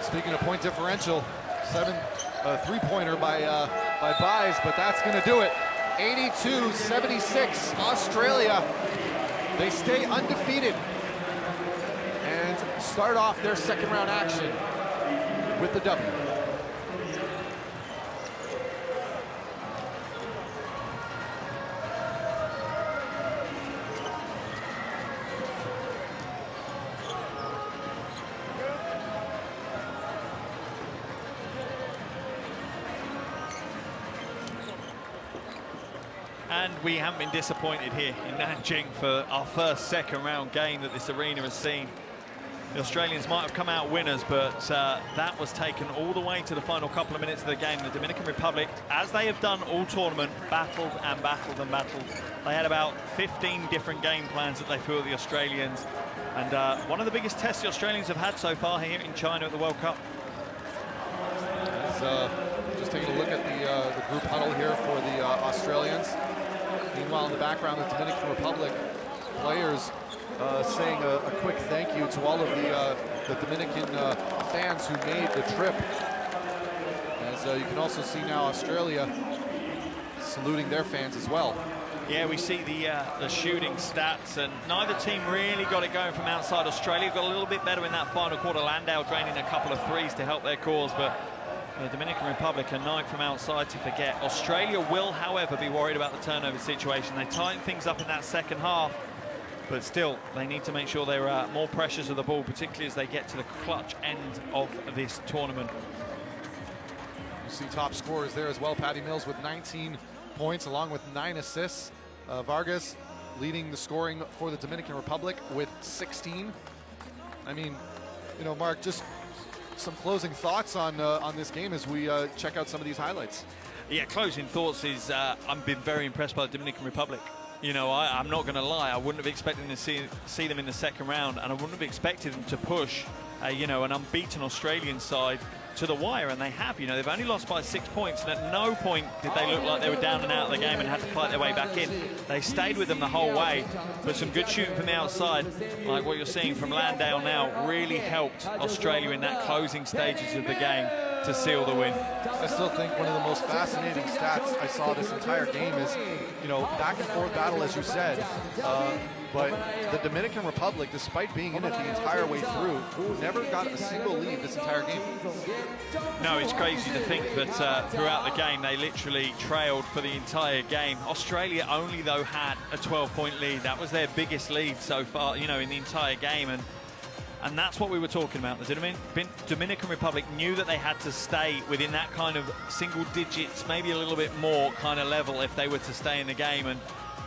Speaking of point differential, 3-pointer by Baez, but that's going to do it. 82-76, Australia. They stay undefeated and start off their second round action with the W. And we haven't been disappointed here in Nanjing for our first second round game that this arena has seen. The Australians might have come out winners, but that was taken all the way to the final couple of minutes of the game. The Dominican Republic, as they have done all tournament, battled and battled and battled. They had about 15 different game plans that they threw at the Australians. And one of the biggest tests the Australians have had so far here in China at the World Cup. Just taking a look at the group huddle here for the Australians. Meanwhile, in the background, the Dominican Republic players saying a quick thank you to all of the Dominican fans who made the trip. As you can also see now Australia saluting their fans as well. Yeah, we see the shooting stats, and neither team really got it going from outside. Australia got a little bit better in that final quarter. Landau draining a couple of threes to help their cause, but the Dominican Republic, a night from outside to forget. Australia will, however, be worried about the turnover situation. They tighten things up in that second half, but still, they need to make sure they're more pressures of the ball, particularly as they get to the clutch end of this tournament. You see top scorers there as well. Patty Mills with 19 points along with 9 assists. Vargas leading the scoring for the Dominican Republic with 16. I mean, you know, Mark, just some closing thoughts on this game as we check out some of these highlights. Yeah, closing thoughts is I've been very impressed by the Dominican Republic. You know, I'm not going to lie, I wouldn't have expected to see them in the second round, and I wouldn't have expected them to push, you know, an unbeaten Australian side to the wire, and they have. You know, they've only lost by 6 points, and at no point did they look like they were down and out of the game and had to fight their way back in. They stayed with them the whole way, but some good shooting from the outside, like what you're seeing from Landau now, really helped Australia in that closing stages of the game to seal the win. I still think one of the most fascinating stats I saw this entire game is, you know, back and forth battle, as you said, but the Dominican Republic, despite being in it the entire way through, never got a single lead this entire game. No, it's crazy to think that throughout the game they literally trailed for the entire game. Australia only, though, had a 12-point lead. That was their biggest lead so far, you know, in the entire game. And that's what we were talking about. The Dominican Republic knew that they had to stay within that kind of single digits, maybe a little bit more kind of level if they were to stay in the game. And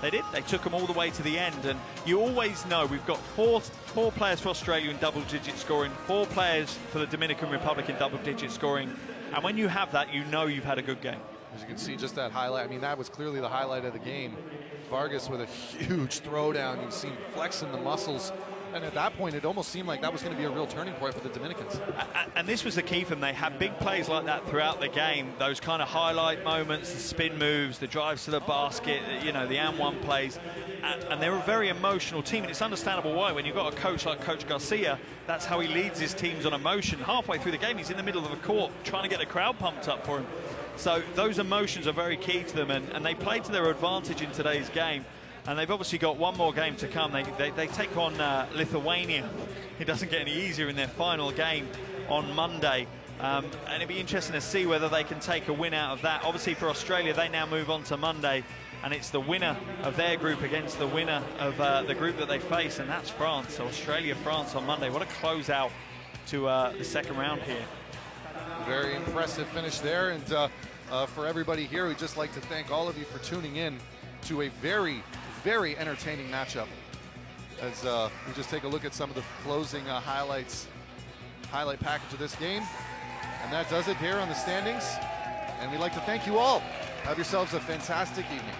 they did. They took them all the way to the end. And you always know we've got four players for Australia in double-digit scoring, 4 players for the Dominican Republic in double-digit scoring. And when you have that, you know you've had a good game. As you can see, just that highlight, I mean, that was clearly the highlight of the game. Vargas with a huge throwdown. You've seen flexing the muscles. And at that point, it almost seemed like that was going to be a real turning point for the Dominicans. And this was the key for them. They had big plays like that throughout the game. Those kind of highlight moments, the spin moves, the drives to the basket, you know, the and-one plays. And they're a very emotional team. And it's understandable why. When you've got a coach like Coach Garcia, that's how he leads his teams on emotion. Halfway through the game, he's in the middle of the court trying to get the crowd pumped up for him. So those emotions are very key to them. And they played to their advantage in today's game. And they've obviously got one more game to come. They take on Lithuania. It doesn't get any easier in their final game on Monday. And it'd be interesting to see whether they can take a win out of that. Obviously for Australia, they now move on to Monday. And it's the winner of their group against the winner of the group that they face. And that's France. So Australia-France on Monday. What a closeout to the second round here. Very impressive finish there. And for everybody here, we'd just like to thank all of you for tuning in to a very entertaining matchup. As we just take a look at some of the closing highlight package of this game. And that does it here on the standings. And we'd like to thank you all. Have yourselves a fantastic evening.